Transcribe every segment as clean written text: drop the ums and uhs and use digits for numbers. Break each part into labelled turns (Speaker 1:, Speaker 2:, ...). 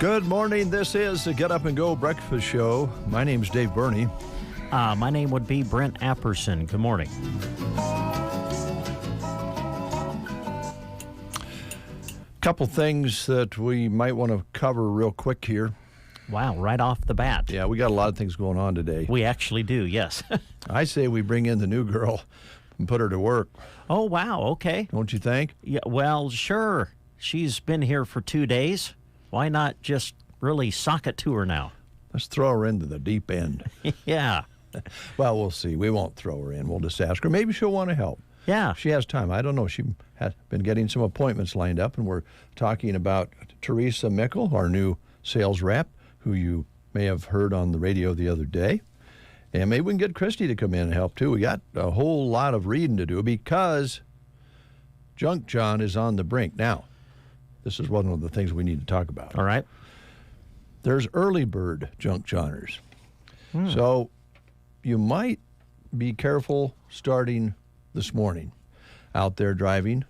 Speaker 1: Good morning. This is the Get Up and Go Breakfast Show. My name's Dave Burney.
Speaker 2: My name would be Brent Apperson. Good morning.
Speaker 1: Couple things that we might want to cover real quick here.
Speaker 2: Wow, right off the bat.
Speaker 1: Yeah, we got a lot of things going on today.
Speaker 2: We actually do, yes.
Speaker 1: I say we bring in the new girl and put her to work.
Speaker 2: Oh, wow, okay.
Speaker 1: Don't you think?
Speaker 2: Yeah, well, sure. She's been here for 2 days. Why not just really sock it to her now?
Speaker 1: Let's throw her into the deep end.
Speaker 2: Yeah.
Speaker 1: Well, we'll see. We won't throw her in. We'll just ask her. Maybe she'll want to help.
Speaker 2: Yeah.
Speaker 1: She has time. I don't know. She has been getting some appointments lined up, and we're talking about Teresa Mickle, our new sales rep, who you may have heard on the radio the other day. And maybe we can get Christy to come in and help, too. We got a whole lot of reading to do because Junk John is on the brink. Now, this is one of the things we need to talk about.
Speaker 2: All right.
Speaker 1: There's early bird junk johners. So you might be careful starting this morning out there driving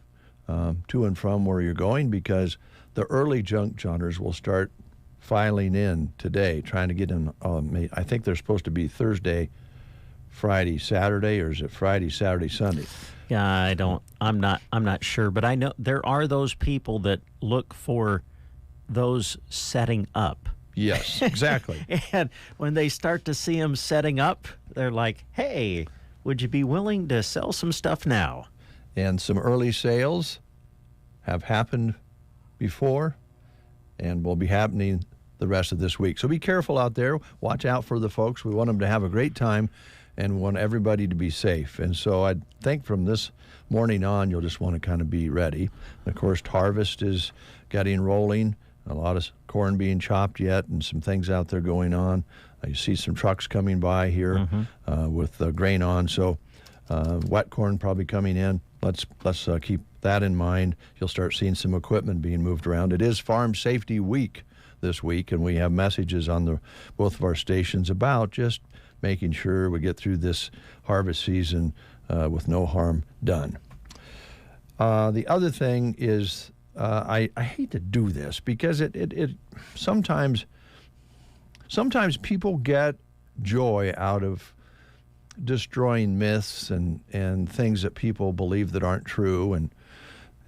Speaker 1: to and from where you're going, because the early junk johners will start filing in today, trying to get in. I think they're supposed to be Thursday, Friday, Saturday, or is it Friday, Saturday, Sunday?
Speaker 2: Yeah, I'm not sure, but I know there are those people that look for those setting up.
Speaker 1: Yes, exactly.
Speaker 2: And when they start to see them setting up, they're like, hey, would you be willing to sell some stuff now?
Speaker 1: And some early sales have happened before and will be happening the rest of this week. So be careful out there. Watch out for the folks. We want them to have a great time and want everybody to be safe. And so I think from this morning on, you'll just want to kind of be ready. Of course, harvest is getting rolling. A lot of corn being chopped yet and some things out there going on. You see some trucks coming by here with grain on. So wet corn probably coming in. Let's keep that in mind. You'll start seeing some equipment being moved around. It is Farm Safety Week this week, and we have messages on both of our stations about just making sure we get through this harvest season with no harm done. The other thing is, I hate to do this because it sometimes people get joy out of destroying myths and things that people believe that aren't true, and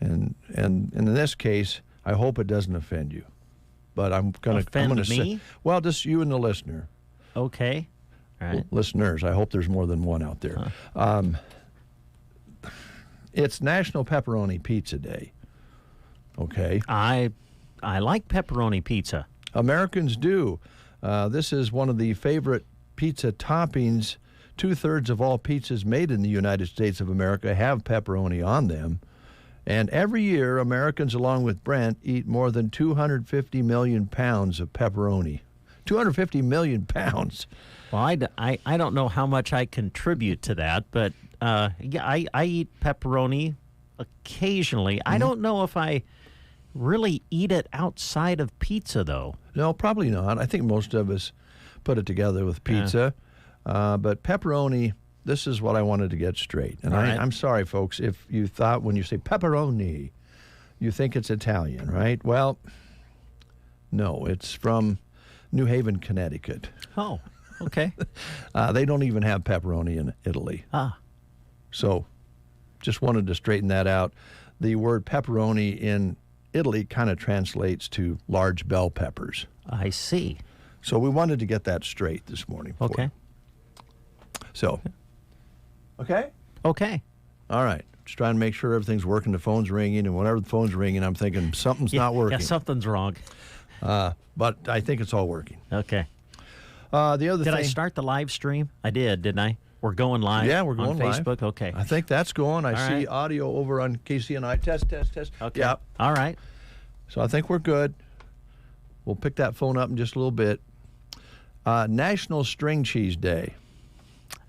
Speaker 1: in this case, I hope it doesn't offend you. But I'm gonna say, well, just you and the listener.
Speaker 2: Okay. All right.
Speaker 1: Listeners, I hope there's more than one out there. It's National Pepperoni Pizza Day. Okay.
Speaker 2: I like pepperoni pizza.
Speaker 1: Americans do. This is one of the favorite pizza toppings. 2/3 of all pizzas made in the United States of America have pepperoni on them. And every year, Americans, along with Brent, eat more than 250 million pounds of pepperoni. 250 million pounds.
Speaker 2: Well, I don't know how much I contribute to that, but yeah, I eat pepperoni occasionally. I don't know if I really eat it outside of pizza, though.
Speaker 1: No, probably not. I think most of us put it together with pizza. But pepperoni, this is what I wanted to get straight. And I'm sorry, folks, if you thought when you say pepperoni, you think it's Italian, right? Well, no, it's from New Haven, Connecticut.
Speaker 2: Oh, okay.
Speaker 1: They don't even have pepperoni in Italy. So just wanted to straighten that out. The word pepperoni in Italy kind of translates to large bell peppers.
Speaker 2: I see.
Speaker 1: So we wanted to get that straight this morning.
Speaker 2: Okay.
Speaker 1: So, okay?
Speaker 2: Okay.
Speaker 1: All right. Just trying to make sure everything's working. The phone's ringing, and whenever the phone's ringing, I'm thinking something's not working.
Speaker 2: Yeah, something's wrong.
Speaker 1: But I think it's all working.
Speaker 2: Okay.
Speaker 1: The other thing.
Speaker 2: Did I start the live stream? I did, didn't I? We're going live.
Speaker 1: Yeah, we're going
Speaker 2: on
Speaker 1: live.
Speaker 2: Facebook. Okay.
Speaker 1: I think that's going. I see
Speaker 2: right.
Speaker 1: audio over on KCNI. Test.
Speaker 2: Okay.
Speaker 1: Yeah.
Speaker 2: All right.
Speaker 1: So I think we're good. We'll pick that phone up in just a little bit. National String Cheese Day.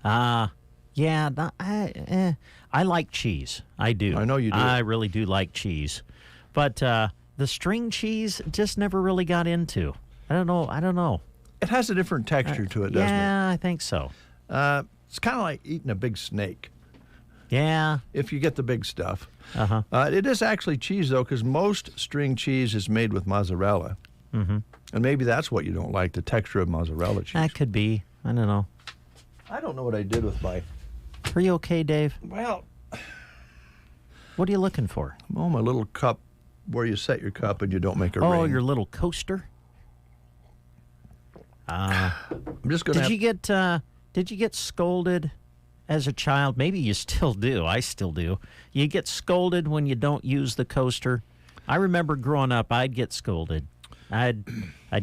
Speaker 2: Yeah, I like cheese. I do.
Speaker 1: I know you do.
Speaker 2: I really do like cheese. But the string cheese just never really got into. I don't know.
Speaker 1: It has a different texture to it, doesn't it?
Speaker 2: Yeah, I think so.
Speaker 1: It's kind of like eating a big snake.
Speaker 2: Yeah.
Speaker 1: If you get the big stuff.
Speaker 2: Uh-huh.
Speaker 1: It is actually cheese, though, because most string cheese is made with mozzarella.
Speaker 2: Mm-hmm.
Speaker 1: And maybe that's what you don't like, the texture of mozzarella cheese.
Speaker 2: That could be. I don't know.
Speaker 1: I don't know what I did with my...
Speaker 2: Are you okay, Dave?
Speaker 1: Well...
Speaker 2: What are you looking for?
Speaker 1: Oh, my little cup where you set your cup and you don't make a ring.
Speaker 2: Oh, your little coaster?
Speaker 1: I'm just going to...
Speaker 2: Did you get scolded as a child? Maybe you still do. I still do. You get scolded when you don't use the coaster. I remember growing up, I'd get scolded. I'd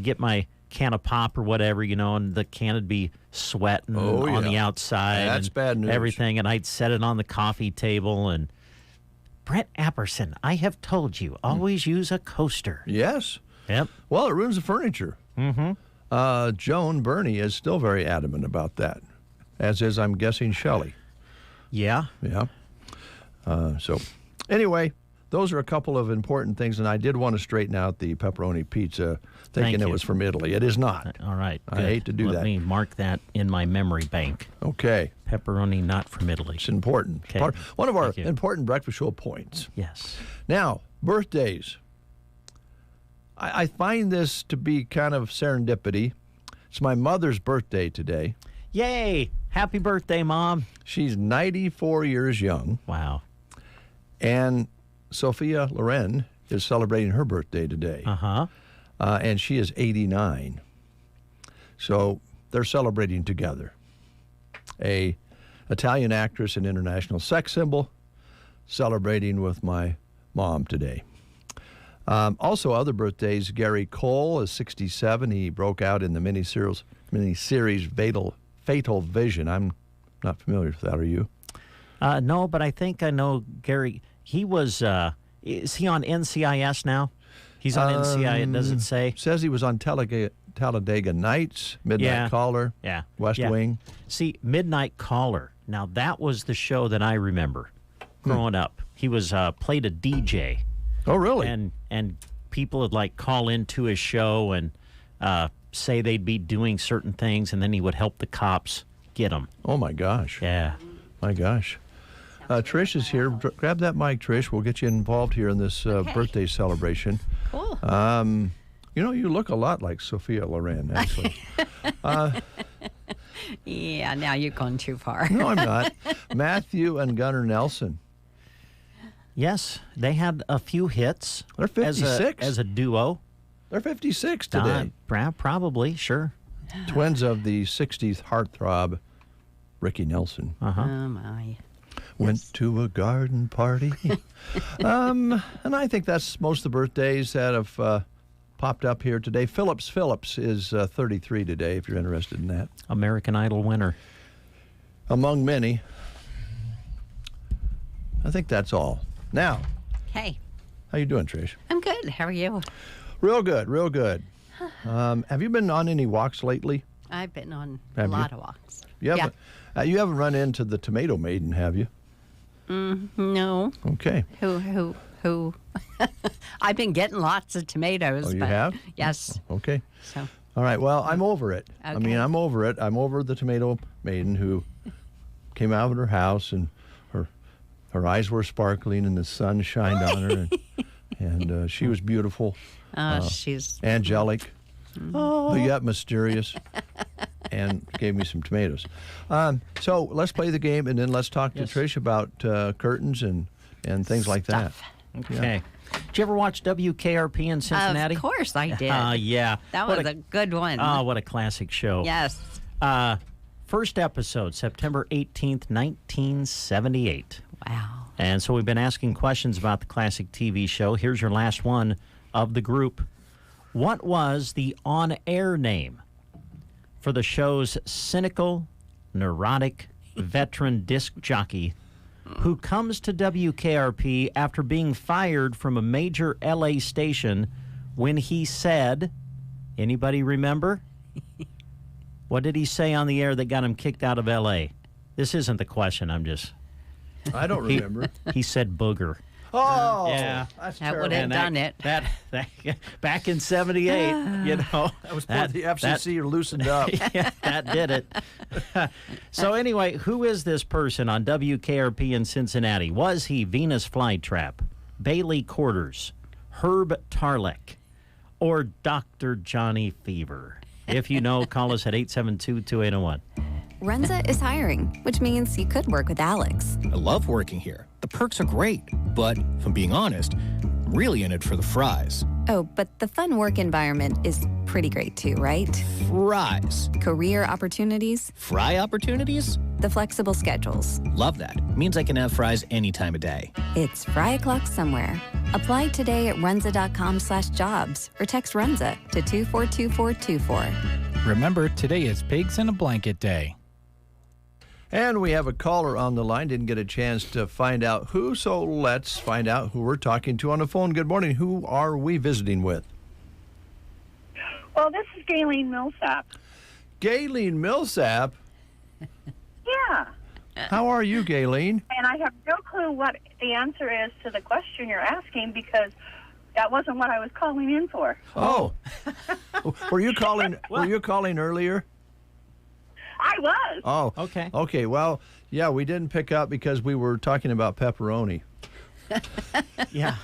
Speaker 2: get my can of pop or whatever, and the can would be sweating on the outside.
Speaker 1: That's
Speaker 2: and
Speaker 1: bad news.
Speaker 2: Everything, and I'd set it on the coffee table. And Brett Apperson, I have told you, always use a coaster.
Speaker 1: Yes.
Speaker 2: Yep.
Speaker 1: Well, it ruins the furniture.
Speaker 2: Mm-hmm.
Speaker 1: Joan Burney is still very adamant about that, as is, I'm guessing, Shelley.
Speaker 2: Yeah.
Speaker 1: Yeah. So, anyway, those are a couple of important things, and I did want to straighten out the pepperoni pizza, thinking it was from Italy. It is not.
Speaker 2: All right.
Speaker 1: I
Speaker 2: good.
Speaker 1: hate to do that.
Speaker 2: Let me mark that in my memory bank.
Speaker 1: Okay.
Speaker 2: Pepperoni not from Italy.
Speaker 1: It's important.
Speaker 2: Okay.
Speaker 1: One of our
Speaker 2: Thank you.
Speaker 1: important breakfast show points.
Speaker 2: Yes.
Speaker 1: Now, birthdays. I find this to be kind of serendipity. It's my mother's birthday today.
Speaker 2: Yay! Happy birthday, Mom.
Speaker 1: She's 94 years young.
Speaker 2: Wow.
Speaker 1: And Sophia Loren is celebrating her birthday today.
Speaker 2: Uh-huh.
Speaker 1: And she is 89. So they're celebrating together. A Italian actress and international sex symbol celebrating with my mom today. Also, other birthdays. Gary Cole is 67. He broke out in the miniseries Fatal Vision. I'm not familiar with that. Are you?
Speaker 2: No, but I think I know Gary. He was, is he on NCIS now? He's on NCIS, it doesn't say.
Speaker 1: Says he was on Talladega Nights, Midnight Caller, West Wing.
Speaker 2: See, Midnight Caller. Now, that was the show that I remember growing up. He was played a DJ.
Speaker 1: Oh, really?
Speaker 2: And people would call into his show and say they'd be doing certain things, and then he would help the cops get them.
Speaker 1: Oh my gosh!
Speaker 2: Yeah,
Speaker 1: my gosh. Trish is here. Grab that mic, Trish. We'll get you involved here in this birthday celebration.
Speaker 3: Cool.
Speaker 1: You look a lot like Sophia Loren, actually.
Speaker 3: Yeah, now you've gone too far.
Speaker 1: No, I'm not. Matthew and Gunnar Nelson.
Speaker 2: Yes, they had a few hits.
Speaker 1: They're 56
Speaker 2: as a duo.
Speaker 1: They're 56 today.
Speaker 2: Probably, sure.
Speaker 1: Twins of the 60s heartthrob, Ricky Nelson.
Speaker 2: Uh-huh.
Speaker 3: Oh, my.
Speaker 1: Went to a garden party. And I think that's most of the birthdays that have popped up here today. Phillips is 33 today, if you're interested in that.
Speaker 2: American Idol winner.
Speaker 1: Among many. I think that's all. Now,
Speaker 3: Hey,
Speaker 1: how you doing, Trish?
Speaker 3: I'm good. How are you?
Speaker 1: Real good, real good. Have you been on any walks lately?
Speaker 3: I've been on
Speaker 1: Have
Speaker 3: a
Speaker 1: you?
Speaker 3: lot of walks.
Speaker 1: You haven't, you haven't run into the Tomato Maiden, have you?
Speaker 3: No.
Speaker 1: Okay.
Speaker 3: Who? I've been getting lots of tomatoes.
Speaker 1: Oh, you
Speaker 3: but
Speaker 1: have?
Speaker 3: Yes.
Speaker 1: Okay.
Speaker 3: So,
Speaker 1: All right, well, I'm over it. I mean,
Speaker 3: Okay.
Speaker 1: I'm over it. I'm over the Tomato Maiden who came out of her house and her eyes were sparkling and the sun shined on her and she was beautiful,
Speaker 3: she's
Speaker 1: angelic, but yet mysterious, and gave me some tomatoes. So let's play the game and then let's talk to Trish about curtains and things like that.
Speaker 3: stuff.
Speaker 2: Okay. Did you ever watch WKRP in Cincinnati?
Speaker 3: Of course I did.
Speaker 2: Yeah.
Speaker 3: That
Speaker 2: What
Speaker 3: was a good one.
Speaker 2: Oh, what a classic show.
Speaker 3: Yes.
Speaker 2: First episode, September 18th, 1978.
Speaker 3: Wow.
Speaker 2: And so we've been asking questions about the classic TV show. Here's your last one of the group. What was the on-air name for the show's cynical, neurotic, veteran disc jockey who comes to WKRP after being fired from a major L.A. station when he said, anybody remember? What did he say on the air that got him kicked out of L.A.? This isn't the question,
Speaker 1: I don't remember.
Speaker 2: He said booger.
Speaker 1: Oh,
Speaker 2: Yeah.
Speaker 1: that's
Speaker 3: That
Speaker 1: terrible.
Speaker 3: would have done it.
Speaker 2: That back in 78,
Speaker 1: That was before the FCC loosened up.
Speaker 2: Yeah, that did it. So anyway, who is this person on WKRP in Cincinnati? Was he Venus Flytrap, Bailey Quarters, Herb Tarlek, or Dr. Johnny Fever? If you know, call us at 872-2801.
Speaker 4: Runza is hiring, which means you could work with Alex.
Speaker 5: I love working here. The perks are great. But if I'm being honest, I'm really in it for the fries.
Speaker 4: Oh, but the fun work environment is pretty great too, right?
Speaker 5: Fries.
Speaker 4: Career opportunities,
Speaker 5: Fry opportunities?
Speaker 4: the flexible schedules.
Speaker 5: Love that. Means I can have fries any time of day.
Speaker 4: It's fry o'clock somewhere. Apply today at runza.com/jobs or text Runza to 242424.
Speaker 6: Remember, today is Pigs in a Blanket Day.
Speaker 1: And we have a caller on the line. Didn't get a chance to find out who, so let's find out who we're talking to on the phone. Good morning. Who are we visiting with?
Speaker 7: Well, this is Gayleen Millsap.
Speaker 1: Gayleen Millsap.
Speaker 7: Yeah.
Speaker 1: How are you, Gayleen?
Speaker 7: And I have no clue what the answer is to the question you're asking because that wasn't what I was calling in for.
Speaker 1: Oh. Were you calling earlier?
Speaker 7: I was.
Speaker 1: Oh.
Speaker 2: Okay.
Speaker 1: Okay, well, yeah, we didn't pick up because we were talking about pepperoni.
Speaker 2: Yeah.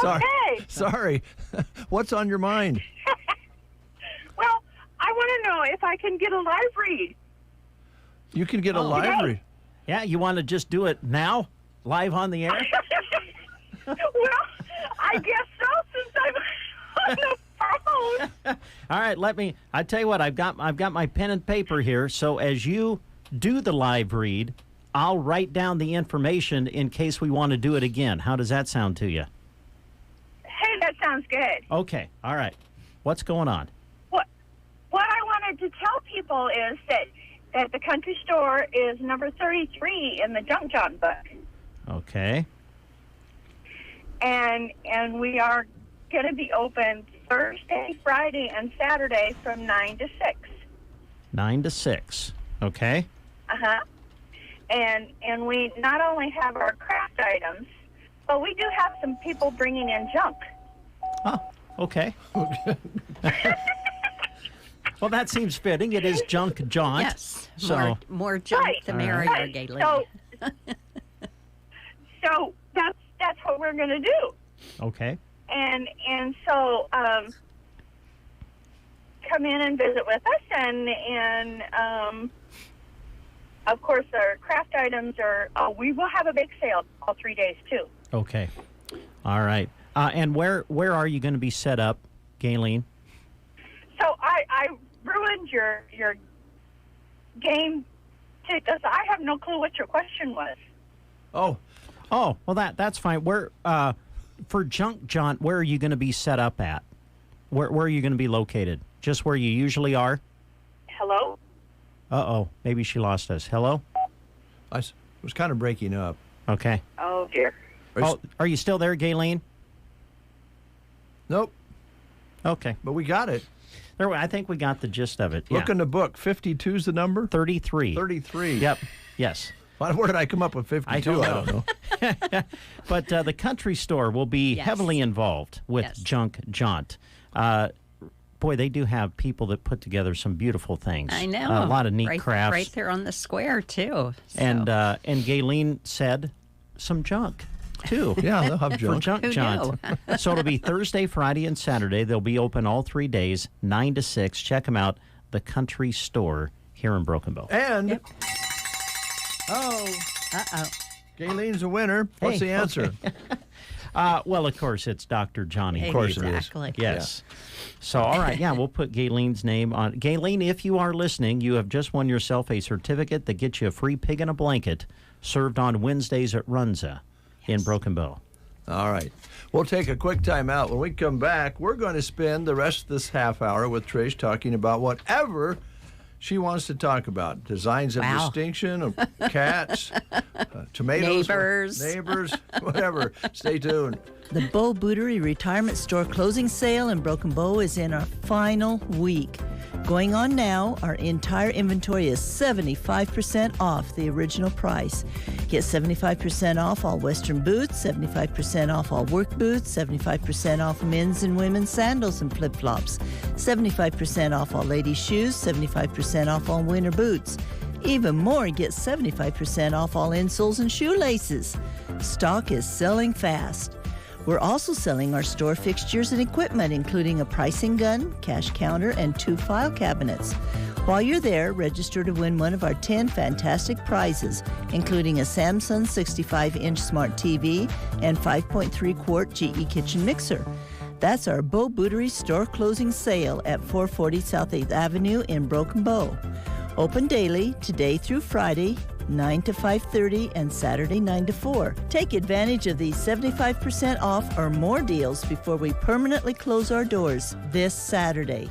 Speaker 7: Okay.
Speaker 1: Sorry. What's on your mind?
Speaker 7: Well, I want to know if I can get a live read.
Speaker 1: You can get a
Speaker 2: Oh.
Speaker 1: live read.
Speaker 2: Yeah, you want to just do it now, live on the air?
Speaker 7: Well, I guess so since I'm on the phone.
Speaker 2: All right, I tell you what, I've got my pen and paper here, so as you do the live read, I'll write down the information in case we want to do it again. How does that sound to you?
Speaker 7: Hey, that sounds good.
Speaker 2: Okay, all right. What's going on?
Speaker 7: What I wanted to tell people is that the country store is number 33 in the Junk John book.
Speaker 2: Okay.
Speaker 7: And we are going to be open Thursday, Friday, and Saturday from 9 to 6.
Speaker 2: 9 to 6. Okay.
Speaker 7: Uh-huh. And we not only have our craft items, but we do have some people bringing in junk.
Speaker 2: Oh, okay. Well, that seems fitting. It is Junk Jaunt.
Speaker 3: Yes.
Speaker 2: So,
Speaker 3: More junk,
Speaker 7: Right.
Speaker 3: the
Speaker 2: All
Speaker 3: merrier,
Speaker 7: Right.
Speaker 3: Gayleen.
Speaker 7: So that's what we're going to do.
Speaker 2: okay.
Speaker 7: And so come in and visit with us, and of course our craft items are. We will have a big sale all 3 days too.
Speaker 2: Okay. All right. And where are you going to be set up, Gayleen?
Speaker 7: So I ruined your game because I have no clue what your question was.
Speaker 1: Oh,
Speaker 2: well, that's fine. Where for Junk Jaunt, where are you going to be set up at? Where are you going to be located? Just where you usually are?
Speaker 7: Hello?
Speaker 2: Uh-oh. Maybe she lost us. Hello?
Speaker 1: I was kind of breaking up.
Speaker 2: Okay.
Speaker 7: Oh, dear.
Speaker 2: Are you still there, Gayleen?
Speaker 1: Nope,
Speaker 2: Okay.
Speaker 1: but we got it.
Speaker 2: I think we got the gist of it.
Speaker 1: Look in the book. 52 is the number?
Speaker 2: 33.
Speaker 1: 33.
Speaker 2: Yep. Yes.
Speaker 1: Where did I come up with 52?
Speaker 2: I don't know. But the country store will be
Speaker 3: Yes.
Speaker 2: heavily involved with
Speaker 3: Yes.
Speaker 2: Junk Jaunt. Boy, they do have people that put together some beautiful things.
Speaker 3: I know.
Speaker 2: A lot of neat
Speaker 3: right,
Speaker 2: crafts.
Speaker 3: Right there on the square, too. So.
Speaker 2: And Gayleen said some junk, too.
Speaker 1: Yeah, they'll have
Speaker 2: For
Speaker 1: junk.
Speaker 2: Junk
Speaker 3: Who
Speaker 2: Jaunt. So it'll be Thursday, Friday, and Saturday. They'll be open all 3 days, 9 to 6. Check them out, the country store here in Broken Bow.
Speaker 1: And
Speaker 3: Uh-oh.
Speaker 1: Gayleen's a winner. What's
Speaker 2: Hey,
Speaker 1: the answer?
Speaker 2: Well, of course, it's Dr. Johnny.
Speaker 1: Of course it is.
Speaker 3: Exactly.
Speaker 2: Yes. So, all right, yeah, we'll put Gayleen's name on. Gayleen, if you are listening, you have just won yourself a certificate that gets you a free pig in a blanket served on Wednesdays at Runza in Broken Bow.
Speaker 1: All right. We'll take a quick time out. When we come back, we're going to spend the rest of this half hour with Trish talking about whatever she wants to talk about. Designs of
Speaker 3: Wow.
Speaker 1: distinction, of cats, tomatoes,
Speaker 3: Neighbors,
Speaker 1: whatever. Stay tuned.
Speaker 8: The Bow Bootery Retirement Store closing sale in Broken Bow is in our final week. Going on now, our entire inventory is 75% off the original price. Get 75% off all Western boots, 75% off all work boots, 75% off men's and women's sandals and flip-flops, 75% off all ladies' shoes, 75% off all winter boots. Even more, get 75% off all insoles and shoelaces. Stock is selling fast. We're also selling our store fixtures and equipment, including a pricing gun, cash counter, and 2 file cabinets. While you're there, register to win one of our 10 fantastic prizes, including a Samsung 65-inch smart TV and 5.3-quart GE kitchen mixer. That's our Beau Bouderie store closing sale at 440 South 8th Avenue in Broken Bow. Open daily, today through Friday, 9 to 5:30 and Saturday 9 to 4. Take advantage of these 75% off or more deals before we permanently close our doors this Saturday.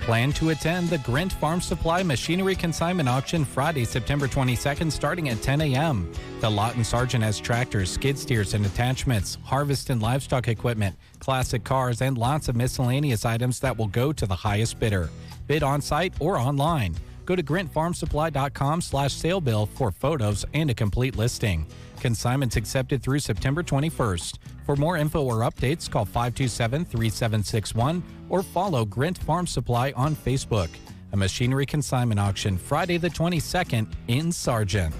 Speaker 6: Plan to attend the Grint Farm Supply Machinery Consignment Auction Friday, September 22nd, starting at 10 a.m. The lot in Sargent has tractors, skid steers, and attachments, harvest and livestock equipment, classic cars, and lots of miscellaneous items that will go to the highest bidder. Bid on site or online. Go to grintfarmsupply.com/salebill for photos and a complete listing. Consignments accepted through September 21st. For more info or updates, call 527-3761 or follow Grint Farm Supply on Facebook. A machinery consignment auction Friday the 22nd in Sargent.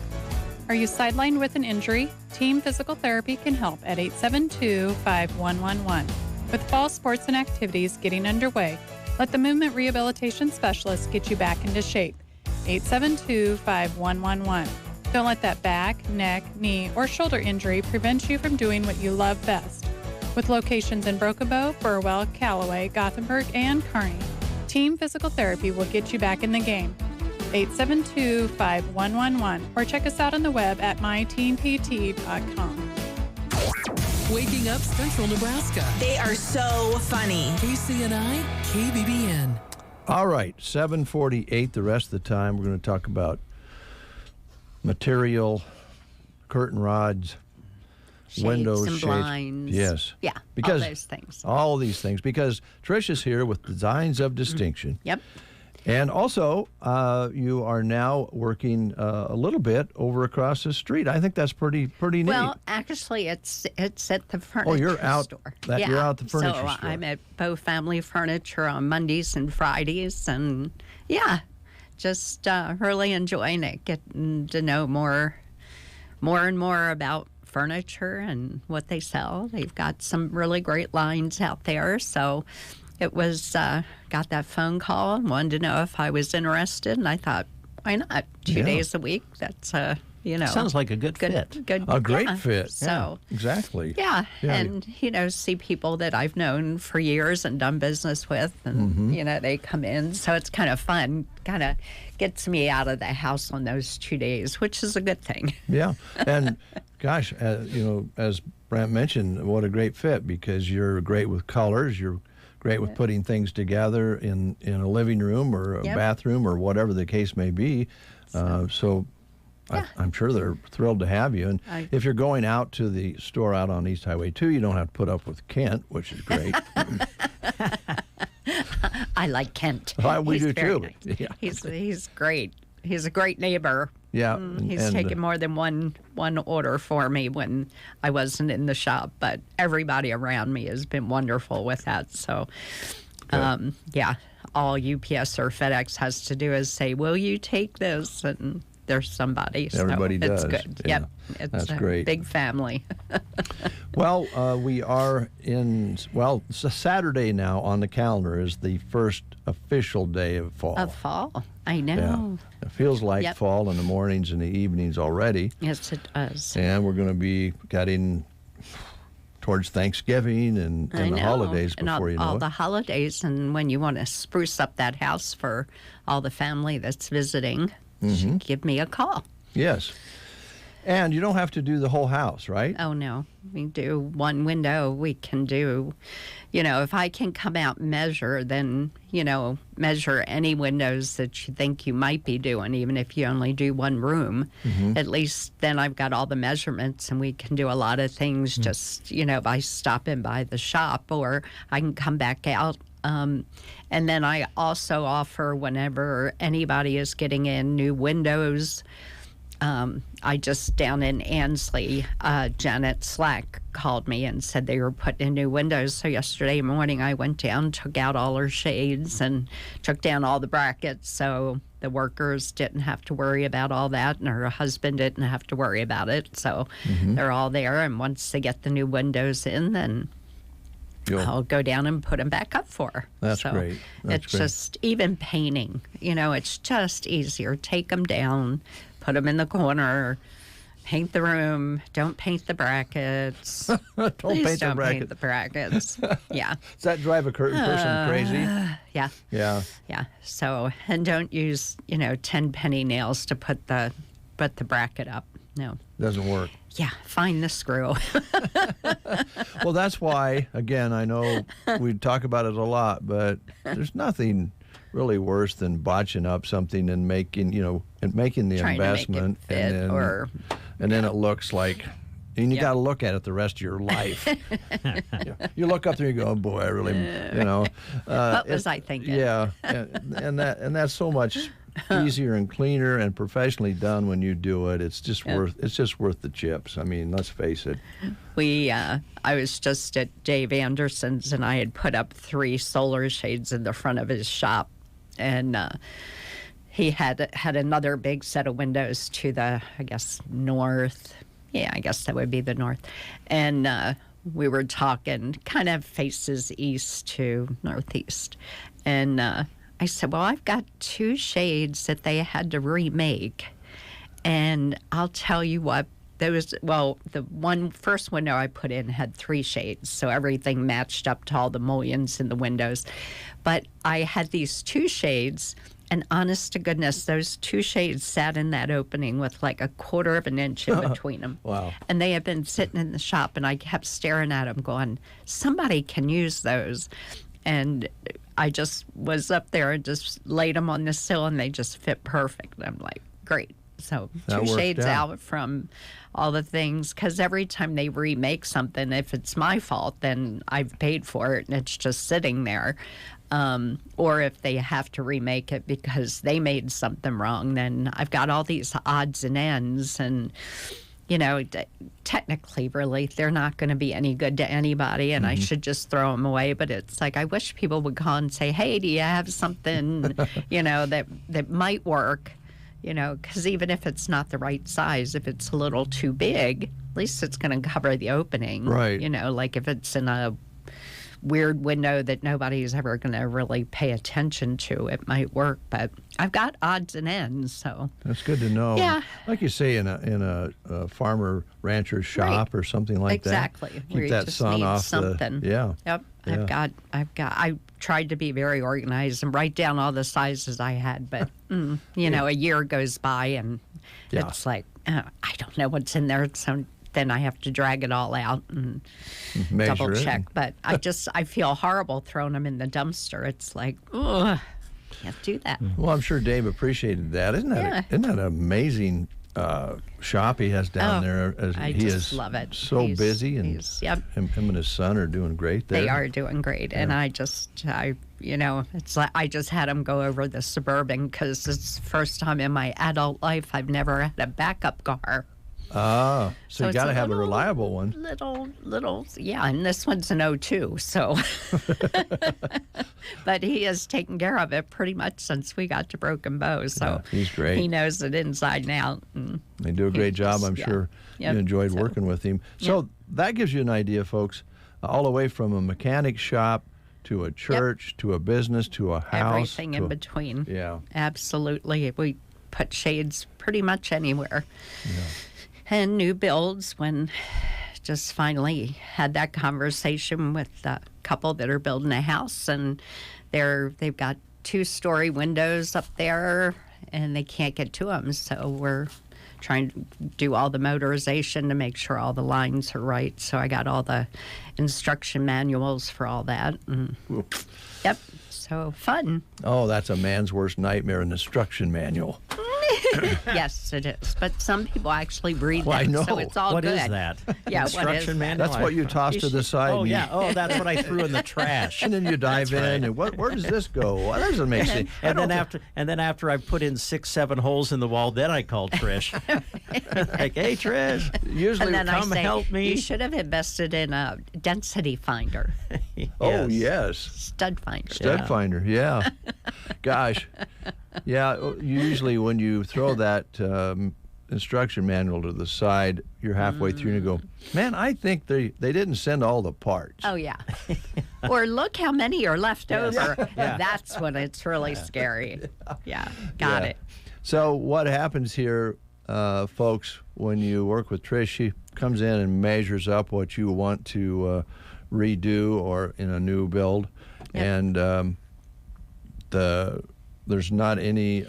Speaker 9: Are you sidelined with an injury? Team Physical Therapy can help at 872-5111. With fall sports and activities getting underway, let the Movement Rehabilitation Specialist get you back into shape. 872-5111. Don't let that back, neck, knee, or shoulder injury prevent you from doing what you love best. With locations in Broken Bow, Burwell, Callaway, Gothenburg, and Kearney, Team Physical Therapy will get you back in the game. 872-5111 or check us out on the web at myteampt.com.
Speaker 10: Waking up Central Nebraska.
Speaker 11: They are so funny.
Speaker 10: KCNI, KBBN.
Speaker 1: All right, 7:48. The rest of the time, we're going to talk about material, curtain rods,
Speaker 3: Shades
Speaker 1: windows,
Speaker 3: and
Speaker 1: shades.
Speaker 3: Blinds.
Speaker 1: Yes.
Speaker 3: Yeah,
Speaker 1: because
Speaker 3: all those things.
Speaker 1: All these things. Because Trish is here with Designs of Distinction.
Speaker 3: Yep.
Speaker 1: And also, you are now working a little bit over across the street. I think that's pretty neat.
Speaker 3: Well, actually, it's at the furniture
Speaker 1: you're out.
Speaker 3: store.
Speaker 1: You're out the furniture
Speaker 3: so
Speaker 1: store.
Speaker 3: I'm at Bow Family Furniture on Mondays and Fridays, and just really enjoying it, getting to know more and more about furniture and what they sell. They've got some really great lines out there, so. It was, got that phone call and wanted to know if I was interested, and I thought, why not? 2 days a week, that's,
Speaker 2: Sounds like a good fit.
Speaker 1: A great fit.
Speaker 3: So,
Speaker 1: exactly.
Speaker 3: Yeah, and, see people that I've known for years and done business with, and, they come in. So it's kind of fun, kind of gets me out of the house on those 2 days, which is a good thing.
Speaker 1: Yeah, and gosh, as Brent mentioned, what a great fit, because you're great with colors, you're great with putting things together in a living room or a bathroom or whatever the case may be. I'm sure they're thrilled to have you. And if you're going out to the store out on East Highway 2, you don't have to put up with Kent, which is great.
Speaker 3: I like Kent.
Speaker 1: We do too.
Speaker 3: Nice.
Speaker 1: Yeah.
Speaker 3: He's great. He's a great neighbor.
Speaker 1: Yeah.
Speaker 3: He's taken more than one order for me when I wasn't in the shop, but everybody around me has been wonderful with that. So, all UPS or FedEx has to do is say, will you take this? And there's somebody.
Speaker 1: Everybody does.
Speaker 3: It's good.
Speaker 1: Yeah.
Speaker 3: Yep. It's
Speaker 1: That's
Speaker 3: a
Speaker 1: great.
Speaker 3: big family.
Speaker 1: Well, we are it's a Saturday now on the calendar is the first official day of fall.
Speaker 3: I know.
Speaker 1: Yeah. It feels like fall in the mornings and the evenings already.
Speaker 3: Yes, it does.
Speaker 1: And we're going to be getting towards Thanksgiving and the holidays before you know
Speaker 3: all
Speaker 1: it.
Speaker 3: the holidays, and when you want to spruce up that house for all the family that's visiting, give me a call.
Speaker 1: Yes. And you don't have to do the whole house, right?
Speaker 3: Oh, no. We do one window. We can do, if I can come out and measure, then, measure any windows that you think you might be doing, even if you only do one room. At least then I've got all the measurements, and we can do a lot of things just, by stopping by the shop, or I can come back out. And then I also offer, whenever anybody is getting in new windows, I just down in Ansley, Janet Slack called me and said they were putting in new windows. So yesterday morning I went down, took out all her shades, and took down all the brackets. So the workers didn't have to worry about all that, and her husband didn't have to worry about it. So they're all there, and once they get the new windows in, then I'll go down and put them back up for her.
Speaker 1: That's great.
Speaker 3: It's just, even painting, it's just easier. Take them down, put them in the corner, paint the room. Don't paint the brackets. Please don't paint the brackets. Yeah.
Speaker 1: Does that drive a person crazy?
Speaker 3: Yeah.
Speaker 1: Yeah.
Speaker 3: Yeah. So, and don't use, 10 penny nails to put the bracket up. No.
Speaker 1: Doesn't work.
Speaker 3: Yeah. Find the screw.
Speaker 1: Well, that's why, again, I know we talk about it a lot, but there's nothing really worse than botching up something and making the investment, and then it looks like, and you got to look at it the rest of your life. You look up there and you go, oh boy, I really,
Speaker 3: what was I thinking?
Speaker 1: Yeah, and that's so much easier and cleaner and professionally done when you do it. It's just worth the chips. I mean, let's face it.
Speaker 3: I was just at Dave Anderson's, and I had put up 3 solar shades in the front of his shop, and he had another big set of windows to the, I guess, north. Yeah, I guess that would be the north. And we were talking, kind of faces east to northeast. And I said, well, I've got 2 shades that they had to remake. And I'll tell you what, the first window I put in had 3 shades, so everything matched up to all the mullions in the windows. But I had these 2 shades, and honest to goodness, those 2 shades sat in that opening with like a 1/4 of an inch in between them.
Speaker 1: Wow.
Speaker 3: And they had been sitting in the shop, and I kept staring at them going, somebody can use those. And I just was up there and just laid them on the sill, and they just fit perfect. And I'm like, great. So 2 shades out from all the things, because every time they remake something, if it's my fault, then I've paid for it and it's just sitting there. Or if they have to remake it because they made something wrong, then I've got all these odds and ends, and technically, really, they're not going to be any good to anybody, and I should just throw them away. But it's like, I wish people would call and say, hey, do you have something, that might work? Because even if it's not the right size, if it's a little too big, at least it's going to cover the opening.
Speaker 1: Right.
Speaker 3: Like if it's in a weird window that nobody's ever going to really pay attention to, it might work. But I've got odds and ends, so
Speaker 1: that's good to know.
Speaker 3: Yeah,
Speaker 1: like you say, in a farmer rancher shop or something like
Speaker 3: exactly.
Speaker 1: that.
Speaker 3: Keep
Speaker 1: that sun off
Speaker 3: something.
Speaker 1: Yeah.
Speaker 3: Yep. Yeah. I tried to be very organized and write down all the sizes I had, but a year goes by and it's like, I don't know what's in there, so then I have to drag it all out and double check. But I feel horrible throwing them in the dumpster. It's like, ugh, can't do that.
Speaker 1: Well, I'm sure Dave appreciated that. Isn't that an amazing shop he has down there?
Speaker 3: I just love it.
Speaker 1: So busy, and him and his son are doing great there.
Speaker 3: They are doing great, and it's like I just had him go over the Suburban because it's the first time in my adult life I've never had a backup car.
Speaker 1: Ah, so you got to have a reliable one.
Speaker 3: Little, yeah, and this one's an 02, so. But he has taken care of it pretty much since we got to Broken Bow, so
Speaker 1: he's great.
Speaker 3: He knows it inside and out. And
Speaker 1: they do a great job, I'm sure. You enjoyed working with him. So that gives you an idea, folks, all the way from a mechanic shop to a church, to a business, to a house.
Speaker 3: Everything in between.
Speaker 1: Yeah.
Speaker 3: Absolutely. We put shades pretty much anywhere. Yeah. And new builds, when just finally had that conversation with a couple that are building a house, and they've got 2-story windows up there and they can't get to them, so we're trying to do all the motorization to make sure all the lines are right. So I got all the instruction manuals for all that. Yep, so fun.
Speaker 1: Oh, that's a man's worst nightmare, an instruction manual.
Speaker 3: Yes, it is. But some people actually read them,
Speaker 1: I know.
Speaker 3: so it's all
Speaker 2: What
Speaker 3: good.
Speaker 2: What is that?
Speaker 3: Yeah,
Speaker 2: instruction manual?
Speaker 1: That's what you toss to the side.
Speaker 2: Oh, yeah. Oh, that's what I threw in the trash.
Speaker 1: And then you dive in, and where does this go? Well, that doesn't make sense.
Speaker 2: And then after I put in 6, 7 holes in the wall, then I called Trish. Like, hey, Trish,
Speaker 3: usually come
Speaker 2: help me.
Speaker 3: You should have invested in a density finder.
Speaker 1: Yes. Oh, yes.
Speaker 3: Stud finder.
Speaker 1: Stud finder, yeah. Gosh. Yeah, usually when you throw that instruction manual to the side, you're halfway through and you go, man, I think they didn't send all the parts.
Speaker 3: Oh, yeah. Or look how many are left over.
Speaker 2: Yeah.
Speaker 3: That's when it's really scary. Yeah, got it.
Speaker 1: So what happens here, folks, when you work with Trish, she comes in and measures up what you want to redo or in a new build.
Speaker 3: Yep.
Speaker 1: And there's not any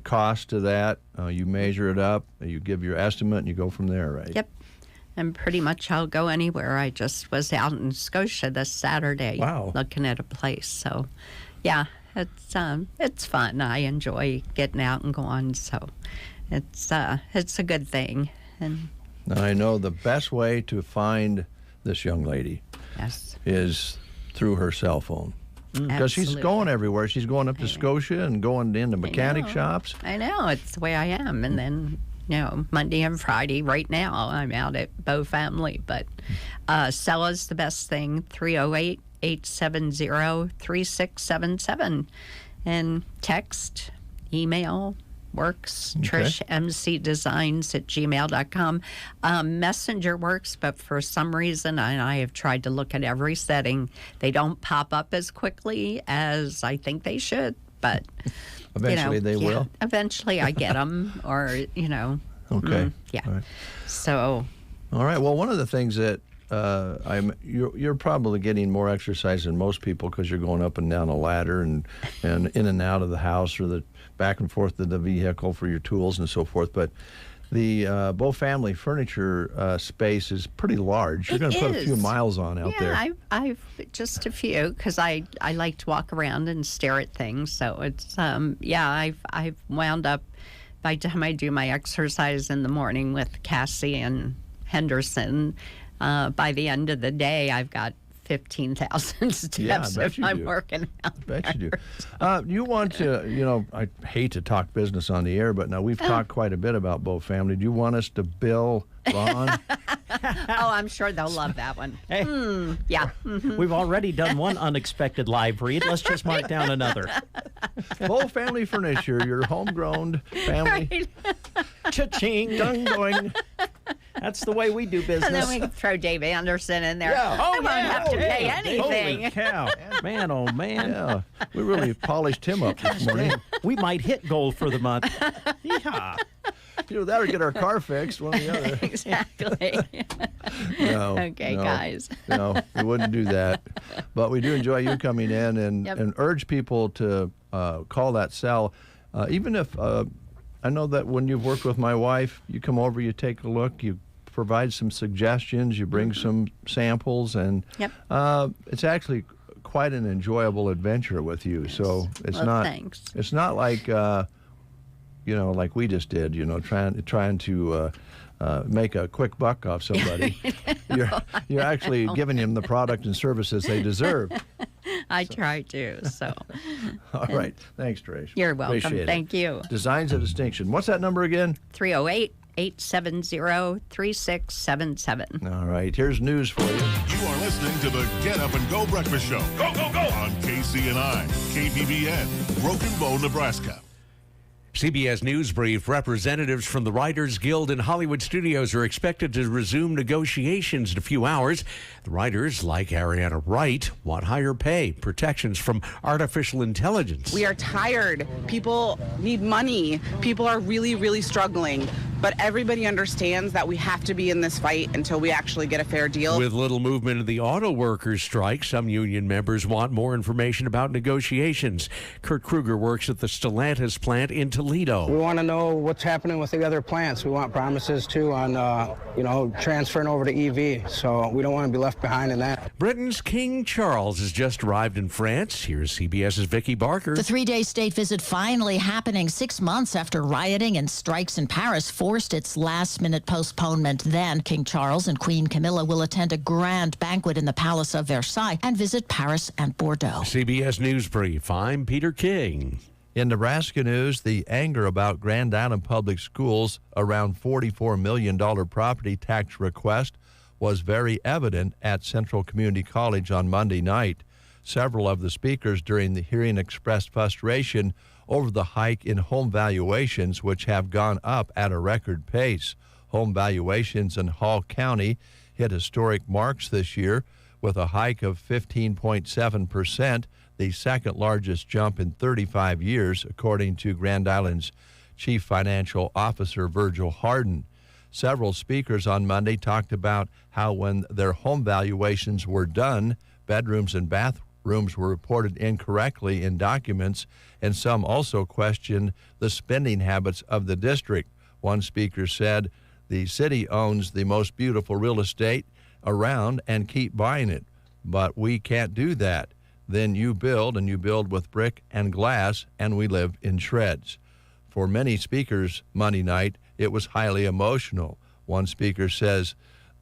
Speaker 1: cost to that. You measure it up, you give your estimate, and you go from there, right?
Speaker 3: Yep. And pretty much I'll go anywhere. I just was out in Scotia this Saturday looking at a place. So, yeah, it's fun. I enjoy getting out and going. So it's a good thing. And
Speaker 1: now, I know the best way to find this young lady is through her cell phone. Because she's going everywhere. She's going up to Scotia and going into mechanic shops.
Speaker 3: I know. It's the way I am. And then, Monday and Friday, right now, I'm out at Bow Family. But cell is the best thing, 308-870-3677. And text, email, works. TrishMCDesigns@gmail.com. Messenger works, but for some reason, and I have tried to look at every setting, they don't pop up as quickly as I think they should. But
Speaker 1: eventually they will.
Speaker 3: Eventually, I get them, or
Speaker 1: Okay.
Speaker 3: All right. So.
Speaker 1: All right. Well, one of the things that you're probably getting more exercise than most people because you're going up and down a ladder and in and out of the house or the back and forth to the vehicle for your tools and so forth. But the Bow Family furniture space is pretty large. You're going to put a few miles on out there.
Speaker 3: Yeah, I've just a few because I like to walk around and stare at things. So it's I've wound up by the time I do my exercise in the morning with Cassie and Henderson. By the end of the day, I've got 15,000 steps if I'm working out.
Speaker 1: I bet you do. You want to, I hate to talk business on the air, but now we've talked quite a bit about Bow Family. Do you want us to bill Ron?
Speaker 3: I'm sure they'll love that one.
Speaker 2: Hey.
Speaker 3: Yeah.
Speaker 2: We've already done one unexpected live read. Let's just mark down another.
Speaker 1: Bow Family Furniture, your homegrown family.
Speaker 3: Right.
Speaker 2: Cha-ching.
Speaker 1: Ding-doing.
Speaker 2: That's the way we do business.
Speaker 3: And then we can throw Dave Anderson in there.
Speaker 1: Yeah.
Speaker 3: I won't have to pay anything.
Speaker 2: Holy cow. Man, oh, man.
Speaker 1: Yeah. We really polished him up this morning.
Speaker 2: We might hit gold for the month. Yeehaw.
Speaker 1: That or get our car fixed, one or the other.
Speaker 3: Exactly.
Speaker 1: No.
Speaker 3: Okay, guys.
Speaker 1: No, we wouldn't do that. But we do enjoy you coming in and urge people to call that cell. Even if, I know that when you've worked with my wife, you come over, you take a look, you provide some suggestions, you bring some samples, and it's actually quite an enjoyable adventure with you. Yes. So it's
Speaker 3: thanks.
Speaker 1: It's not like like we just did, trying to make a quick buck off somebody. You're actually giving them the product and services they deserve.
Speaker 3: I try to. So.
Speaker 1: All right. Thanks, Trish.
Speaker 3: You're welcome.
Speaker 1: Appreciate
Speaker 3: Thank you.
Speaker 1: Designs of Distinction. What's that number again?
Speaker 3: 308-870-3677.
Speaker 1: All right. Here's news for you.
Speaker 12: You are listening to the Get Up and Go Breakfast Show. Go, go, go! On KCNI, KBBN, Broken Bow, Nebraska.
Speaker 13: CBS News Brief. Representatives from the Writers Guild and Hollywood studios are expected to resume negotiations in a few hours. The writers, like Ariana Wright, want higher pay, protections from artificial intelligence.
Speaker 14: We are tired. People need money. People are really, really struggling. But everybody understands that we have to be in this fight until we actually get a fair deal.
Speaker 13: With little movement in the auto workers' strike, some union members want more information about negotiations. Kurt Kruger works at the Stellantis plant in Toledo.
Speaker 15: We want to know what's happening with the other plants. We want promises, too, on, transferring over to EV. So we don't want to be left behind in that.
Speaker 13: Britain's King Charles has just arrived in France. Here's CBS's Vicki Barker.
Speaker 16: The 3-day state visit finally happening 6 months after rioting and strikes in Paris forced its last-minute postponement. Then King Charles and Queen Camilla will attend a grand banquet in the Palace of Versailles and visit Paris and Bordeaux.
Speaker 13: CBS News Brief. I'm Peter King.
Speaker 1: In Nebraska news, the anger about Grand Island Public Schools' around $44 million property tax request was very evident at Central Community College on Monday night. Several of the speakers during the hearing expressed frustration over the hike in home valuations, which have gone up at a record pace. Home valuations in Hall County hit historic marks this year with a hike of 15.7%, the second largest jump in 35 years, according to Grand Island's Chief Financial Officer Virgil Harden. Several speakers on Monday talked about how when their home valuations were done, bedrooms and bathrooms were reported incorrectly in documents, and some also questioned the spending habits of the district. One speaker said, "The city owns the most beautiful real estate around and keep buying it, but we can't do that. Then you build, and you build with brick and glass, and we live in shreds." For many speakers Monday night, it was highly emotional. One speaker says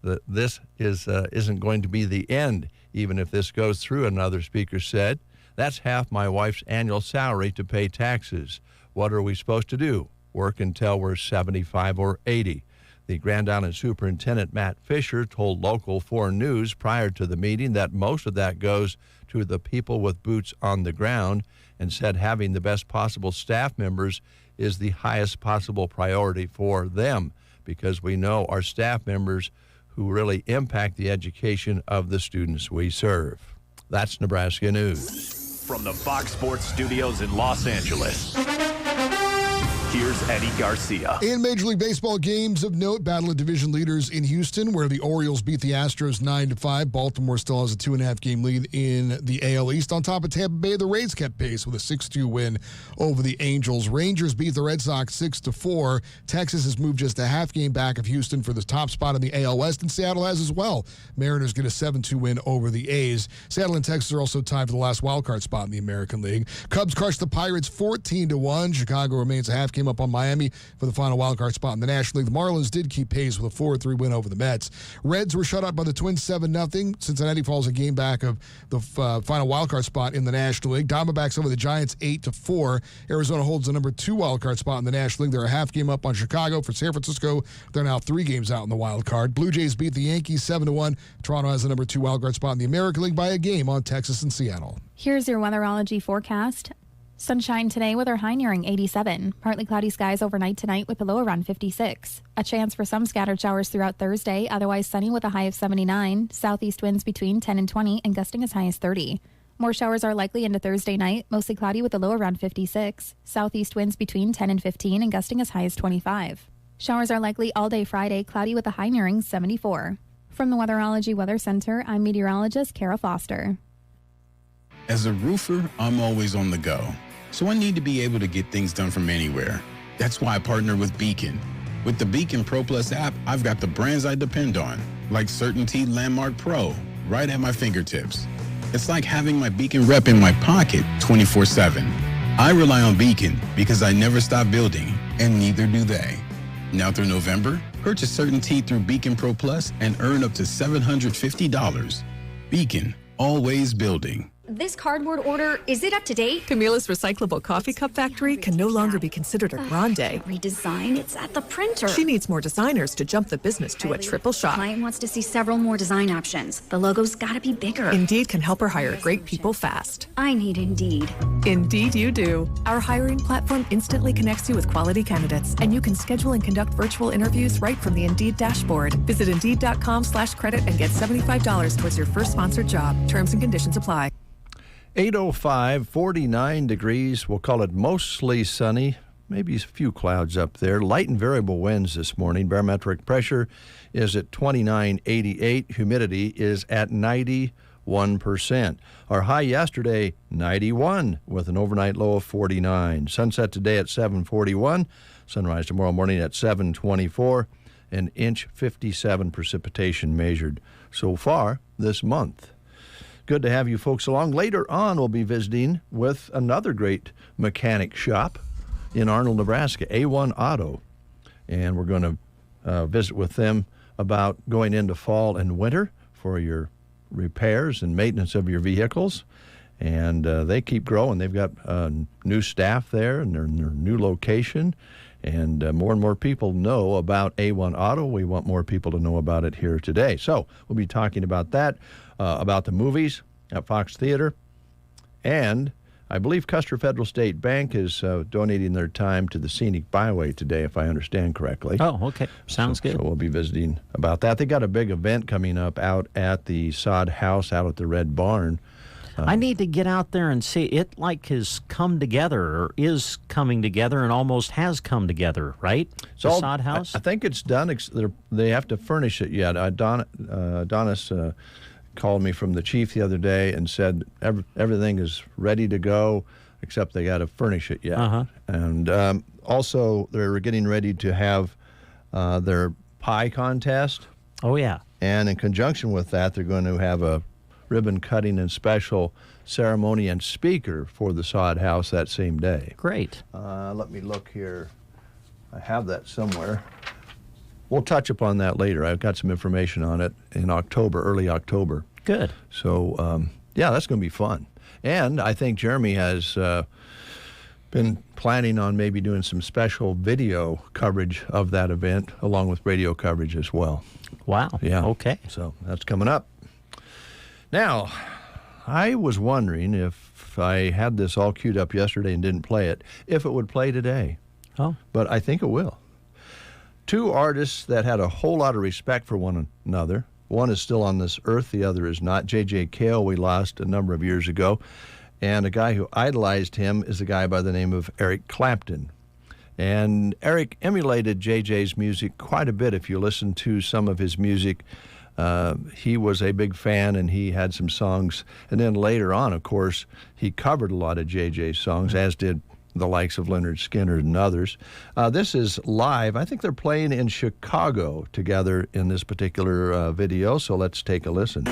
Speaker 1: that this isn't going to be the end, even if this goes through. Another speaker said, "That's half my wife's annual salary to pay taxes. What are we supposed to do? Work until we're 75 or 80. The Grand Island Superintendent Matt Fisher told Local 4 News prior to the meeting that most of that goes to the people with boots on the ground, and said having the best possible staff members is the highest possible priority for them, because we know our staff members who really impact the education of the students we serve. That's Nebraska News.
Speaker 17: From the Fox Sports Studios in Los Angeles, here's Eddie Garcia.
Speaker 18: In Major League Baseball games of note, battle of division leaders in Houston, where the Orioles beat the Astros 9-5. Baltimore still has a 2.5-game lead in the AL East. On top of Tampa Bay, the Rays kept pace with a 6-2 win over the Angels. Rangers beat the Red Sox 6-4. Texas has moved just a half game back of Houston for the top spot in the AL West, and Seattle has as well. Mariners get a 7-2 win over the A's. Seattle and Texas are also tied for the last wildcard spot in the American League. Cubs crushed the Pirates 14-1. Chicago remains a half game up on Miami for the final wildcard spot in the National League. The Marlins did keep pace with a 4-3 win over the Mets. Reds were shut out by the Twins 7-0. Cincinnati falls a game back of the final wildcard spot in the National League. Diamondbacks over the Giants 8-4. Arizona holds the number 2 wildcard spot in the National League. They're a half game up on Chicago. For San Francisco, they're now 3 games out in the wild card. Blue Jays beat the Yankees 7-1. Toronto has the number 2 wildcard spot in the American League by a game on Texas and Seattle.
Speaker 19: Here's your weatherology forecast. Sunshine today with our high nearing 87. Partly cloudy skies overnight tonight with a low around 56. A chance for some scattered showers throughout Thursday, otherwise sunny with a high of 79. Southeast winds between 10 and 20 and gusting as high as 30. More showers are likely into Thursday night, mostly cloudy with a low around 56. Southeast winds between 10 and 15 and gusting as high as 25. Showers are likely all day Friday, cloudy with a high nearing 74. From the Weatherology Weather Center, I'm meteorologist Kara Foster.
Speaker 20: As a roofer, I'm always on the go. So I need to be able to get things done from anywhere. That's why I partner with Beacon. With the Beacon Pro Plus app, I've got the brands I depend on, like Certainty Landmark Pro, right at my fingertips. It's like having my Beacon rep in my pocket 24/7. I rely on Beacon because I never stop building, and neither do they. Now through November, purchase Certainty through Beacon Pro Plus and earn up to $750. Beacon, always building.
Speaker 21: This cardboard order, is it up to date?
Speaker 22: Camila's recyclable coffee cup factory can no longer be considered a grande.
Speaker 21: Redesign? It's at the printer.
Speaker 22: She needs more designers to jump the business to a triple shot.
Speaker 21: Client wants to see several more design options. The logo's gotta be bigger.
Speaker 22: Indeed can help her hire great people fast.
Speaker 21: I need Indeed.
Speaker 22: Indeed you do. Our hiring platform instantly connects you with quality candidates, and you can schedule and conduct virtual interviews right from the Indeed dashboard. Visit Indeed.com/credit and get $75 towards your first sponsored job. Terms and conditions apply.
Speaker 1: 8:05, 49 degrees. We'll call it mostly sunny. Maybe a few clouds up there. Light and variable winds this morning. Barometric pressure is at 29.88. Humidity is at 91%. Our high yesterday, 91, with an overnight low of 49. Sunset today at 7:41. Sunrise tomorrow morning at 7:24. An inch 57 precipitation measured so far this month. Good to have you folks along. Later on, we'll be visiting with another great mechanic shop in Arnold, Nebraska, A1 Auto. And we're going to visit with them about going into fall and winter for your repairs and maintenance of your vehicles. And they keep growing. They've got new staff there and their new location. And more and more people know about A1 Auto. We want more people to know about it here today. So we'll be talking about that, about the movies at Fox Theater, And I believe Custer Federal State Bank is donating their time to the Scenic Byway today, if I understand correctly.
Speaker 2: Oh, okay. Sounds good.
Speaker 1: So we'll be visiting about that. They got a big event coming up out at the Sod House out at the Red Barn.
Speaker 2: I need to get out there and see it. Like has come together, or is coming together, and almost has come together, right? The Sod House.
Speaker 1: I think it's done. They have to furnish it yet. Adonis called me from the chief the other day and said everything is ready to go, except they got to furnish it yet. And also, they're getting ready to have their pie contest.
Speaker 2: Oh yeah.
Speaker 1: And in conjunction with that, they're going to have a ribbon cutting and special ceremony and speaker for the Sod House that same day.
Speaker 2: Great.
Speaker 1: Let me look here. I have that somewhere. We'll touch upon that later. I've got some information on it in October, early October.
Speaker 2: Good.
Speaker 1: So, yeah, that's going to be fun. And I think Jeremy has been planning on maybe doing some special video coverage of that event, along with radio coverage as well.
Speaker 2: Wow.
Speaker 1: Yeah.
Speaker 2: Okay.
Speaker 1: So that's coming up. Now, I was wondering if I had this all queued up yesterday and didn't play it, if it would play today.
Speaker 2: Oh.
Speaker 1: But I think it will. Two artists that had a whole lot of respect for one another. One is still on this earth, the other is not. J.J. Cale, we lost a number of years ago. And a guy who idolized him is a guy by the name of Eric Clapton. And Eric emulated J.J.'s music quite a bit. If you listen to some of his music, he was a big fan, and he had some songs. And then later on, of course, he covered a lot of J.J.'s songs, as did the likes of Leonard Skinner and others. This is live. I think they're playing in Chicago together in this particular video, so let's take a listen.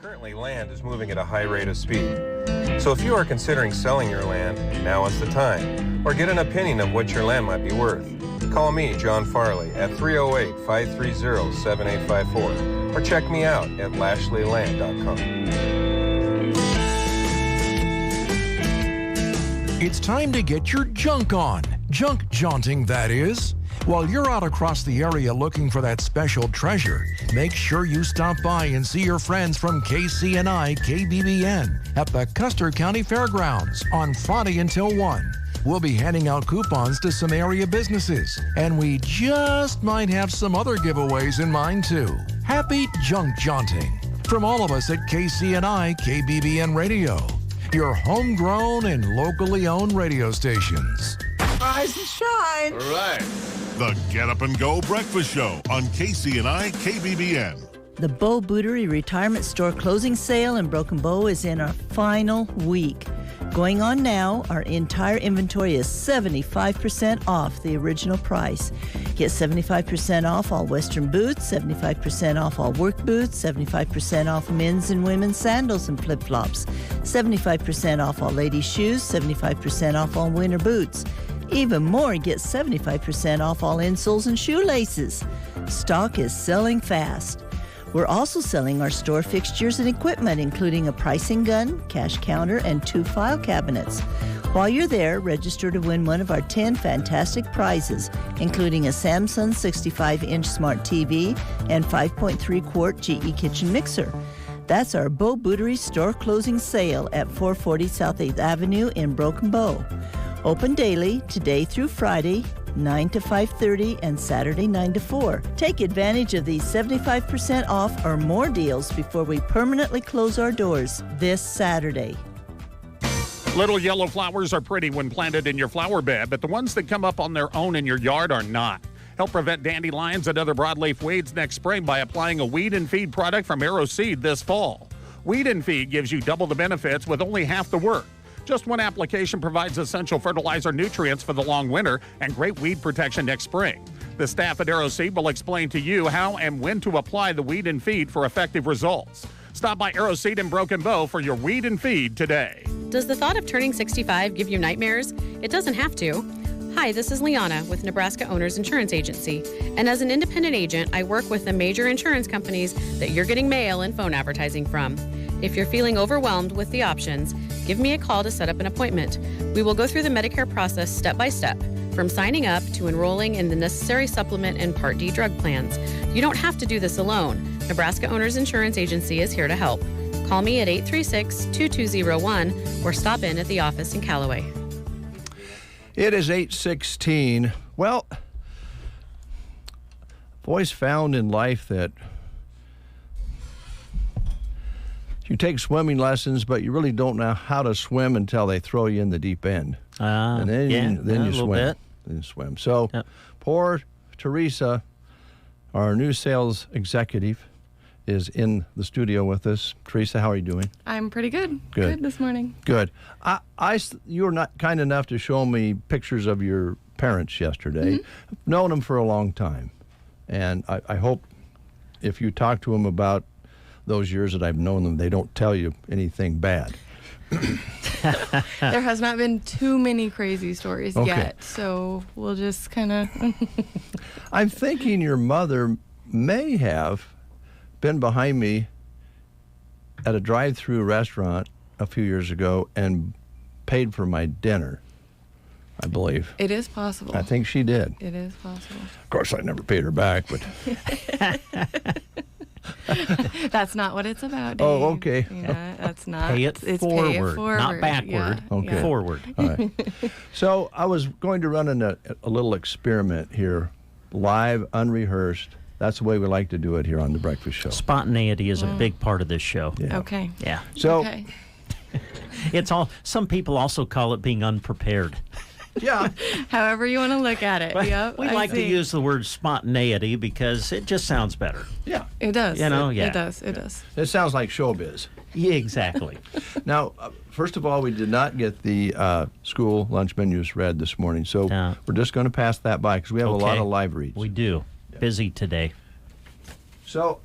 Speaker 4: Currently, land is moving at a high rate of speed. So if you are considering selling your land, now is the time. Or get an opinion of what your land might be worth. Call me, John Farley, at 308-530-7854. Or check me out at lashleyland.com.
Speaker 5: It's time to get your junk on. Junk jaunting, that is. While you're out across the area looking for that special treasure, make sure you stop by and see your friends from KCNI KBBN at the Custer County Fairgrounds on Friday until 1. We'll be handing out coupons to some area businesses, and we just might have some other giveaways in mind too. Happy junk jaunting from all of us at KCNI KBBN Radio, your homegrown and locally owned radio stations.
Speaker 11: Rise and shine.
Speaker 12: All right. The Get Up and Go Breakfast Show on KCNI KBBN.
Speaker 8: The Bow Bootery Retirement Store closing sale in Broken Bow is in our final week. Going on now, our entire inventory is 75% off the original price. Get 75% off all Western boots, 75% off all work boots, 75% off men's and women's sandals and flip-flops, 75% off all ladies' shoes, 75% off all winter boots. Even more, get 75% off all insoles and shoelaces. Stock is selling fast. We're also selling our store fixtures and equipment, including a pricing gun, cash counter, and 2 file cabinets. While you're there, register to win one of our 10 fantastic prizes, including a Samsung 65-inch smart TV and 5.3-quart GE kitchen mixer. That's our Bow Bootery store closing sale at 440 South 8th Avenue in Broken Bow. Open daily, today through Friday, 9 to 5:30, and Saturday 9 to 4. Take advantage of these 75% off or more deals before we permanently close our doors this Saturday.
Speaker 23: Little yellow flowers are pretty when planted in your flower bed, but the ones that come up on their own in your yard are not. Help prevent dandelions and other broadleaf weeds next spring by applying a weed and feed product from Arrow Seed this fall. Weed and feed gives you double the benefits with only half the work. Just one application provides essential fertilizer nutrients for the long winter and great weed protection next spring. The staff at Arrow Seed will explain to you how and when to apply the weed and feed for effective results. Stop by Arrow Seed in Broken Bow for your weed and feed today.
Speaker 24: Does the thought of turning 65 give you nightmares? It doesn't have to. Hi, this is Liana with Nebraska Owners Insurance Agency. And as an independent agent, I work with the major insurance companies that you're getting mail and phone advertising from. If you're feeling overwhelmed with the options, give me a call to set up an appointment. We will go through the Medicare process step by step, from signing up to enrolling in the necessary supplement and Part D drug plans. You don't have to do this alone. Nebraska Owners Insurance Agency is here to help. Call me at 836-2201 or stop in at the office in Callaway.
Speaker 1: It is 8:16. Well, boys found in life that you take swimming lessons, but you really don't know how to swim until they throw you in the deep end. And then you swim. Then you swim. So poor Teresa, our new sales executive, is in the studio with us. Teresa, how are you doing?
Speaker 25: I'm pretty good.
Speaker 1: Good
Speaker 25: this morning.
Speaker 1: Good. You were not kind enough to show me pictures of your parents yesterday. I've known them for a long time. And I hope if you talk to them about those years that I've known them, they don't tell you anything bad.
Speaker 25: There has not been too many crazy stories yet, so we'll just kind of...
Speaker 1: I'm thinking your mother may have been behind me at a drive-through restaurant a few years ago and paid for my dinner, I believe.
Speaker 25: It is possible.
Speaker 1: I think she did.
Speaker 25: It is possible.
Speaker 1: Of course, I never paid her back, but...
Speaker 25: That's not what it's about, Dave.
Speaker 1: Oh, okay.
Speaker 25: Yeah, that's not.
Speaker 2: Pay it forward, not backward.
Speaker 25: Yeah.
Speaker 1: Okay.
Speaker 2: Forward.
Speaker 1: All right. So I was going to run a little experiment here, live, unrehearsed. That's the way we like to do it here on The Breakfast Show.
Speaker 2: Spontaneity is a big part of this show.
Speaker 1: Yeah.
Speaker 25: Okay.
Speaker 2: Yeah.
Speaker 1: So
Speaker 2: it's all. Some people also call it being unprepared.
Speaker 1: Yeah.
Speaker 25: However you want to look at it. Yep.
Speaker 2: We like to use the word spontaneity because it just sounds better.
Speaker 1: Yeah.
Speaker 25: It does.
Speaker 2: You know,
Speaker 25: It does. It does.
Speaker 1: It sounds like showbiz.
Speaker 2: Yeah, exactly.
Speaker 1: Now, first of all, we did not get the school lunch menus read this morning, so we're just going to pass that by because we have a lot of live reads.
Speaker 2: We do. Yeah. Busy today.
Speaker 1: So,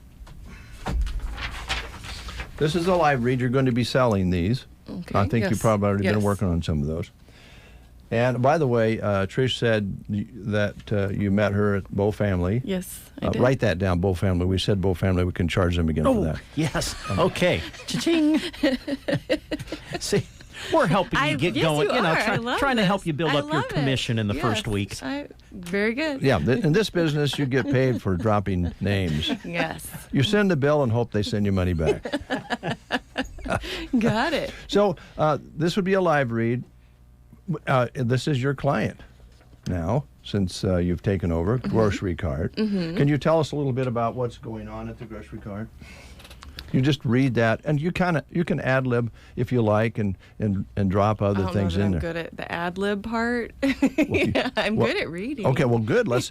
Speaker 1: This is a live read. You're going to be selling these.
Speaker 25: Okay,
Speaker 1: I think you've probably already been working on some of those. And by the way, Trish said that you met her at Bow Family.
Speaker 25: Yes, I did.
Speaker 1: Write that down, Bow Family. We said Bow Family. We can charge them again for that.
Speaker 2: Yes. Okay. Cha-ching. See, we're helping you get going. Trying to help you build up your commission in the first week.
Speaker 25: Very good.
Speaker 1: Yeah, in this business, you get paid for dropping names.
Speaker 25: Yes.
Speaker 1: You send the bill and hope they send you money back.
Speaker 25: Got it.
Speaker 1: So this would be a live read. This is your client now, since you've taken over, Grocery Cart. Can you tell us a little bit about what's going on at the Grocery Cart? You just read that, and you can ad lib if you like, and drop other things in there.
Speaker 25: I'm good at the ad lib part. I'm good at reading.
Speaker 1: Okay, well, good. Let's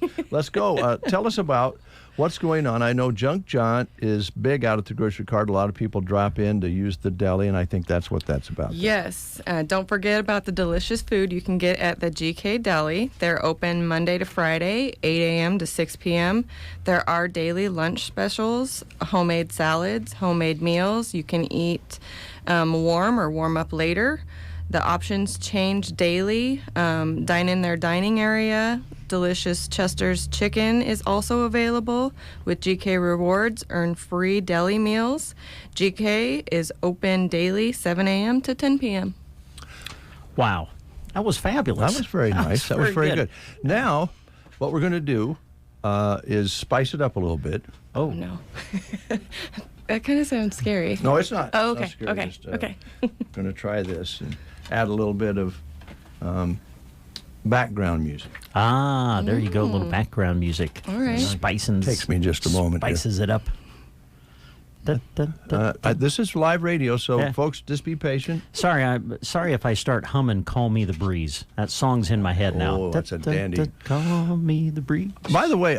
Speaker 1: go. Tell us about what's going on. I know Junk Jaunt is big out at the Grocery Cart. A lot of people drop in to use the deli, and I think that's what that's about.
Speaker 25: Yes. Don't forget about the delicious food you can get at the GK Deli. They're open Monday to Friday, 8 a.m. to 6 p.m. There are daily lunch specials, homemade salads, homemade meals. You can eat warm or warm up later. The options change daily. Dine in their dining area. Delicious Chester's chicken is also available. With GK Rewards, earn free deli meals. GK is open daily, 7 a.m. to 10 p.m.
Speaker 2: Wow. That was fabulous.
Speaker 1: That was very nice. That was very good. Now, what we're going to do is spice it up a little bit.
Speaker 25: Oh, no. That kind of sounds scary.
Speaker 1: No, it's not.
Speaker 25: Oh,
Speaker 1: It's
Speaker 25: okay.
Speaker 1: not scary.
Speaker 25: Okay.
Speaker 1: Just,
Speaker 25: Okay.
Speaker 1: going to try this and add a little bit of background music.
Speaker 2: Ah, there you go. A little background music.
Speaker 25: All right.
Speaker 2: Spicing.
Speaker 1: Takes me just a moment here.
Speaker 2: Spices it up. Dun, dun, dun, dun.
Speaker 1: This is live radio, so folks, just be patient.
Speaker 2: Sorry if I start humming "Call Me the Breeze." That song's in my head now.
Speaker 1: Oh, that's a dandy.
Speaker 2: Call me the breeze.
Speaker 1: By the way,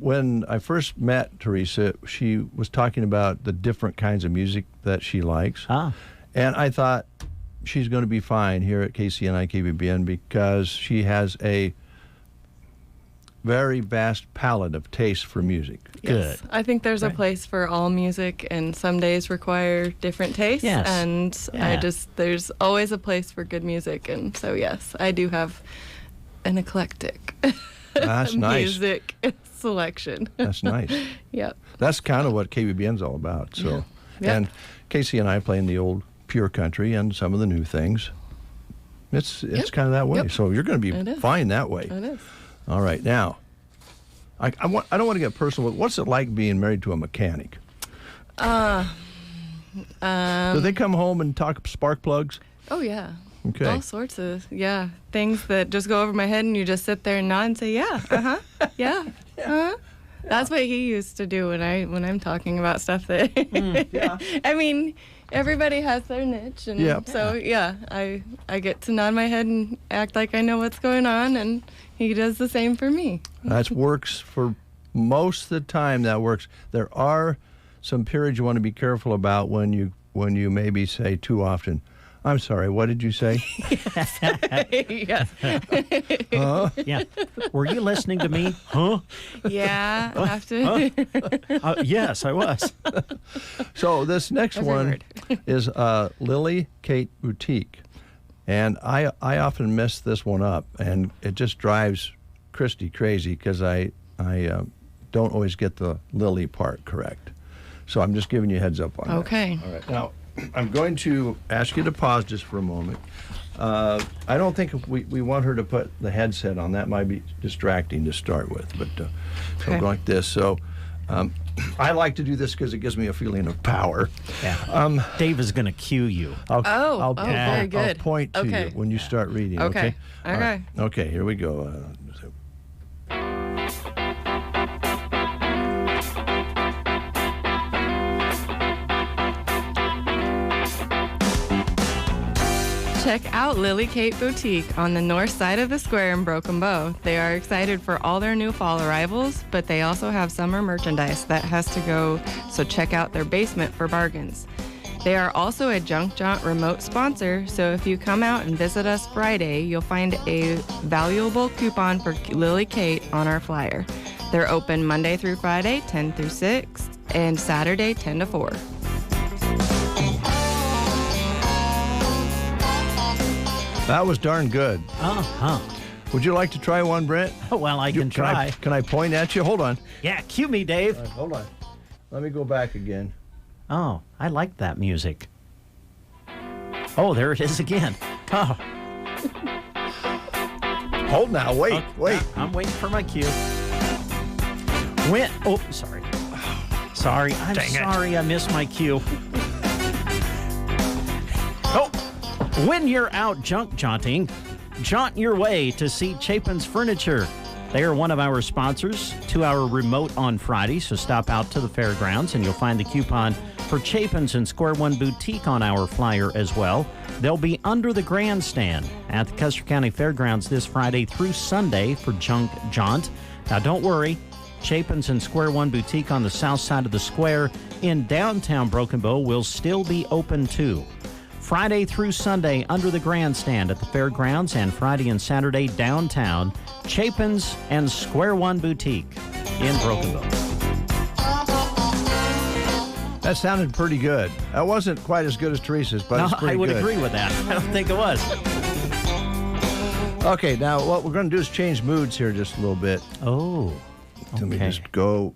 Speaker 1: when I first met Teresa, she was talking about the different kinds of music that she likes. And I thought she's going to be fine here at KCNI KBBN because she has a very vast palette of taste for music.
Speaker 25: Yes. I think there's a place for all music, and some days require different tastes.
Speaker 2: Yes.
Speaker 25: And
Speaker 2: Yeah.
Speaker 25: there's always a place for good music. And so, yes, I do have an eclectic
Speaker 1: That's nice.
Speaker 25: music selection.
Speaker 1: That's nice.
Speaker 25: Yep.
Speaker 1: That's kind of what KBBN's all about. So,
Speaker 25: Yeah.
Speaker 1: And KCNI playing the old pure country and some of the new things. It's kind of that way.
Speaker 25: Yep.
Speaker 1: So you're going to
Speaker 25: It
Speaker 1: be
Speaker 25: is.
Speaker 1: fine that way.
Speaker 25: It is.
Speaker 1: All right, now, I don't want to get personal, but what's it like being married to a mechanic? Do they come home and talk spark plugs?
Speaker 25: Oh, yeah.
Speaker 1: Okay.
Speaker 25: All sorts of, things that just go over my head, and you just sit there and nod and say, yeah, yeah, That's what he used to do when I'm talking about stuff that, I mean, everybody has their niche, and I get to nod my head and act like I know what's going on, and he does the same for me.
Speaker 1: That works for most of the time. That works. There are some periods you want to be careful about when you maybe say too often, I'm sorry, what did you say?
Speaker 25: Yes.
Speaker 2: Yeah. Were you listening to me? Huh?
Speaker 25: Yeah, I have to.
Speaker 2: Yes, I was.
Speaker 1: So this next one is Lily Kate Boutique. And I often mess this one up, and it just drives Christy crazy because I don't always get the Lily part correct. So I'm just giving you a heads up on that.
Speaker 25: Okay.
Speaker 1: All right. Now, I'm going to ask you to pause just for a moment. I don't think we want her to put the headset on. That might be distracting to start with. But so go like this. So I like to do this because it gives me a feeling of power.
Speaker 2: Yeah. Dave is going to cue you.
Speaker 25: I'll very good.
Speaker 1: I'll point to you when you start reading. Okay.
Speaker 25: Okay.
Speaker 1: All right. Okay. Here we go.
Speaker 25: Check out Lily Kate Boutique on the north side of the square in Broken Bow. They are excited for all their new fall arrivals, but they also have summer merchandise that has to go, so check out their basement for bargains. They are also a Junk Jaunt remote sponsor, so if you come out and visit us Friday, you'll find a valuable coupon for Lily Kate on our flyer. They're open Monday through Friday, 10 through 6, and Saturday 10 to 4.
Speaker 1: That was darn good.
Speaker 2: Uh-huh.
Speaker 1: Would you like to try one, Brent?
Speaker 2: Well, I can try.
Speaker 1: Can I point at you? Hold on.
Speaker 2: Yeah, cue me, Dave.
Speaker 1: Right, hold on. Let me go back again.
Speaker 2: Oh, I like that music. Oh, there it is again. Oh.
Speaker 1: Hold now. Wait.
Speaker 2: I'm waiting for my cue. Sorry. Sorry. I'm sorry I missed my cue. When you're out junk jaunting, jaunt your way to see Chapin's Furniture. They are one of our sponsors, 2-hour remote on Friday, so stop out to the fairgrounds and you'll find the coupon for Chapin's and Square One Boutique on our flyer as well. They'll be under the grandstand at the Custer County Fairgrounds this Friday through Sunday for Junk Jaunt. Now don't worry, Chapin's and Square One Boutique on the south side of the square in downtown Broken Bow will still be open too. Friday through Sunday under the grandstand at the fairgrounds and Friday and Saturday downtown, Chapin's and Square One Boutique in Broken Bow.
Speaker 1: That sounded pretty good. That wasn't quite as good as Teresa's, but it's pretty good.
Speaker 2: I would agree with that. I don't think it was.
Speaker 1: Okay, now what we're going to do is change moods here just a little bit.
Speaker 2: Oh, okay.
Speaker 1: Let me just go.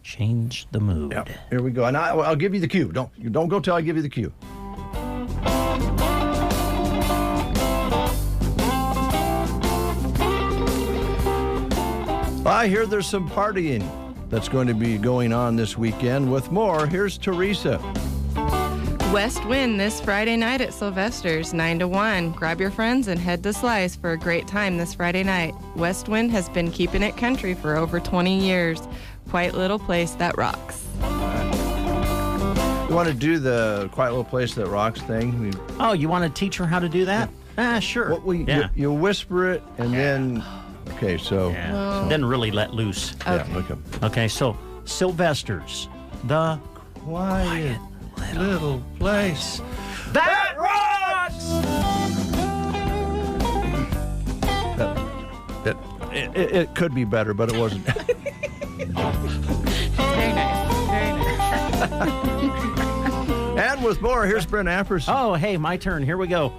Speaker 2: Change the mood.
Speaker 1: Yep, here we go. And I'll give you the cue. Don't go till I give you the cue. I hear there's some partying that's going to be going on this weekend. With more, here's Teresa.
Speaker 25: West Wind this Friday night at Sylvester's, 9 to 1. Grab your friends and head to Slice for a great time this Friday night. West Wind has been keeping it country for over 20 years. Quiet little place that rocks.
Speaker 1: You want to do the quiet little place that rocks thing?
Speaker 2: Oh, you want to teach her how to do that? Sure.
Speaker 1: You whisper it and then... Okay, so...
Speaker 2: Yeah. Then really let loose.
Speaker 1: Okay. Yeah, look up.
Speaker 2: Okay, so Sylvester's, the
Speaker 1: quiet little place
Speaker 2: that rocks!
Speaker 1: It could be better, but it wasn't.
Speaker 25: Very nice. Very nice.
Speaker 1: And with more, here's Brent Apperson.
Speaker 2: Oh, hey, my turn. Here we go.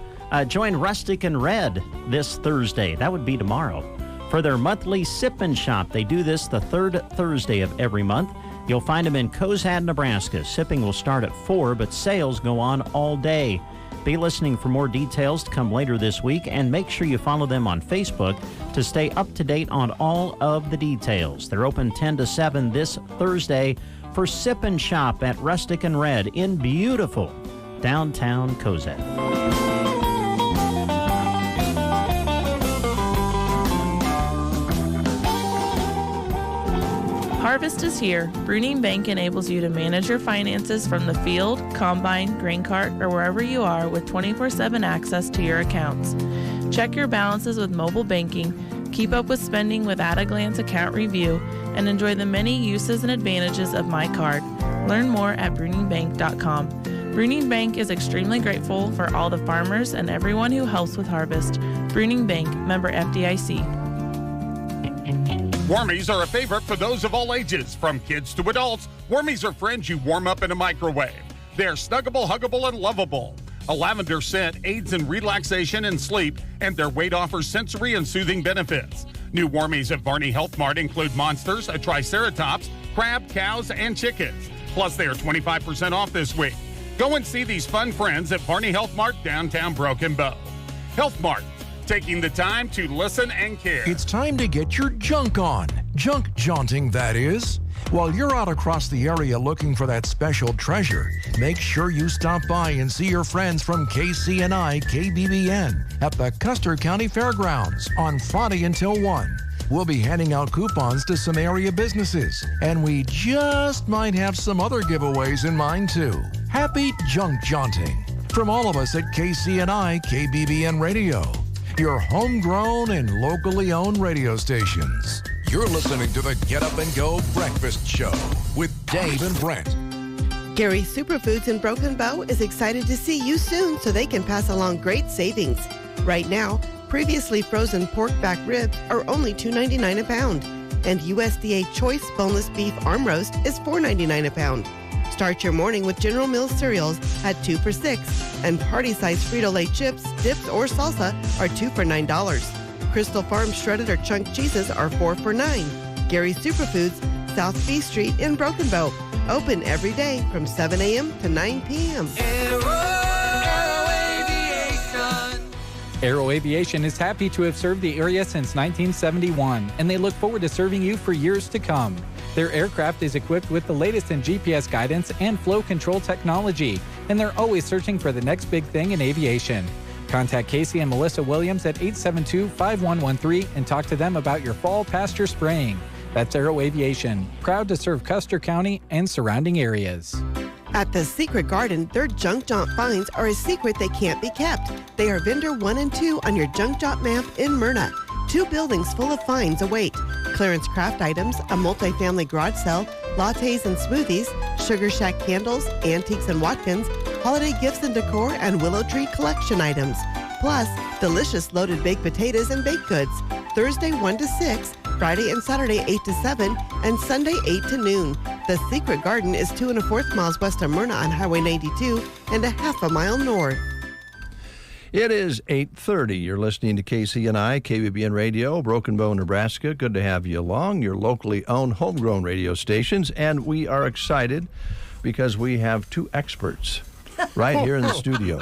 Speaker 2: Join Rustic and Red this Thursday. That would be tomorrow. For their monthly Sip and Shop. They do this the third Thursday of every month. You'll find them in Cozad, Nebraska. Sipping will start at 4, but sales go on all day. Be listening for more details to come later this week, and make sure you follow them on Facebook to stay up to date on all of the details. They're open 10 to 7 this Thursday for Sip and Shop at Rustic and Red in beautiful downtown Cozad.
Speaker 3: Harvest is here. Bruning Bank enables you to manage your finances from the field, combine, grain cart, or wherever you are with 24/7 access to your accounts. Check your balances with mobile banking, keep up with spending with at-a-glance account review, and enjoy the many uses and advantages of My Card. Learn more at bruningbank.com. Bruning Bank is extremely grateful for all the farmers and everyone who helps with harvest. Bruning Bank, member FDIC.
Speaker 23: Wormies are a favorite for those of all ages, from kids to adults. Wormies are friends you warm up in a microwave. They're snuggable, huggable, and lovable. A lavender scent aids in relaxation and sleep, and their weight offers sensory and soothing benefits. New Wormies at Varney Health Mart include monsters, a triceratops, crab, cows, and chickens. Plus, they are 25% off this week. Go and see these fun friends at Varney Health Mart, downtown Broken Bow. Health Mart, taking the time to listen and care.
Speaker 5: It's time to get your junk on. Junk jaunting, that is. While you're out across the area looking for that special treasure, make sure you stop by and see your friends from KCNI KBBN at the Custer County Fairgrounds on Friday until 1. We'll be handing out coupons to some area businesses, and we just might have some other giveaways in mind too. Happy junk jaunting from all of us at KCNI KBBN Radio, your homegrown and locally owned radio stations. You're listening to the Get Up and Go Breakfast Show with Dave and Brent.
Speaker 6: Gary Superfoods in Broken Bow is excited to see you soon so they can pass along great savings. Right now, Previously frozen pork back ribs are only $2.99 a pound. And USDA Choice Boneless Beef Arm Roast is $4.99 a pound. Start your morning with General Mills cereals at 2 for $6. And party-sized Frito-Lay chips, dips, or salsa are 2 for $9. Crystal Farm shredded or chunk cheeses are 4 for $9. Gary's Superfoods, South B Street in Broken Bow. Open every day from 7 a.m. to 9 p.m.
Speaker 7: Aero Aviation is happy to have served the area since 1971, and they look forward to serving you for years to come. Their aircraft is equipped with the latest in GPS guidance and flow control technology, and they're always searching for the next big thing in aviation. Contact Casey and Melissa Williams at 872-5113 and talk to them about your fall pasture spraying. That's Aero Aviation, proud to serve Custer County and surrounding areas.
Speaker 6: At the Secret Garden, their junk jaunt finds are a secret that can't be kept. They are vendor 1 and 2 on your junk jaunt map in Myrna. 2 buildings full of finds await. Clearance craft items, a multifamily garage sale, lattes and smoothies, Sugar Shack candles, antiques and Watkins, holiday gifts and decor, and willow tree collection items. Plus, delicious loaded baked potatoes and baked goods. Thursday 1 to 6, Friday and Saturday 8 to 7, and Sunday 8 to noon. The Secret Garden is 2 1/4 miles west of Myrna on Highway 92 and a half a mile north.
Speaker 1: It is 8:30. You're listening to KCNI, KBBN Radio, Broken Bow, Nebraska. Good to have you along, your locally owned homegrown radio stations. And we are excited because we have 2 experts right here in the studio.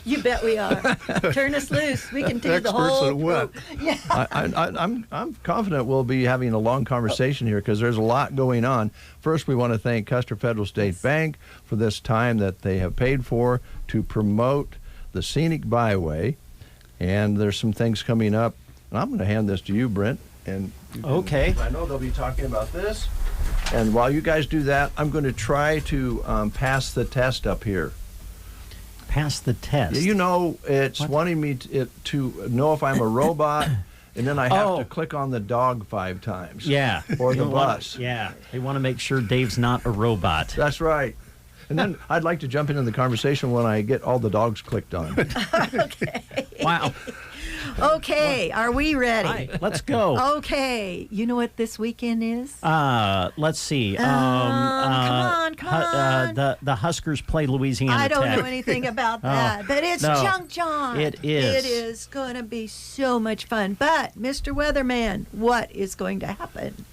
Speaker 8: You bet we are. Turn us loose. We can do the whole. Yeah.
Speaker 1: I'm confident we'll be having a long conversation here because there's a lot going on. First, we want to thank Custer Federal State Bank for this time that they have paid for to promote the Scenic Byway. And there's some things coming up. And I'm going to hand this to you, Brent. And
Speaker 2: okay.
Speaker 1: I know they'll be talking about this. And while you guys do that, I'm going to try to pass the test up here.
Speaker 2: Pass the test.
Speaker 1: You know, it's wanting me to know if I'm a robot, and then I have to click on the dog 5 times.
Speaker 2: Yeah.
Speaker 1: Or the bus.
Speaker 2: They want to make sure Dave's not a robot.
Speaker 1: That's right. And then I'd like to jump into the conversation when I get all the dogs clicked on.
Speaker 8: Okay.
Speaker 2: Wow.
Speaker 8: Okay, are we ready?
Speaker 2: All right, let's go.
Speaker 8: Okay, you know what this weekend is?
Speaker 2: Let's see.
Speaker 8: Come on.
Speaker 2: The Huskers play Louisiana
Speaker 8: I don't
Speaker 2: Tech.
Speaker 8: know anything about that, but it's junk jaunt.
Speaker 2: It is.
Speaker 8: It is going to be so much fun. But, Mr. Weatherman, what is going to happen?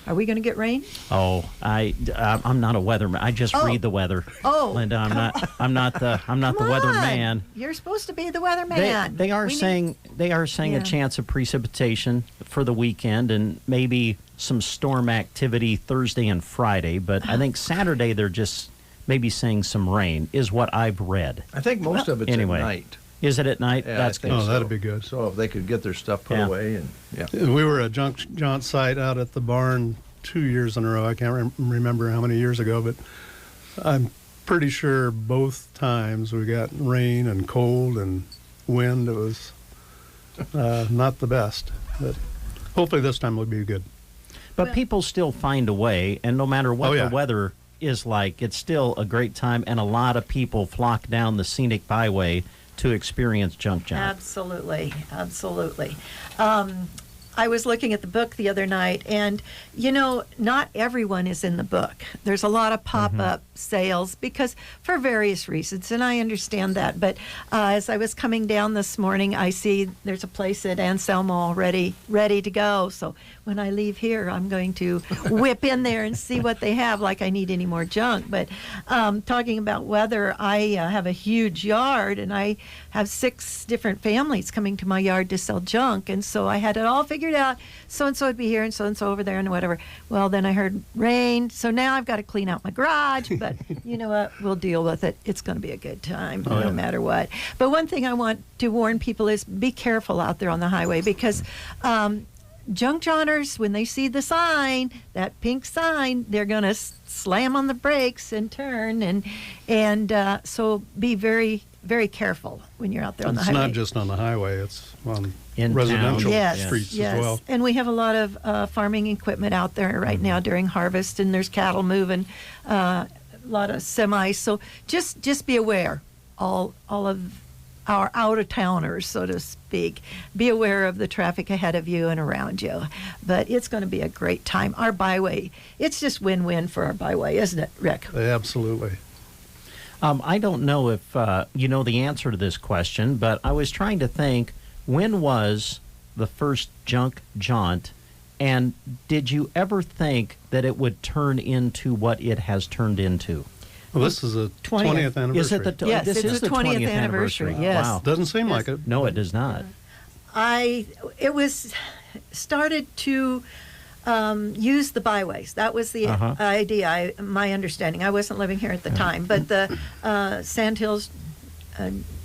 Speaker 8: Are we going to get rain?
Speaker 2: Oh, I'm not a weatherman. I just read the weather.
Speaker 8: Oh,
Speaker 2: Linda, I'm not the weatherman.
Speaker 8: You're supposed to be the weatherman.
Speaker 2: They are saying a chance of precipitation for the weekend and maybe some storm activity Thursday and Friday, but I think Saturday they're just maybe saying some rain is what I've read.
Speaker 1: I think most of it's at night.
Speaker 2: Is it at night?
Speaker 1: Yeah,
Speaker 2: That's good.
Speaker 9: Oh, that'd be good.
Speaker 1: So if they could get their stuff put away. And
Speaker 9: We were at junk jaunt site out at the barn 2 years in a row. I can't remember how many years ago, but I'm pretty sure both times we got rain and cold and wind. It was not the best, but hopefully this time will be good.
Speaker 2: But people still find a way, and no matter what the weather is like, it's still a great time, and a lot of people flock down the Scenic Byway to experience junk jaunt.
Speaker 8: Absolutely. I was looking at the book the other night, and, you know, not everyone is in the book. There's a lot of pop-up sales because for various reasons, and I understand that. But as I was coming down this morning, I see there's a place at Anselmo already ready to go. So when I leave here, I'm going to whip in there and see what they have, like I need any more junk. But talking about weather, I have a huge yard, and I have 6 different families coming to my yard to sell junk. And so I had it all figured out. So-and-so would be here and so-and-so over there and whatever. Well, then I heard rain. So now I've got to clean out my garage. But you know what? We'll deal with it. It's going to be a good time no matter what. But one thing I want to warn people is be careful out there on the highway because junk jaunters, when they see the sign, that pink sign, they're going to slam on the brakes and turn. And so be very, very careful when you're out there on the highway.
Speaker 9: It's not just on the highway. It's on
Speaker 2: in
Speaker 9: residential streets as well.
Speaker 8: And we have a lot of farming equipment out there right now during harvest, and there's cattle moving, a lot of semis. So just be aware. All of
Speaker 10: our out-of-towners, so to speak. Be aware of the traffic ahead of you and around you. But it's going to be a great time. Our byway, it's just win-win for our byway, isn't it, Rick?
Speaker 9: Absolutely.
Speaker 2: I don't know if you know the answer to this question, but I was trying to think, when was the first junk jaunt, and did you ever think that it would turn into what it has turned into?
Speaker 9: Well, this is a 20th anniversary.
Speaker 2: Is it the
Speaker 10: Yes,
Speaker 2: this
Speaker 10: it's
Speaker 2: is
Speaker 10: the 20th anniversary, yes.
Speaker 2: Wow.
Speaker 9: Doesn't seem like it.
Speaker 2: No, it does not.
Speaker 10: It was started to use the byways. That was the idea, my understanding. I wasn't living here at the time, but the Sandhills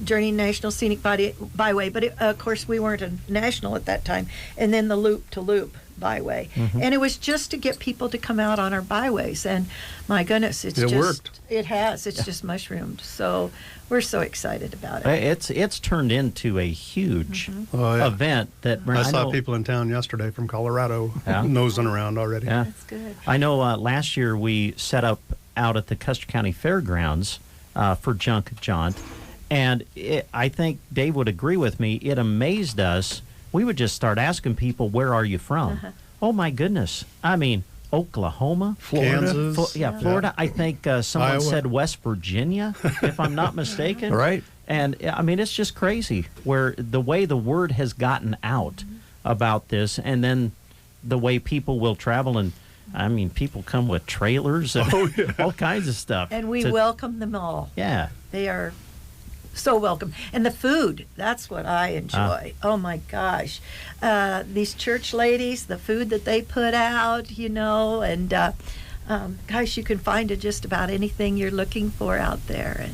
Speaker 10: Journey National Scenic Byway, but of course we weren't a national at that time, and then the Loop to Loop Byway. And it was just to get people to come out on our byways, and my goodness, it
Speaker 9: worked.
Speaker 10: It has. It's just mushroomed. So we're so excited about it.
Speaker 2: It's turned into a huge event that
Speaker 9: I saw people in town yesterday from Colorado nosing around already.
Speaker 2: Yeah.
Speaker 10: That's good.
Speaker 2: I know last year we set up out at the Custer County Fairgrounds for Junk Jaunt, and I think Dave would agree with me. It amazed us. We would just start asking people, where are you from? Oh, my goodness. I mean, Oklahoma,
Speaker 9: Florida, Kansas,
Speaker 2: Florida. I think someone
Speaker 9: Iowa.
Speaker 2: said West Virginia, if I'm not mistaken.
Speaker 1: Right.
Speaker 2: And I mean, it's just crazy where the way the word has gotten out about this, and then the way people will travel. And I mean, people come with trailers and all kinds of stuff.
Speaker 10: And we welcome them all.
Speaker 2: Yeah.
Speaker 10: They are so welcome. And the food, that's what I enjoy. Oh my gosh. These church ladies, the food that they put out, and gosh, you can find just about anything you're looking for out there.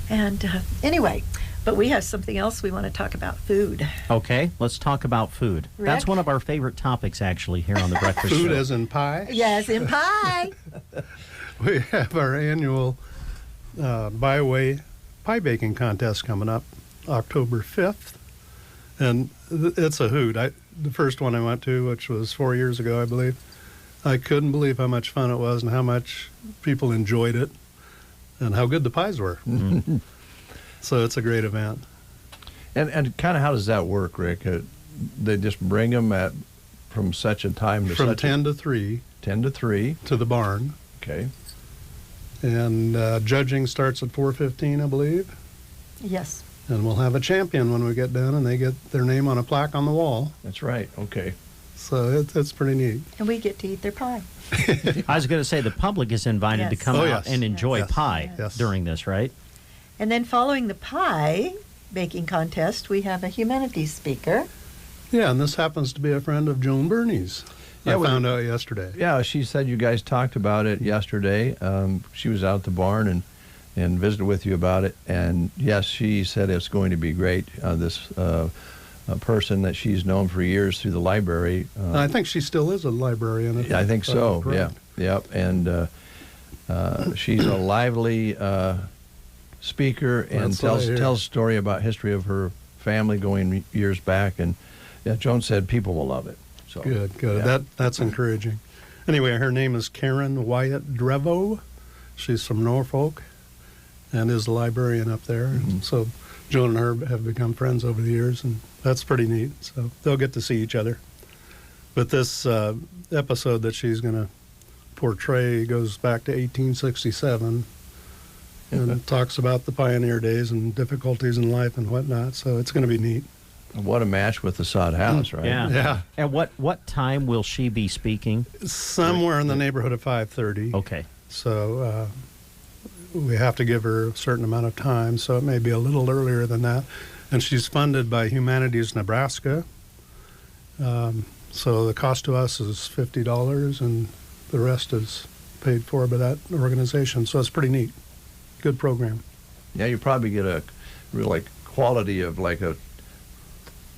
Speaker 10: And anyway, but we have something else we want to talk about, food.
Speaker 2: Okay, let's talk about food.
Speaker 10: Rick?
Speaker 2: That's one of our favorite topics, actually, here on the Breakfast Show.
Speaker 9: Food as in pie?
Speaker 10: Yes, in pie.
Speaker 9: We have our annual Byway pie baking contest coming up October 5th, and it's a hoot. The first one I went to, which was 4 years ago, I believe, I couldn't believe how much fun it was and how much people enjoyed it and how good the pies were. So it's a great event.
Speaker 1: And kind of how does that work, Rick? They just bring them from such a time to
Speaker 9: from
Speaker 1: such
Speaker 9: 10 to 3.
Speaker 1: 10 to 3
Speaker 9: to the barn.
Speaker 1: Okay.
Speaker 9: And judging starts at 4:15, I believe.
Speaker 10: Yes.
Speaker 9: And we'll have a champion when we get done, and they get their name on a plaque on the wall.
Speaker 1: That's right. Okay.
Speaker 9: So it's pretty neat.
Speaker 10: And we get to eat their pie.
Speaker 2: I was going to say the public is invited to come out and enjoy pie during this, right?
Speaker 10: And then following the pie baking contest, we have a humanities speaker.
Speaker 9: Yeah, and this happens to be a friend of Joan Burney's. I found out yesterday.
Speaker 1: Yeah, she said you guys talked about it yesterday. She was out at the barn and visited with you about it. And yes, she said it's going to be great. This person that she's known for years through the library.
Speaker 9: I think she still is a librarian.
Speaker 1: I think so, yeah. Yep. And she's a lively speaker and tells a story about history of her family going years back. And Joan said people will love it. So,
Speaker 9: good. Yeah. That's encouraging. Anyway, her name is Karen Wyatt Drevo. She's from Norfolk and is a librarian up there. Mm-hmm. So Joan and her have become friends over the years, and that's pretty neat. So they'll get to see each other. But this episode that she's going to portray goes back to 1867 and talks about the pioneer days and difficulties in life and whatnot. So it's going to be neat.
Speaker 1: What a match with the sod house, right?
Speaker 2: Yeah. And what time will she be speaking?
Speaker 9: Somewhere in the neighborhood of 5:30.
Speaker 2: Okay.
Speaker 9: So we have to give her a certain amount of time, so it may be a little earlier than that. And she's funded by Humanities Nebraska. So the cost to us is $50, and the rest is paid for by that organization. So it's pretty neat. Good program.
Speaker 1: Yeah, you probably get a real quality of a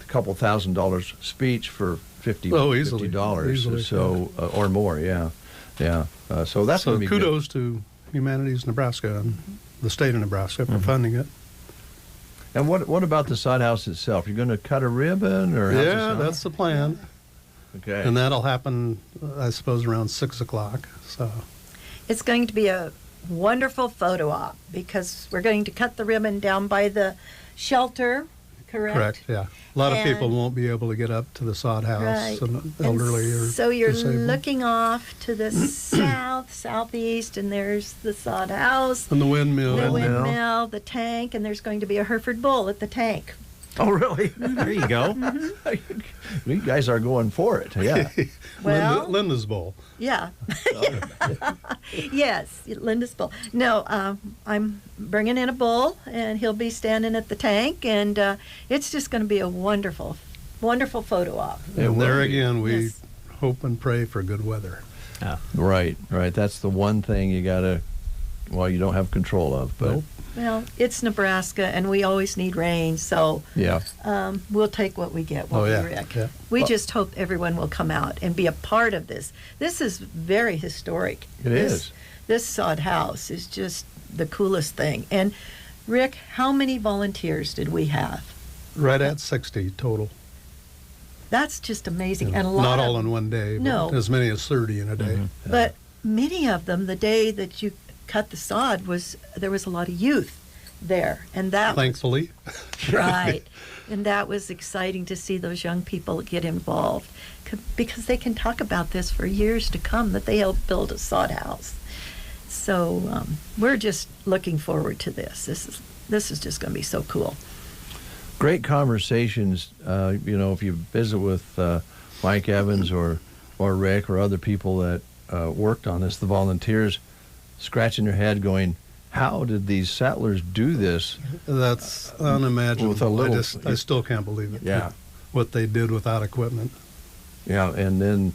Speaker 1: couple $1,000 speech for
Speaker 9: easily.
Speaker 1: $50 so or more. Yeah. So that's going to be
Speaker 9: kudos to Humanities Nebraska and the state of Nebraska for funding it.
Speaker 1: And what about the sod house itself? You're going to cut a ribbon, or
Speaker 9: that's the plan.
Speaker 1: Okay.
Speaker 9: And that'll happen, I suppose, around 6 o'clock. So
Speaker 10: it's going to be a wonderful photo op because we're going to cut the ribbon down by the shelter, correct?
Speaker 9: Correct, yeah. A lot of
Speaker 10: And-
Speaker 9: people won't be able to get up to the sod house,
Speaker 10: Right.
Speaker 9: and elderly or
Speaker 10: So you're
Speaker 9: disabled.
Speaker 10: looking off to the southeast, and there's the sod house,
Speaker 9: And the windmill.
Speaker 10: the windmill, the tank, and there's going to be a Hereford bull at the tank.
Speaker 1: Oh, really?
Speaker 2: There you go.
Speaker 1: You guys are going for it. Yeah.
Speaker 10: Well-
Speaker 9: Linda's Bowl.
Speaker 10: Yeah. Yes, Linda's bull. No, I'm bringing in a bull, and he'll be standing at the tank, and it's just going to be a wonderful, wonderful photo op.
Speaker 9: And there again, we
Speaker 10: Yes.
Speaker 9: hope and pray for good weather.
Speaker 1: Right. That's the one thing you you don't have control of. But
Speaker 10: Well, it's Nebraska, and we always need rain, so
Speaker 1: yeah.
Speaker 10: we'll take what we get, won't
Speaker 9: Oh, yeah,
Speaker 10: we, Rick?
Speaker 9: yeah.
Speaker 10: We just hope everyone will come out and be a part of this. This is very historic.
Speaker 1: It is.
Speaker 10: This sod house is just the coolest thing. And, Rick, how many volunteers did we have?
Speaker 9: Right at 60 total.
Speaker 10: That's just amazing.
Speaker 9: And
Speaker 10: And a lot
Speaker 9: not
Speaker 10: of,
Speaker 9: all in one day, but
Speaker 10: No.
Speaker 9: as many as 30 in a day.
Speaker 10: But many of them, the day that you cut the sod, there was a lot of youth there, and that
Speaker 9: Thankfully.
Speaker 10: right, and that was exciting to see those young people get involved, because they can talk about this for years to come, that they helped build a sod house. So we're just looking forward to this. This is just going to be so cool.
Speaker 1: Great conversations. If you visit with Mike Evans or Rick or other people that worked on this, the volunteers, scratching their head going, how did these settlers do this?
Speaker 9: That's unimaginable.
Speaker 1: With a little-
Speaker 9: I still can't believe it.
Speaker 1: Yeah.
Speaker 9: What they did without equipment.
Speaker 1: Yeah, and then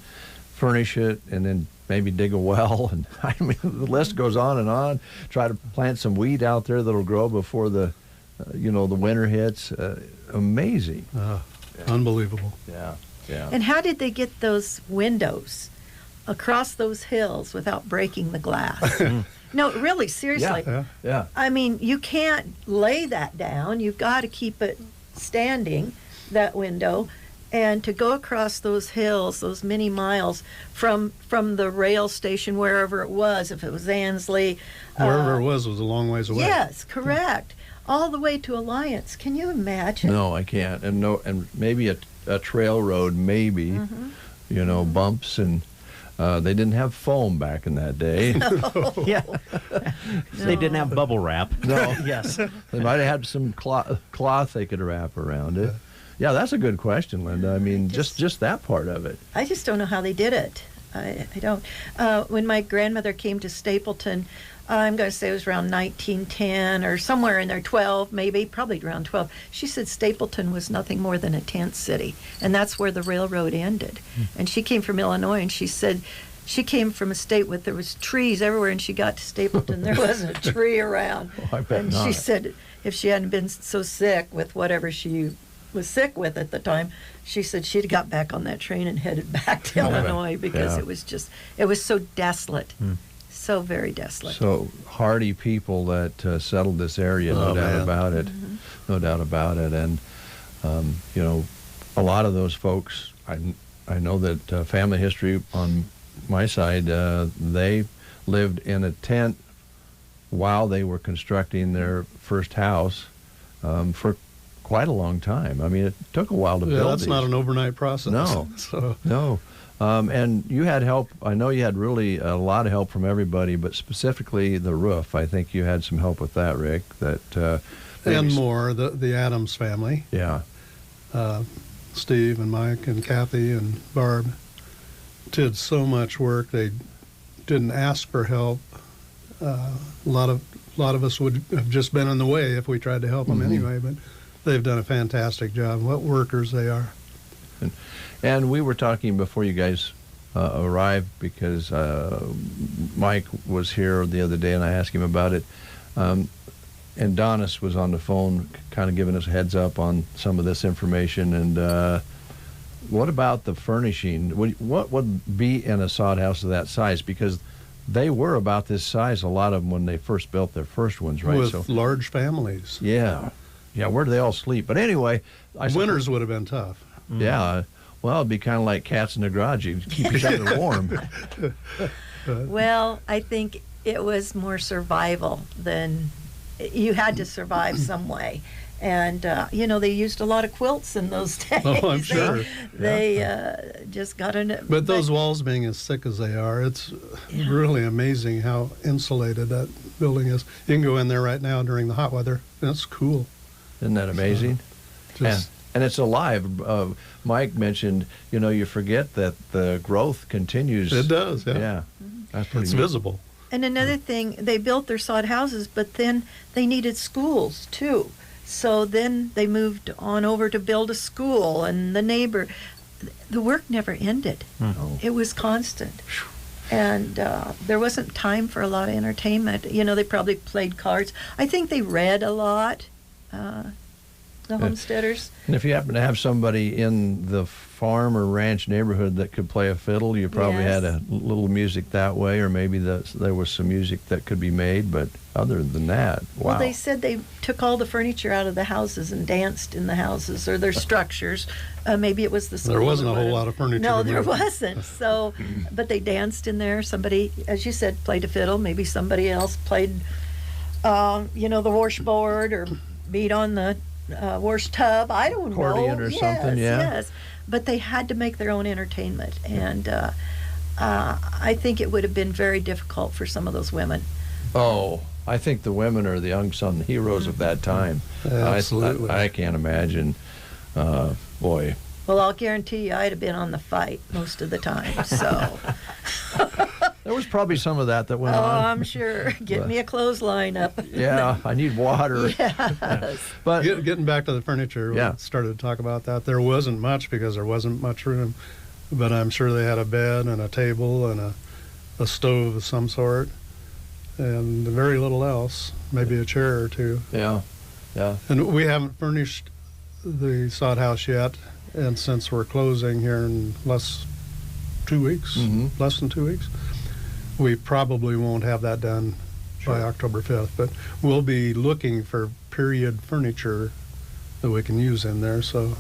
Speaker 1: furnish it, and then maybe dig a well, and I mean the list goes on and on. Try to plant some wheat out there that'll grow before the winter hits. Amazing.
Speaker 9: Unbelievable.
Speaker 1: Yeah.
Speaker 10: And how did they get those windows across those hills without breaking the glass? No, really, seriously.
Speaker 1: Yeah.
Speaker 10: I mean, you can't lay that down. You've got to keep it standing, that window, and to go across those hills, those many miles from the rail station, wherever it was, if it was Ansley.
Speaker 9: Wherever it was a long ways away.
Speaker 10: Yes, correct. All the way to Alliance. Can you imagine?
Speaker 1: No, I can't. And maybe a trail road, maybe, bumps, and they didn't have foam back in that day.
Speaker 2: Yeah. They didn't have bubble wrap.
Speaker 1: No.
Speaker 2: Yes.
Speaker 1: They might have had some cloth they could wrap around it. Yeah, that's a good question, Linda. I mean, just that part of it.
Speaker 10: I just don't know how they did it. I don't. When my grandmother came to Stapleton, I'm going to say it was around 1910 or somewhere in there, 12 maybe, probably around 12. She said Stapleton was nothing more than a tent city, and that's where the railroad ended. And she came from Illinois, and she said she came from a state where there was trees everywhere, and she got to Stapleton, there wasn't a tree around.
Speaker 1: Oh, I bet
Speaker 10: and
Speaker 1: not.
Speaker 10: she said if she hadn't been so sick with whatever she was sick with at the time, she said she'd got back on that train and headed back to Illinois because it was so desolate. So very desolate.
Speaker 1: So hardy people that settled this area, no doubt about it. No doubt about it. And, a lot of those folks, I know that family history on my side, they lived in a tent while they were constructing their first house for quite a long time. I mean, it took a while to build
Speaker 9: that's
Speaker 1: these.
Speaker 9: not an overnight process.
Speaker 1: No,
Speaker 9: So.
Speaker 1: no. And you had help. I know you had really a lot of help from everybody, but specifically the roof. I think you had some help with that, Rick.
Speaker 9: And more, the Adams family.
Speaker 1: Yeah.
Speaker 9: Steve and Mike and Kathy and Barb did so much work. They didn't ask for help. A lot of us would have just been in the way if we tried to help them anyway, but they've done a fantastic job. What workers they are.
Speaker 1: And we were talking before you guys arrived, because Mike was here the other day and I asked him about it. And Donis was on the phone kind of giving us a heads up on some of this information. And what about the furnishing? What would be in a sod house of that size? Because they were about this size, a lot of them, when they first built their first ones, right?
Speaker 9: With large families.
Speaker 1: Yeah. Yeah, where do they all sleep? But anyway.
Speaker 9: Winters would have been tough.
Speaker 1: Yeah. Well, it'd be kind of like cats in the garage. You keep each other warm.
Speaker 10: Well, I think it was more survival than you had to survive some way. And, they used a lot of quilts in those days.
Speaker 9: Oh, I'm sure.
Speaker 10: They just got in it.
Speaker 9: But those walls being as thick as they are, it's really amazing how insulated that building is. You can go in there right now during the hot weather, and it's cool.
Speaker 1: Isn't that amazing? And it's alive. Mike mentioned, you forget that the growth continues.
Speaker 9: It does, yeah.
Speaker 1: Yeah, that's pretty
Speaker 9: It's
Speaker 1: neat.
Speaker 9: visible.
Speaker 10: And another thing, they built their sod houses, but then they needed schools too. So then they moved on over to build a school, and the work never ended. It was constant. And there wasn't time for a lot of entertainment. They probably played cards. I think they read a lot, the homesteaders.
Speaker 1: And if you happen to have somebody in the farm or ranch neighborhood that could play a fiddle, you probably had a little music that way, or maybe there was some music that could be made. But other than that, wow.
Speaker 10: Well, they said they took all the furniture out of the houses and danced in the houses or their structures. Maybe it was the school.
Speaker 9: There wasn't a whole lot of furniture.
Speaker 10: No,
Speaker 9: to
Speaker 10: there
Speaker 9: move.
Speaker 10: wasn't. So, but they danced in there. Somebody, as you said, played a fiddle. Maybe somebody else played, the washboard or beat on the wash tub. I don't know.
Speaker 1: Accordion or something, yeah.
Speaker 10: Yes, but they had to make their own entertainment, and I think it would have been very difficult for some of those women.
Speaker 1: Oh, I think the women are the unsung heroes of that time.
Speaker 9: Absolutely.
Speaker 1: I can't imagine. Boy.
Speaker 10: Well, I'll guarantee you I'd have been on the fight most of the time, so.
Speaker 1: There was probably some of that went on.
Speaker 10: Oh, I'm sure. Get me a clothesline up.
Speaker 1: Yeah, I need water.
Speaker 10: Yes.
Speaker 1: But
Speaker 9: getting back to the furniture, we started to talk about that. There wasn't much because there wasn't much room, but I'm sure they had a bed and a table and a stove of some sort, and very little else, maybe a chair or two.
Speaker 1: Yeah.
Speaker 9: And we haven't furnished the sod house yet, and since we're closing here in less than 2 weeks, we probably won't have that done by October 5th, but we'll be looking for period furniture that we can use in there. So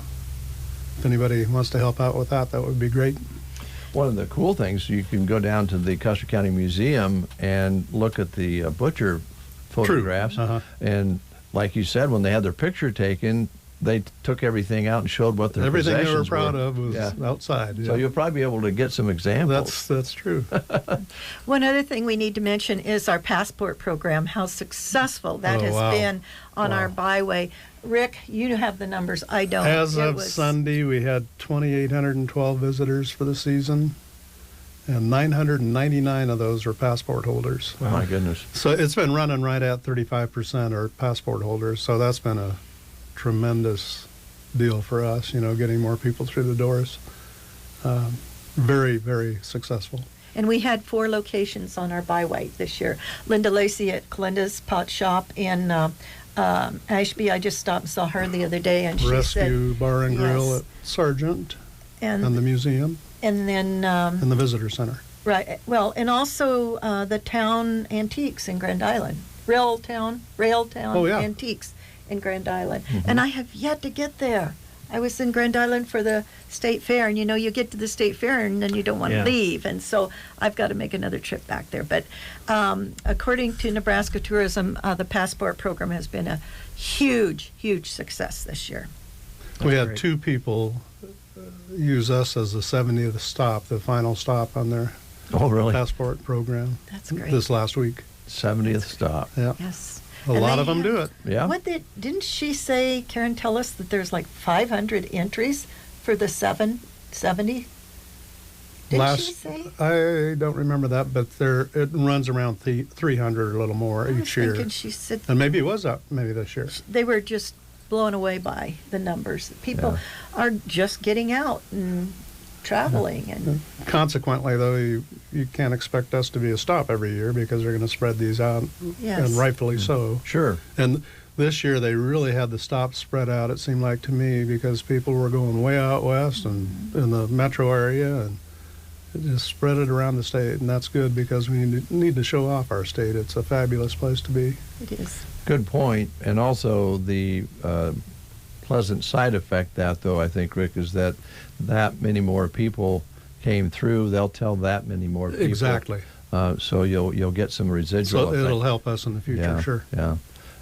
Speaker 9: if anybody wants to help out with that would be great.
Speaker 1: One of the cool things, you can go down to the Custer County Museum and look at the butcher photographs. And like you said, when they had their picture taken, they took everything out and showed what their
Speaker 9: everything they were
Speaker 1: possessions
Speaker 9: proud of was outside.
Speaker 1: So you'll probably be able to get some examples.
Speaker 9: That's true.
Speaker 10: One other thing we need to mention is our passport program, how successful that has been on our byway. Rick, you have the numbers. I don't.
Speaker 9: As of Sunday, we had 2,812 visitors for the season, and 999 of those were passport holders.
Speaker 1: Wow. My goodness.
Speaker 9: So it's been running right at 35% are passport holders. So that's been a tremendous deal for us, getting more people through the doors. Very, very successful.
Speaker 10: And we had 4 locations on our byway this year. Linda Lacey at Glenda's Pot Shop in Ashby. I just stopped and saw her the other day, and she
Speaker 9: Rescue
Speaker 10: said,
Speaker 9: Bar and Grill at Sargent and the museum.
Speaker 10: And then...
Speaker 9: and the visitor center.
Speaker 10: Right. Well, and also the Town Antiques in Grand Island. Railtown Antiques in Grand Island. And I have yet to get there. I was in Grand Island for the state fair, and you get to the state fair and then you don't want to leave, and so I've got to make another trip back there. But according to Nebraska Tourism, the passport program has been a huge success this year.
Speaker 9: We had 2 people use us as the 70th stop, the final stop on their passport program.
Speaker 10: That's great.
Speaker 9: This last week.
Speaker 1: 70th stop.
Speaker 9: Yeah.
Speaker 10: Yes.
Speaker 9: A lot of them do it.
Speaker 1: Yeah.
Speaker 10: Didn't she say, Karen, tell us that there's like 500 entries for the 770? Didn't she say?
Speaker 9: I don't remember that, but it runs around 300 or a little more each year.
Speaker 10: She said,
Speaker 9: and maybe it was up maybe this year.
Speaker 10: They were just blown away by the numbers. People are just getting out and traveling. And
Speaker 9: consequently, though, you can't expect us to be a stop every year because they're going to spread these out, and rightfully so.
Speaker 1: Sure.
Speaker 9: And this year they really had the stops spread out, it seemed like to me, because people were going way out west and in the metro area, and it just spread it around the state, and that's good because we need to show off our state. It's a fabulous place to be.
Speaker 10: It is.
Speaker 1: Good point. And also the pleasant side effect though, I think, Rick, is that many more people came through. They'll tell that many more people.
Speaker 9: Exactly.
Speaker 1: So you'll get some residual effect.
Speaker 9: It'll help us in the future, sure.
Speaker 1: Yeah.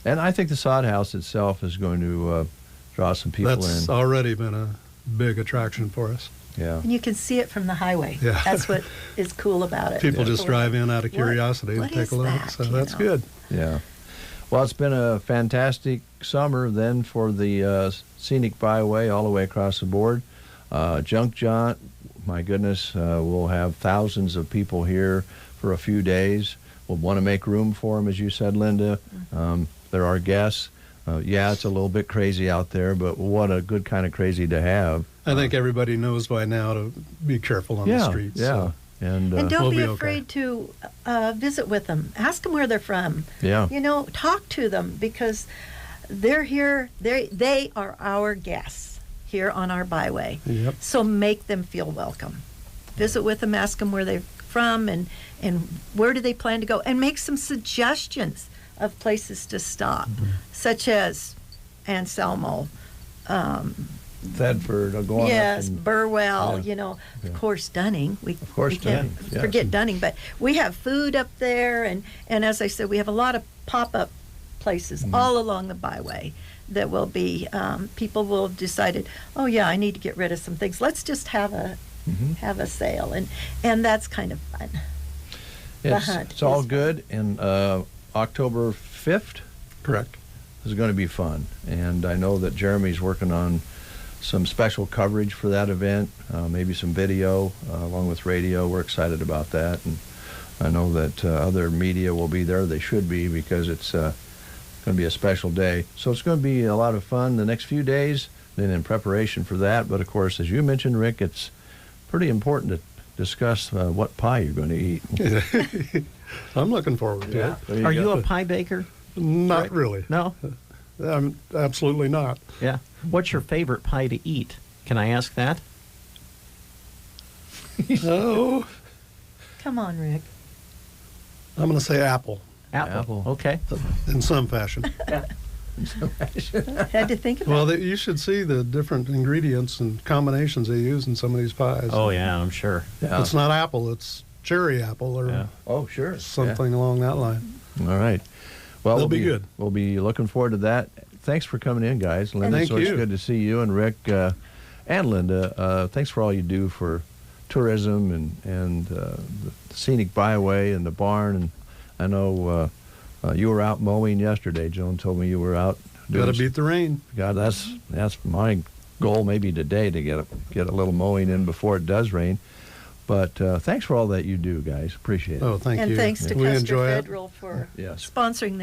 Speaker 1: And I think the sod house itself is going to draw some people in.
Speaker 9: That's already been a big attraction for us.
Speaker 1: Yeah.
Speaker 10: And you can see it from the highway.
Speaker 9: Yeah.
Speaker 10: That's what is cool about it.
Speaker 9: People just drive in out of curiosity and take a look. So that's good.
Speaker 1: Yeah. Well, it's been a fantastic summer then for the scenic byway all the way across the board. Junk Jaunt, my goodness, we'll have thousands of people here for a few days. We'll want to make room for them, as you said, Linda. They're our guests. Yeah, it's a little bit crazy out there, but what a good kind of crazy to have.
Speaker 9: I think everybody knows by now to be careful on the streets.
Speaker 1: Yeah,
Speaker 9: so.
Speaker 1: And
Speaker 10: don't be afraid to visit with them. Ask them where they're from.
Speaker 1: Yeah.
Speaker 10: You know, talk to them because they're here. They are our guests here on our byway.
Speaker 9: Yep.
Speaker 10: So make them feel welcome. Visit with them. Ask them where they're from and where do they plan to go, and make some suggestions of places to stop, such as Anselmo.
Speaker 1: Thedford, Aguana.
Speaker 10: Yes,
Speaker 1: and,
Speaker 10: Burwell,
Speaker 1: yeah.
Speaker 10: you know,
Speaker 1: Yeah.
Speaker 10: of course Dunning. We can't
Speaker 1: Dunning, yeah.
Speaker 10: forget Dunning, but we have food up there, and as I said, we have a lot of pop-up places all along the byway that will be, people will have decided, oh yeah, I need to get rid of some things. Let's just have a sale, and that's kind of fun. The hunt
Speaker 1: It's all
Speaker 10: is
Speaker 1: good, and October 5th?
Speaker 9: Correct.
Speaker 1: Is going to be fun, and I know that Jeremy's working on some special coverage for that event, maybe some video along with radio. We're excited about that, and I know that other media will be there. They should be, because it's going to be a special day. So it's going to be a lot of fun the next few days, then in preparation for that. But of course, as you mentioned, Rick, it's pretty important to discuss what pie you're going to eat.
Speaker 9: I'm looking forward to it.
Speaker 2: Are you a pie baker?
Speaker 9: Not really.
Speaker 2: No?
Speaker 9: I'm absolutely not.
Speaker 2: Yeah. What's your favorite pie to eat? Can I ask that?
Speaker 9: Oh,
Speaker 10: Come on, Rick.
Speaker 9: I'm going to say apple.
Speaker 2: Apple. Okay.
Speaker 9: In some fashion.
Speaker 10: Had to think about
Speaker 9: Well, you should see the different ingredients and combinations they use in some of these pies.
Speaker 2: Oh, yeah, I'm sure.
Speaker 1: Yeah.
Speaker 9: It's not apple, it's cherry apple or
Speaker 1: Oh, sure.
Speaker 9: something along that line.
Speaker 1: All right. Well,
Speaker 9: They'll be good.
Speaker 1: We'll be looking forward to that. Thanks for coming in, guys. Linda,
Speaker 9: Thank
Speaker 1: so it's
Speaker 9: you.
Speaker 1: good to see you, and Rick and Linda. Thanks for all you do for tourism and the scenic byway and the barn. And I know you were out mowing yesterday. Joan told me you were out.
Speaker 9: Got to beat the rain.
Speaker 1: God, that's my goal maybe today, to get a little mowing in before it does rain. But thanks for all that you do, guys. Appreciate it.
Speaker 9: Oh, thank you.
Speaker 10: And thanks to
Speaker 9: We
Speaker 10: Custer
Speaker 9: enjoy it.
Speaker 10: Federal for
Speaker 1: Yes.
Speaker 10: sponsoring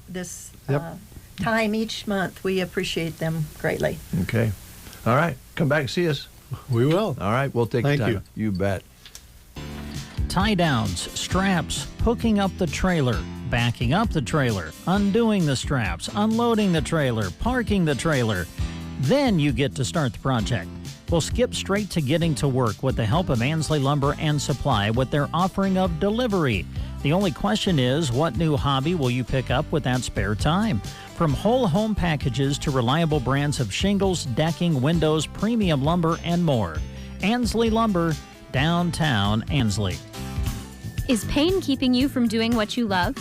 Speaker 10: this
Speaker 9: Yep.
Speaker 10: time each month. We appreciate them greatly.
Speaker 1: Okay. All right. Come back and see us.
Speaker 9: We will.
Speaker 1: All right. We'll take
Speaker 9: Thank
Speaker 1: the time.
Speaker 9: you.
Speaker 1: You bet.
Speaker 2: Tie downs, straps, hooking up the trailer, backing up the trailer, undoing the straps, unloading the trailer, parking the trailer. Then you get to start the project. We'll skip straight to getting to work with the help of Ansley Lumber and Supply with their offering of delivery. The only question is, what new hobby will you pick up with that spare time? From whole home packages to reliable brands of shingles, decking, windows, premium lumber, and more. Ansley Lumber, downtown Ansley.
Speaker 13: Is pain keeping you from doing what you love?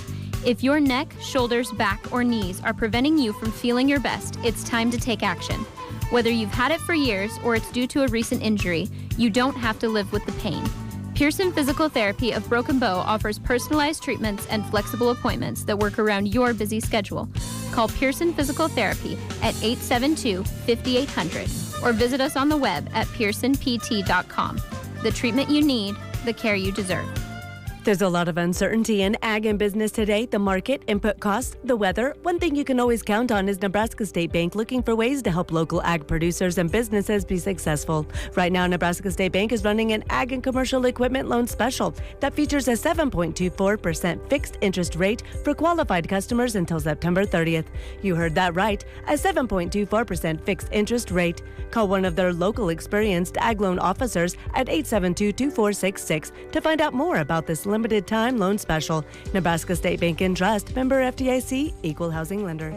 Speaker 13: If your neck, shoulders, back, or knees are preventing you from feeling your best, it's time to take action. Whether you've had it for years or it's due to a recent injury, you don't have to live with the pain. Pearson Physical Therapy of Broken Bow offers personalized treatments and flexible appointments that work around your busy schedule. Call Pearson Physical Therapy at 872-5800 or visit us on the web at pearsonpt.com. The treatment you need, the care you deserve.
Speaker 14: There's a lot of uncertainty in ag and business today. The market, input costs, the weather. One thing you can always count on is Nebraska State Bank looking for ways to help local ag producers and businesses be successful. Right now, Nebraska State Bank is running an ag and commercial equipment loan special that features a 7.24% fixed interest rate for qualified customers until September 30th. You heard that right, a 7.24% fixed interest rate. Call one of their local experienced ag loan officers at 872-2466 to find out more about this limited time loan special. Nebraska State Bank and Trust, member FDIC, equal housing lender.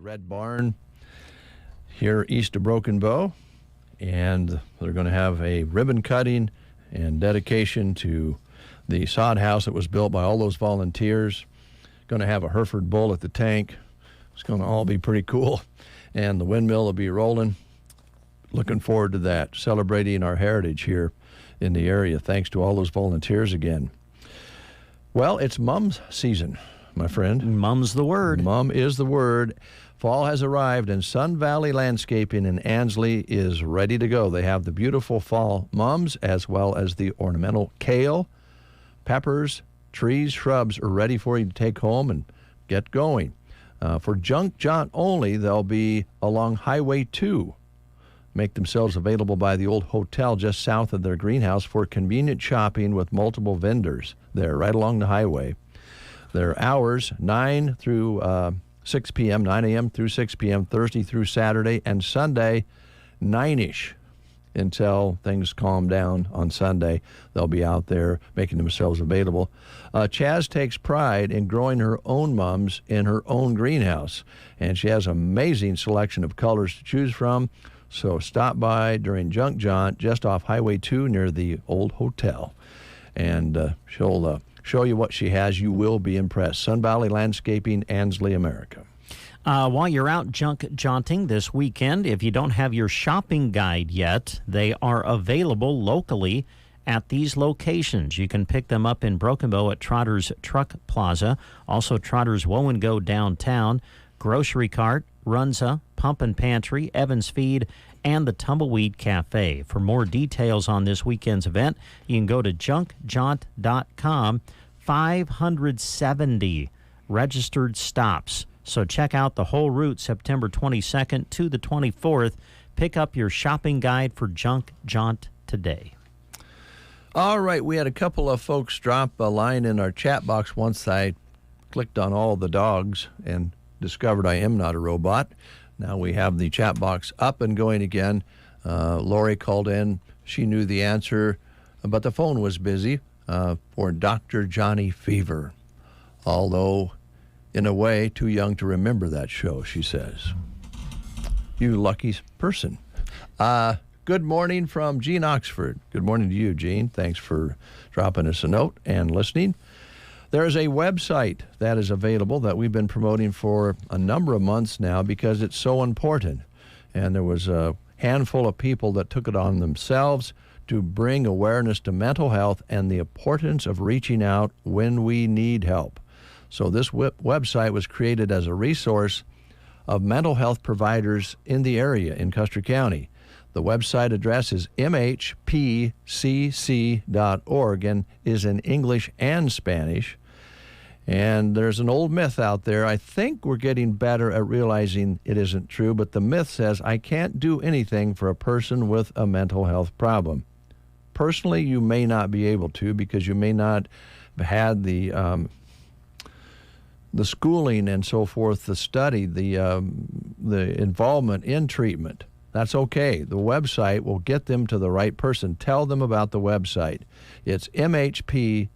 Speaker 1: Red Barn here east of Broken Bow, and they're going to have a ribbon cutting and dedication to the sod house that was built by all those volunteers. Going to have a Hereford bull at the tank. It's going to all be pretty cool, and the windmill will be rolling. Looking forward to that, celebrating our heritage here in the area. Thanks to all those volunteers again. Well, it's mum's season, my friend.
Speaker 2: Mum's the word.
Speaker 1: Mum is the word. Fall has arrived, and Sun Valley Landscaping in Ansley is ready to go. They have the beautiful fall mums as well as the ornamental kale, peppers, trees, shrubs are ready for you to take home and get going. For junk jaunt only, they'll be along Highway 2. Make themselves available by the old hotel just south of their greenhouse for convenient shopping with multiple vendors there right along the highway. Their hours, 9 through 6 p.m., 9 a.m. through 6 p.m., Thursday through Saturday, and Sunday, 9-ish until things calm down on Sunday. They'll be out there making themselves available. Chaz takes pride in growing her own mums in her own greenhouse, and she has an amazing selection of colors to choose from. So stop by during Junk Jaunt just off Highway 2 near the old hotel, and she'll show you what she has. You will be impressed. Sun Valley Landscaping, Ansley, America.
Speaker 2: While you're out junk jaunting this weekend, if you don't have your shopping guide yet, they are available locally at these locations. You can pick them up in Broken Bow at Trotter's Truck Plaza, also Trotter's Woe and Go downtown, Grocery Cart, Runza, Pump and Pantry, Evans Feed, and the Tumbleweed Cafe. For more details on this weekend's event, you can go to junkjaunt.com. 570 registered stops. So check out the whole route September 22nd to the 24th. Pick up your shopping guide for Junk Jaunt today.
Speaker 1: All right, we had a couple of folks drop a line in our chat box once I clicked on all the dogs and discovered I am not a robot. Now we have the chat box up and going again. Lori called in. She knew the answer, but the phone was busy for Dr. Johnny Fever. Although, in a way, too young to remember that show, she says. You lucky person. Good morning from Gene Oxford. Good morning to you, Gene. Thanks for dropping us a note and listening. There is a website that is available that we've been promoting for a number of months now because it's so important. And there was a handful of people that took it on themselves to bring awareness to mental health and the importance of reaching out when we need help. So this website was created as a resource of mental health providers in the area in Custer County. The website address is mhpcc.org and is in English and Spanish. And there's an old myth out there. I think we're getting better at realizing it isn't true, but the myth says, I can't do anything for a person with a mental health problem. Personally, you may not be able to because you may not have had the schooling and so forth, the study, the involvement in treatment. That's okay. The website will get them to the right person. Tell them about the website. It's mhpcc.org.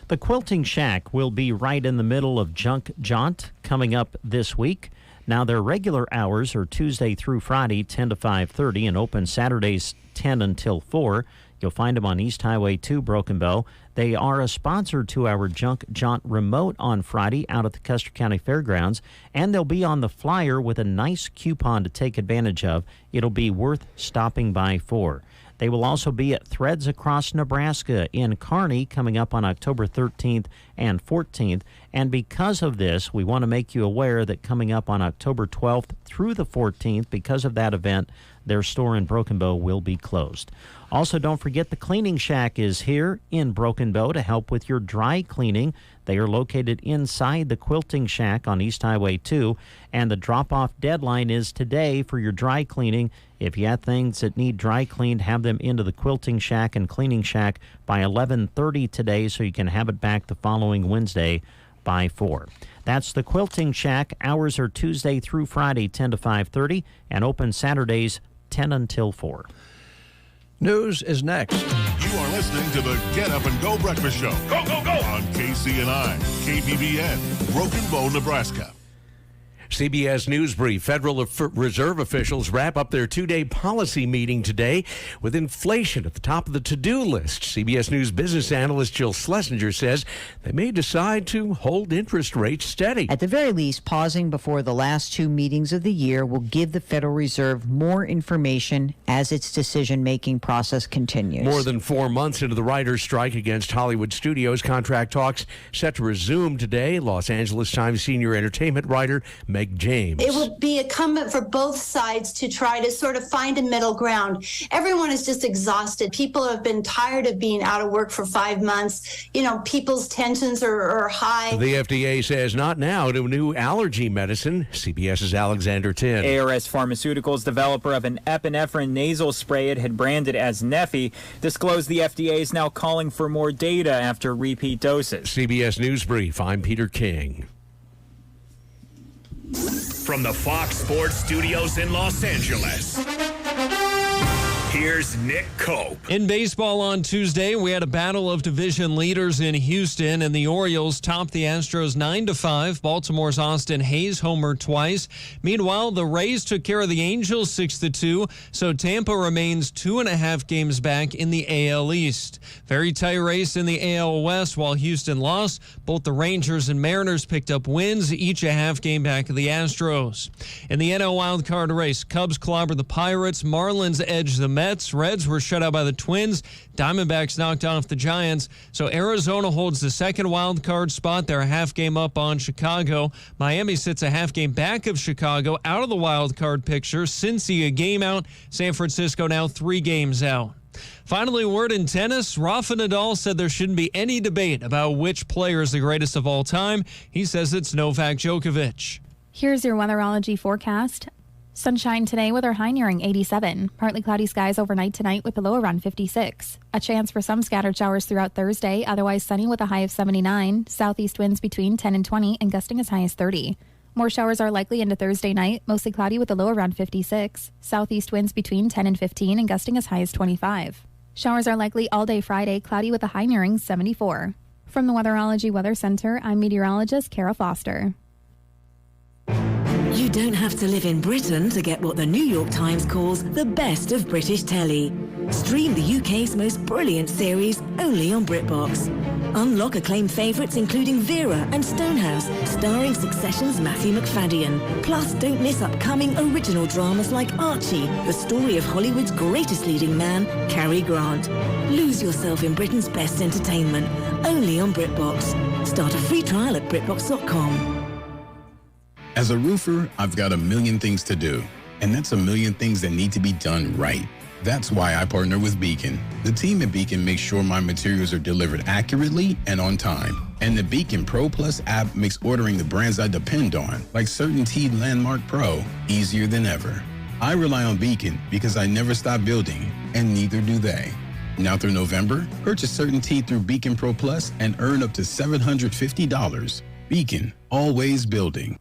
Speaker 2: The Quilting Shack will be right in the middle of Junk Jaunt coming up this week. Now, their regular hours are Tuesday through Friday, 10 to 5:30, and open Saturdays, 10 until 4. You'll find them on East Highway 2, Broken Bow. They are a sponsor to our Junk Jaunt remote on Friday out at the Custer County Fairgrounds, and they'll be on the flyer with a nice coupon to take advantage of. It'll be worth stopping by for. They will also be at Threads Across Nebraska in Kearney coming up on October 13th and 14th. And because of this, we want to make you aware that coming up on October 12th through the 14th, because of that event, their store in Broken Bow will be closed. Also, don't forget the Cleaning Shack is here in Broken Bow to help with your dry cleaning. They are located inside the Quilting Shack on East Highway 2, and the drop-off deadline is today for your dry cleaning. If you have things that need dry cleaned, have them into the Quilting Shack and Cleaning Shack by 11:30 today so you can have it back the following Wednesday by 4. That's the Quilting Shack. Hours are Tuesday through Friday, 10 to 5:30, and open Saturdays, 10 until 4.
Speaker 1: News is next.
Speaker 12: You are listening to the Get Up and Go Breakfast Show. Go, go, go! On on KCNI, KBBN, Broken Bow, Nebraska.
Speaker 15: CBS News Brief. Federal Reserve officials wrap up their two-day policy meeting today with inflation at the top of the to-do list. CBS News business analyst Jill Schlesinger says they may decide to hold interest rates steady.
Speaker 16: At the very least, pausing before the last two meetings of the year will give the Federal Reserve more information as its decision-making process continues.
Speaker 15: More than 4 months into the writers' strike against Hollywood studios, contract talks set to resume today. Los Angeles Times senior entertainment writer Meg James.
Speaker 17: It will be incumbent for both sides to try to sort of find a middle ground. Everyone is just exhausted. People have been tired of being out of work for 5 months. You know, people's tensions are high.
Speaker 15: The FDA says not now to new allergy medicine. CBS's Alexander Tin.
Speaker 18: ARS Pharmaceuticals, developer of an epinephrine nasal spray it had branded as Neffy, disclosed the FDA is now calling for more data after repeat doses.
Speaker 15: CBS News Brief. I'm Peter King.
Speaker 19: From the Fox Sports Studios in Los Angeles, here's Nick Cope.
Speaker 26: In baseball on Tuesday, we had a battle of division leaders in Houston, and the Orioles topped the Astros 9-5. Baltimore's Austin Hayes homered twice. Meanwhile, the Rays took care of the Angels 6-2, so Tampa remains 2.5 games back in the AL East. Very tight race in the AL West. While Houston lost, both the Rangers and Mariners picked up wins, each a half game back of the Astros. In the NL wildcard race, Cubs clobbered the Pirates, Marlins edged the Mets, Reds were shut out by the Twins, Diamondbacks knocked off the Giants, so Arizona holds the second wild card spot. They're a half game up on Chicago. Miami sits a half game back of Chicago out of the wild card picture. Cincy a game out. San Francisco now 3 games out. Finally, word in tennis. Rafa Nadal said there shouldn't be any debate about which player is the greatest of all time. He says it's Novak Djokovic.
Speaker 27: Here's your weatherology forecast. Sunshine today with our high nearing 87. Partly cloudy skies overnight tonight with a low around 56. A chance for some scattered showers throughout Thursday, otherwise sunny with a high of 79. Southeast winds between 10 and 20 and gusting as high as 30. More showers are likely into Thursday night, mostly cloudy with a low around 56. Southeast winds between 10 and 15 and gusting as high as 25. Showers are likely all day Friday, cloudy with a high nearing 74. From the Weatherology Weather Center, I'm meteorologist Kara Foster.
Speaker 28: You don't have to live in Britain to get what the New York Times calls the best of British telly. Stream the UK's most brilliant series only on BritBox. Unlock acclaimed favourites including Vera and Stonehouse, starring Succession's Matthew McFadden. Plus, don't miss upcoming original dramas like Archie, the story of Hollywood's greatest leading man, Cary Grant. Lose yourself in Britain's best entertainment, only on BritBox. Start a free trial at BritBox.com.
Speaker 20: As a roofer, I've got a million things to do, and that's a million things that need to be done right. That's why I partner with Beacon. The team at Beacon makes sure my materials are delivered accurately and on time. And the Beacon Pro Plus app makes ordering the brands I depend on, like CertainTeed Landmark Pro, easier than ever. I rely on Beacon because I never stop building, and neither do they. Now through November, purchase CertainTeed through Beacon Pro Plus and earn up to $750. Beacon, always building.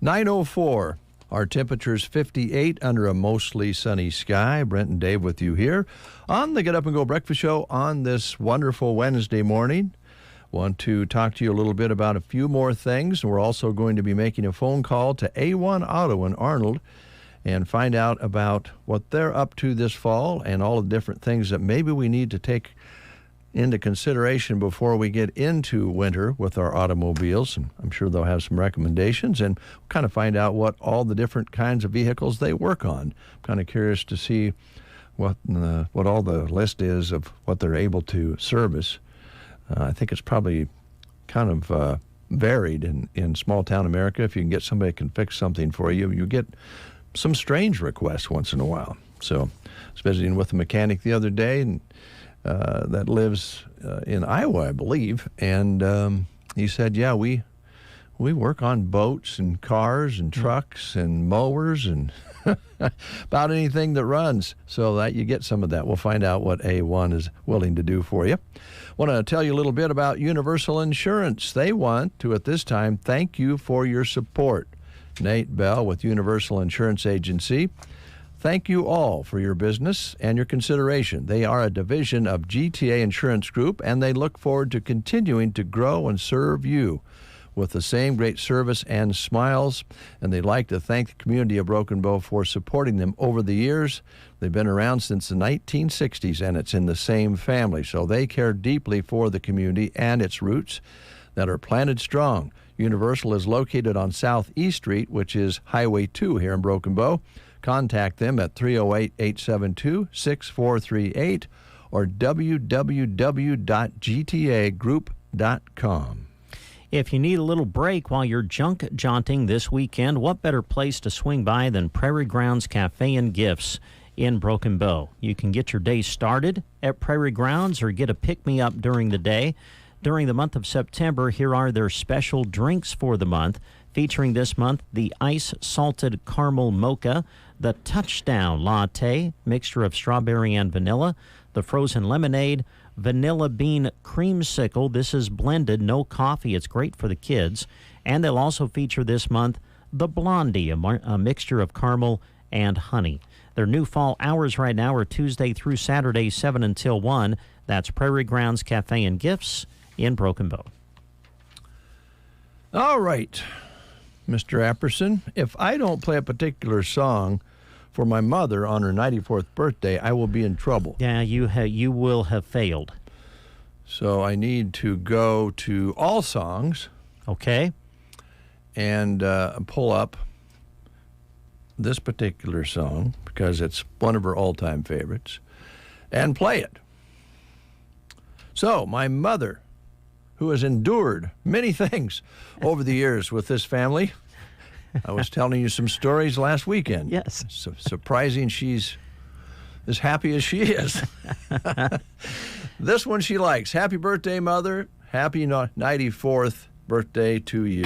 Speaker 1: 9:04. Our temperature's 58 under a mostly sunny sky. Brent and Dave with you here on the Get Up and Go Breakfast Show on this wonderful Wednesday morning. Want to talk to you a little bit about a few more things. We're also going to be making a phone call to A1 Auto in Arnold and find out about what they're up to this fall and all the different things that maybe we need to take into consideration before we get into winter with our automobiles. And I'm sure they'll have some recommendations, and we'll kind of find out what all the different kinds of vehicles they work on. I'm kind of curious to see what all the list is of what they're able to service. I think it's probably kind of varied in small town America. If you can get somebody that can fix something for you, you get some strange requests once in a while. So I was visiting with a mechanic the other day, and that lives in Iowa, I believe, and he said, yeah, we work on boats and cars and trucks and mowers and about anything that runs, so that you get some of that. We'll find out what A1 is willing to do for you. Want to tell you a little bit about Universal Insurance. They want to, at this time, thank you for your support. Nate Bell with Universal Insurance Agency. Thank you all for your business and your consideration. They are a division of GTA Insurance Group, and they look forward to continuing to grow and serve you with the same great service and smiles. And they'd like to thank the community of Broken Bow for supporting them over the years. They've been around since the 1960s, and it's in the same family. So they care deeply for the community and its roots that are planted strong. Universal is located on Southeast Street, which is Highway 2 here in Broken Bow. Contact them at 308-872-6438 or www.gtagroup.com.
Speaker 2: If you need a little break while you're junk jaunting this weekend, what better place to swing by than Prairie Grounds Cafe and Gifts in Broken Bow? You can get your day started at Prairie Grounds or get a pick-me-up during the day. During the month of September, here are their special drinks for the month, featuring this month the Ice Salted Caramel Mocha, the Touchdown Latte, mixture of strawberry and vanilla, the Frozen Lemonade, Vanilla Bean Creamsicle. This is blended, no coffee. It's great for the kids. And they'll also feature this month the Blondie, a mixture of caramel and honey. Their new fall hours right now are Tuesday through Saturday, 7 until 1. That's Prairie Grounds Cafe and Gifts in Broken Bow.
Speaker 1: All right, Mr. Apperson, if I don't play a particular song for my mother on her 94th birthday, I will be in trouble.
Speaker 2: Yeah, you will have failed.
Speaker 1: So I need to go to All Songs.
Speaker 2: Okay.
Speaker 1: And pull up this particular song because it's one of her all-time favorites and play it. So my mother, who has endured many things over the years with this family, I was telling you some stories last weekend.
Speaker 2: Yes.
Speaker 1: Surprising she's as happy as she is. This one she likes. Happy birthday, Mother. Happy 94th birthday to you.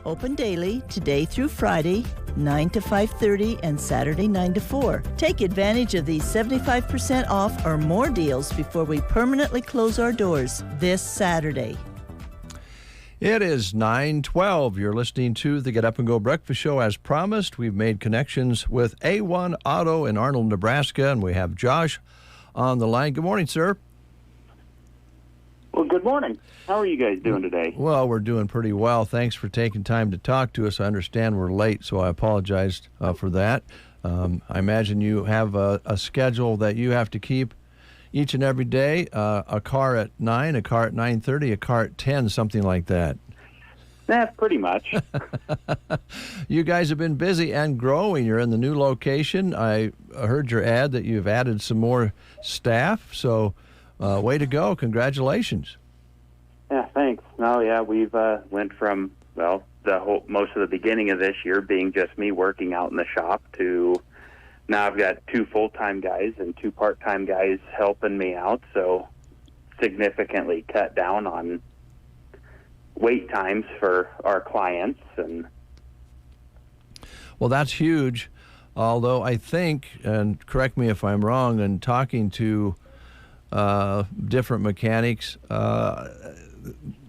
Speaker 8: Open daily, today through Friday, 9 to 5:30 and Saturday 9 to 4. Take advantage of these 75% off or more deals before we permanently close our doors this Saturday.
Speaker 1: It is 9:12. You're listening to the Get Up and Go Breakfast Show. As promised, we've made connections with A1 Auto in Arnold, Nebraska, and we have Josh on the line. Good morning, sir.
Speaker 3: Well, good morning. How are you guys doing today?
Speaker 1: Well, we're doing pretty well. Thanks for taking time to talk to us. I understand we're late, so I apologize for that. I imagine you have a schedule that you have to keep each and every day, a car at 9, a car at 9:30, a car at 10, something like that.
Speaker 3: That's pretty much.
Speaker 1: You guys have been busy and growing. You're in the new location. I heard your ad that you've added some more staff, so way to go. Congratulations.
Speaker 3: Yeah, thanks. No, yeah, we've went from, well, most of the beginning of this year being just me working out in the shop to now I've got 2 full-time guys and 2 part-time guys helping me out, so significantly cut down on wait times for our clients. And
Speaker 1: well, that's huge, although I think, and correct me if I'm wrong, in talking to different mechanics,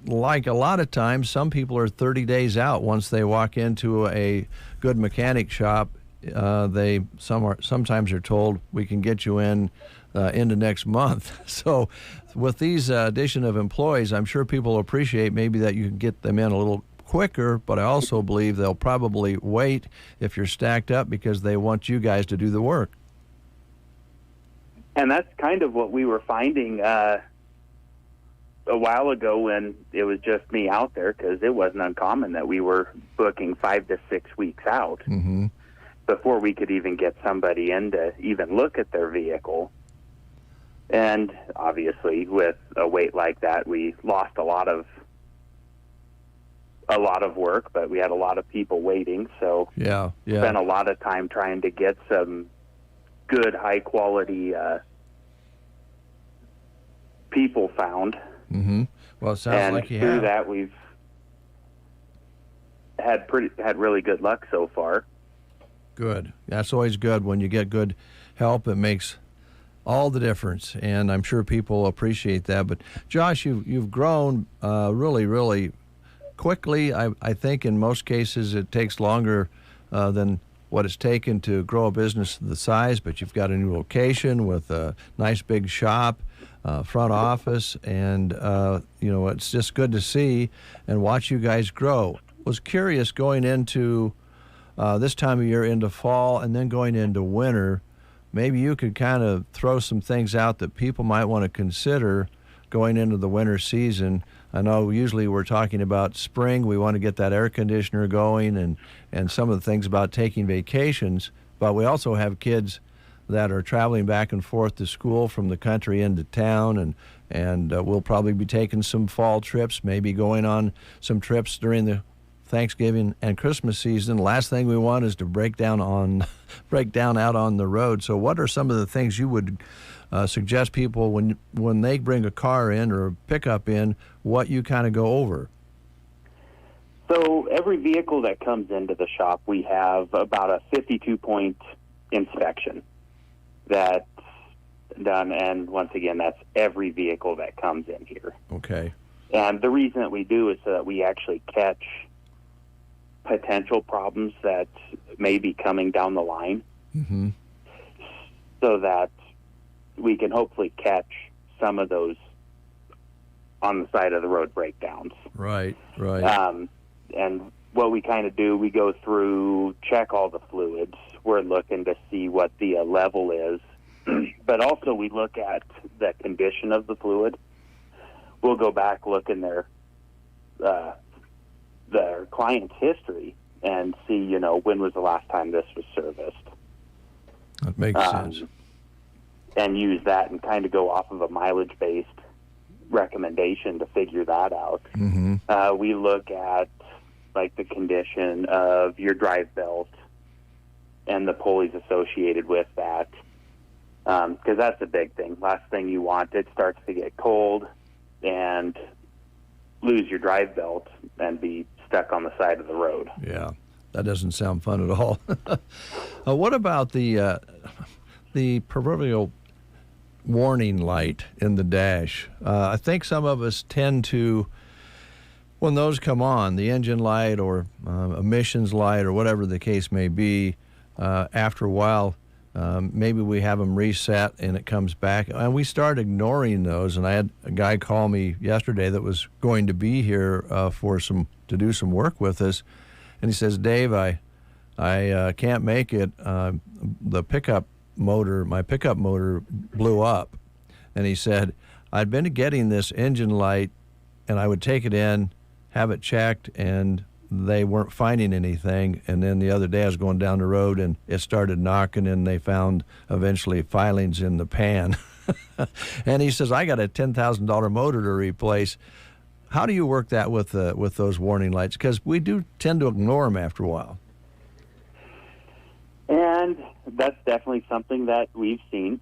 Speaker 1: like a lot of times, some people are 30 days out once they walk into a good mechanic shop. Sometimes are told we can get you in into next month. So with these addition of employees, I'm sure people appreciate maybe that you can get them in a little quicker, but I also believe they'll probably wait if you're stacked up because they want you guys to do the work.
Speaker 3: And that's kind of what we were finding a while ago when it was just me out there, because it wasn't uncommon that we were booking 5 to 6 weeks out.
Speaker 1: Mm-hmm.
Speaker 3: Before we could even get somebody in to even look at their vehicle. And obviously with a wait like that, we lost a lot of work, but we had a lot of people waiting. So
Speaker 1: yeah.
Speaker 3: Spent a lot of time trying to get some good, high quality people found.
Speaker 1: Mm-hmm. Well, it sounds like you have.
Speaker 3: And through that, we've had really good luck so far.
Speaker 1: Good. That's always good. When you get good help, it makes all the difference, and I'm sure people appreciate that. But Josh, you've grown really, really quickly. I think in most cases it takes longer than what it's taken to grow a business the size, but you've got a new location with a nice big shop, front office, and it's just good to see and watch you guys grow. Was curious going into this time of year, into fall and then going into winter, maybe you could kind of throw some things out that people might want to consider going into the winter season. I know usually we're talking about spring. We want to get that air conditioner going and some of the things about taking vacations, but we also have kids that are traveling back and forth to school from the country into town, and we'll probably be taking some fall trips, maybe going on some trips during the Thanksgiving and Christmas season. Last thing we want is to break down out on the road. So what are some of the things you would suggest people when they bring a car in or a pickup in, what you kind of go over?
Speaker 3: So every vehicle that comes into the shop, we have about a 52-point inspection that's done. And once again, that's every vehicle that comes in here.
Speaker 1: Okay.
Speaker 3: And the reason that we do is so that we actually catch potential problems that may be coming down the line,
Speaker 1: mm-hmm.
Speaker 3: so that we can hopefully catch some of those on the side of the road breakdowns.
Speaker 1: Right.
Speaker 3: And what we kind of do, we go through, check all the fluids. We're looking to see what the level is, but also we look at the condition of the fluid. We'll go back, look in their client's history and see, when was the last time this was serviced.
Speaker 1: That makes sense.
Speaker 3: And use that and kind of go off of a mileage-based recommendation to figure that out.
Speaker 1: Mm-hmm.
Speaker 3: We look at, like, the condition of your drive belt and the pulleys associated with that, because that's a big thing. Last thing you want, it starts to get cold and lose your drive belt and be stuck on the side of the road.
Speaker 1: Yeah, that doesn't sound fun at all. What about the proverbial warning light in the dash? I think some of us tend to, when those come on, the engine light or emissions light or whatever the case may be, after a while, maybe we have them reset and it comes back. And we start ignoring those. And I had a guy call me yesterday that was going to be here to do some work with us. And he says, Dave, I can't make it. My pickup motor blew up. And he said, I'd been getting this engine light and I would take it in, have it checked, and they weren't finding anything. And then the other day I was going down the road and it started knocking and they found eventually filings in the pan. And he says, I got a $10,000 motor to replace. How do you work that with those warning lights? Because we do tend to ignore them after a while.
Speaker 3: And that's definitely something that we've seen.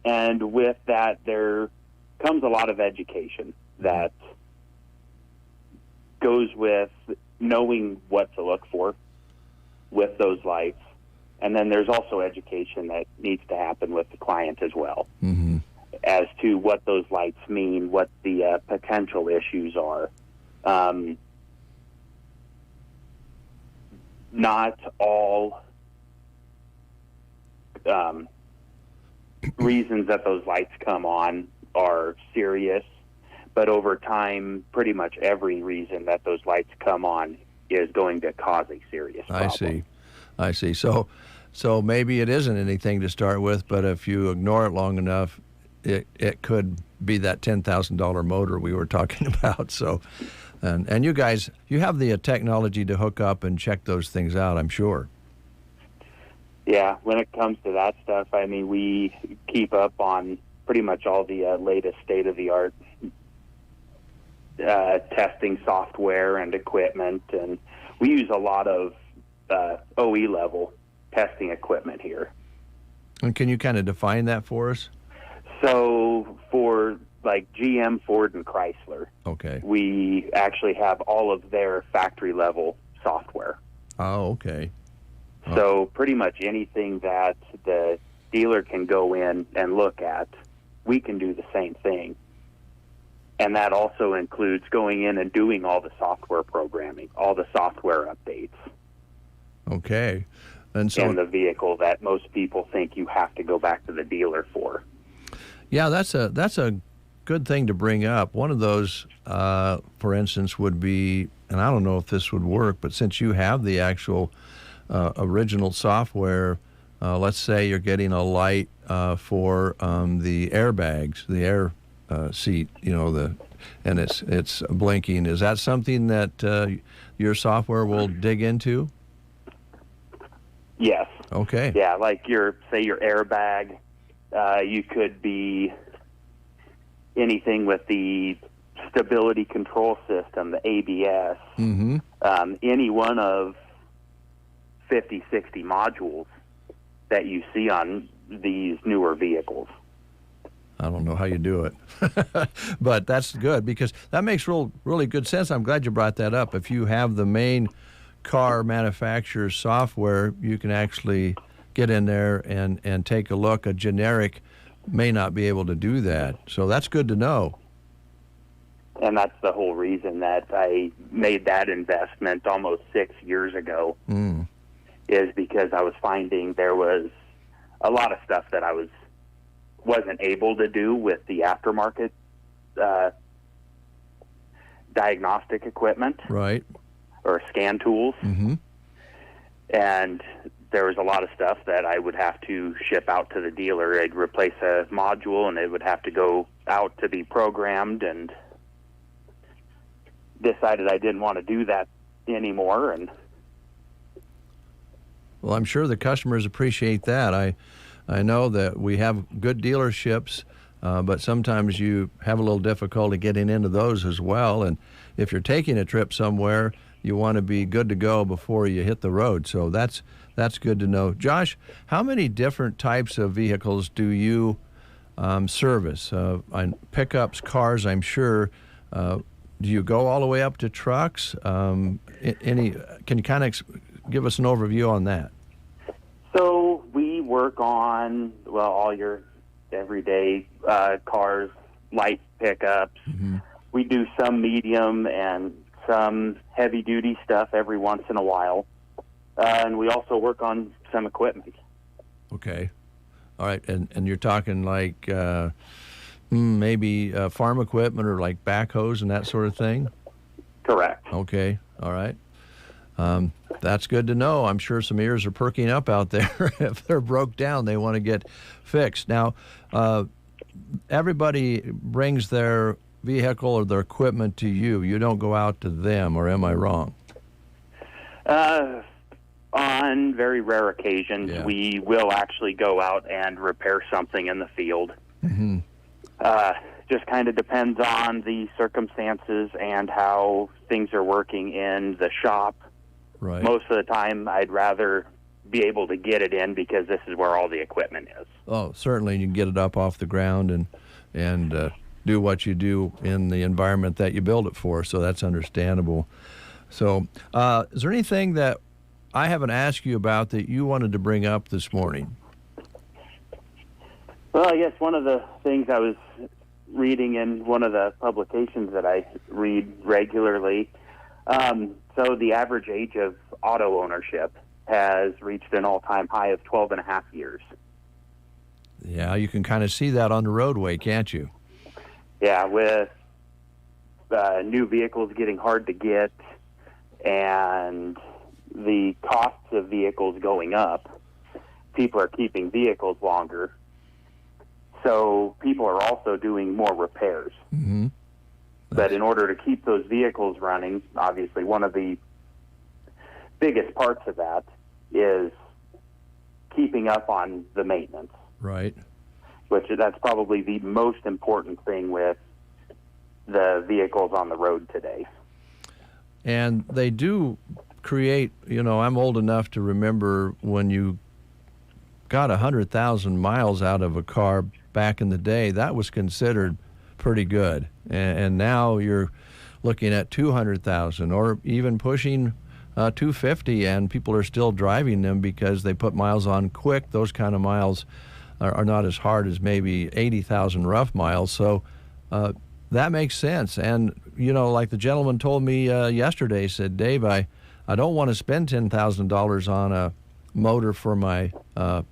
Speaker 3: And with that, there comes a lot of education that goes with knowing what to look for with those lights. And then there's also education that needs to happen with the client as well, as to what those lights mean, what the potential issues are. Not all reasons that those lights come on are serious, but over time, pretty much every reason that those lights come on is going to cause a serious problem.
Speaker 1: I see. So maybe it isn't anything to start with, but if you ignore it long enough, it could be that $10,000 motor we were talking about. So, and you guys, you have the technology to hook up and check those things out, I'm sure.
Speaker 3: Yeah, when it comes to that stuff, I mean, we keep up on pretty much all the latest state-of-the-art testing software and equipment, and we use a lot of OE-level testing equipment here.
Speaker 1: And can you kind of define that for us?
Speaker 3: So for like GM, Ford, and Chrysler,
Speaker 1: okay,
Speaker 3: we actually have all of their factory-level software.
Speaker 1: Oh, okay.
Speaker 3: So pretty much anything that the dealer can go in and look at, we can do the same thing. And that also includes going in and doing all the software programming, all the software updates.
Speaker 1: Okay. And so
Speaker 3: in the vehicle that most people think you have to go back to the dealer for.
Speaker 1: Yeah, that's a good thing to bring up. One of those, for instance, would be, and I don't know if this would work, but since you have the actual original software, let's say you're getting a light for the airbags, the air seat, and it's blinking. Is that something that your software will dig into?
Speaker 3: Yes.
Speaker 1: Okay.
Speaker 3: Yeah, like your airbag, you could be anything with the stability control system, the ABS, any one of 50, 60 modules that you see on these newer vehicles.
Speaker 1: I don't know how you do it, but that's good because that makes really good sense. I'm glad you brought that up. If you have the main car manufacturer's software, you can actually get in there and take a look. A generic may not be able to do that. So that's good to know.
Speaker 3: And that's the whole reason that I made that investment almost 6 years ago, is because I was finding there was a lot of stuff that I wasn't able to do with the aftermarket diagnostic equipment.
Speaker 1: Right.
Speaker 3: Or scan tools. And there was a lot of stuff that I would have to ship out to the dealer. I'd replace a module and it would have to go out to be programmed, and decided I didn't want to do that anymore. And
Speaker 1: well, I'm sure the customers appreciate that. I know that we have good dealerships, but sometimes you have a little difficulty getting into those as well. And if you're taking a trip somewhere, you want to be good to go before you hit the road. So that's good to know. Josh, how many different types of vehicles do you service? Pickups, cars, I'm sure. Do do you go all the way up to trucks? Can you kind of give us an overview on that?
Speaker 3: So we work on, all your everyday cars, light pickups.
Speaker 1: Mm-hmm.
Speaker 3: We do some medium and some heavy-duty stuff every once in a while. And we also work on some equipment.
Speaker 1: Okay. All right. And you're talking like maybe farm equipment or like backhoes and that sort of thing?
Speaker 3: Correct.
Speaker 1: Okay. All right. That's good to know. I'm sure some ears are perking up out there. If they're broke down, they want to get fixed. Now, everybody brings their vehicle or their equipment to you. You don't go out to them, or am I wrong?
Speaker 3: On very rare occasions, we will actually go out and repair something in the field.
Speaker 1: Mm-hmm.
Speaker 3: Just kind of depends on the circumstances and how things are working in the shop.
Speaker 1: Right.
Speaker 3: Most of the time, I'd rather be able to get it in because this is where all the equipment is.
Speaker 1: Oh, certainly. You can get it up off the ground and do what you do in the environment that you build it for, so that's understandable. So is there anything that I haven't asked you about that you wanted to bring up this morning?
Speaker 3: Well, I guess one of the things I was reading in one of the publications that I read regularly, so the average age of auto ownership has reached an all-time high of 12 and a half years.
Speaker 1: Yeah, you can kind of see that on the roadway, can't you?
Speaker 3: Yeah, with new vehicles getting hard to get and the costs of vehicles going up, people are keeping vehicles longer. So people are also doing more repairs.
Speaker 1: Mm-hmm.
Speaker 3: But in order to keep those vehicles running, obviously one of the biggest parts of that is keeping up on the maintenance.
Speaker 1: Right.
Speaker 3: Which that's probably the most important thing with the vehicles on the road today.
Speaker 1: And they do create, I'm old enough to remember when you got 100,000 miles out of a car back in the day, that was considered pretty good. And now you're looking at 200,000 or even pushing 250, and people are still driving them because they put miles on quick. Those kind of miles are not as hard as maybe 80,000 rough miles. So that makes sense. And, like the gentleman told me yesterday, said, Dave, I don't want to spend $10,000 on a motor for my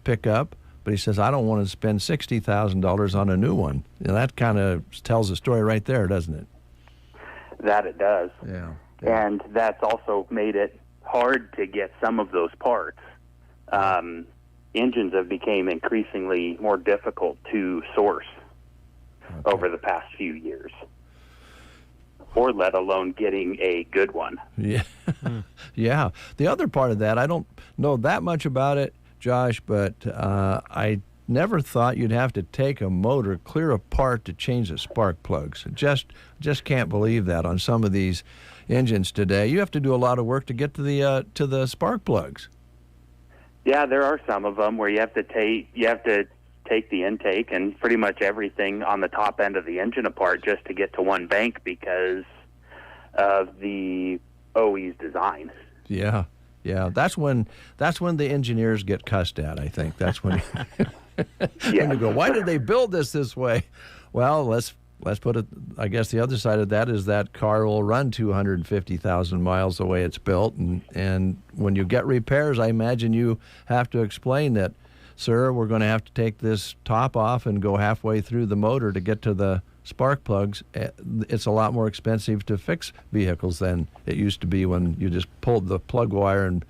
Speaker 1: pickup, but he says, I don't want to spend $60,000 on a new one. That kind of tells the story right there, doesn't it?
Speaker 3: That it does.
Speaker 1: Yeah.
Speaker 3: And that's also made it hard to get some of those parts. Engines have become increasingly more difficult to source over the past few years, or let alone getting a good one.
Speaker 1: Yeah. Yeah. The other part of that, I don't know that much about it, Josh, but I never thought you'd have to take a motor clear apart to change the spark plugs. Just can't believe that on some of these engines today. You have to do a lot of work to get to the spark plugs.
Speaker 3: Yeah, there are some of them where you have to take the intake and pretty much everything on the top end of the engine apart just to get to one bank because of the OE's design.
Speaker 1: Yeah. Yeah, that's when the engineers get cussed at, I think. That's when when you go, why did they build this way? Well, let's put it, I guess the other side of that is that car will run 250,000 miles the way it's built. And when you get repairs, I imagine you have to explain that, sir, we're going to have to take this top off and go halfway through the motor to get to the spark plugs. It's a lot more expensive to fix vehicles than it used to be when you just pulled the plug wire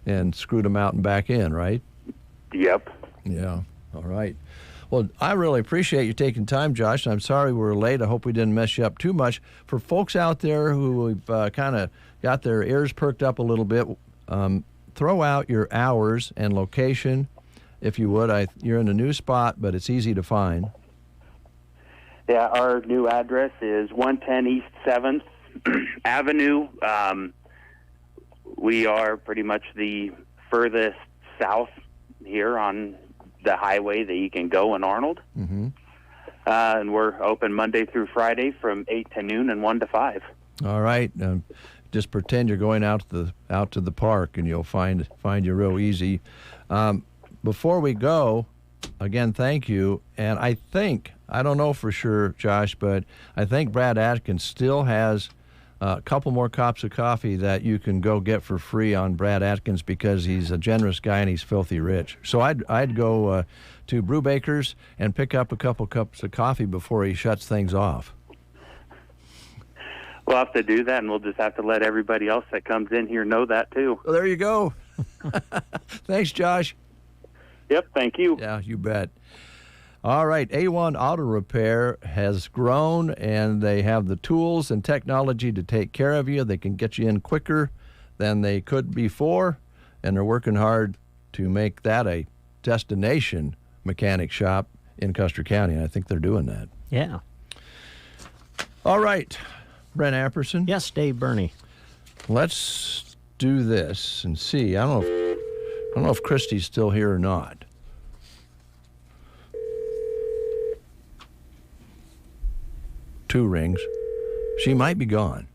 Speaker 1: and screwed them out and back in, right?
Speaker 3: Yep.
Speaker 1: Yeah. All right. Well, I really appreciate you taking time, Josh. I'm sorry we were late. I hope we didn't mess you up too much. For folks out there who have kind of got their ears perked up a little bit, throw out your hours and location, if you would. You're in a new spot, but it's easy to find.
Speaker 3: Yeah, our new address is 110 East 7th Avenue. We are pretty much the furthest south here on the highway that you can go in Arnold.
Speaker 1: Mm-hmm.
Speaker 3: And we're open Monday through Friday from 8 to noon and 1 to 5.
Speaker 1: All right. Just pretend you're going out to the park, and you'll find you real easy. Before we go, again, thank you. And I don't know for sure, Josh, but I think Brad Atkins still has a couple more cups of coffee that you can go get for free on Brad Atkins, because he's a generous guy and he's filthy rich. So I'd go to Brubaker's and pick up a couple cups of coffee before he shuts things off.
Speaker 3: We'll have to do that, and we'll just have to let everybody else that comes in here know that, too.
Speaker 1: Well, there you go. Thanks, Josh.
Speaker 3: Yep, thank you.
Speaker 1: Yeah, you bet. All right, A1 Auto Repair has grown, and they have the tools and technology to take care of you. They can get you in quicker than they could before, and they're working hard to make that a destination mechanic shop in Custer County, and I think they're doing that.
Speaker 2: Yeah.
Speaker 1: All right. Brent Apperson?
Speaker 2: Yes, Dave Burney.
Speaker 1: Let's do this and see. I don't know if Christy's still here or not. Two rings. She might be gone.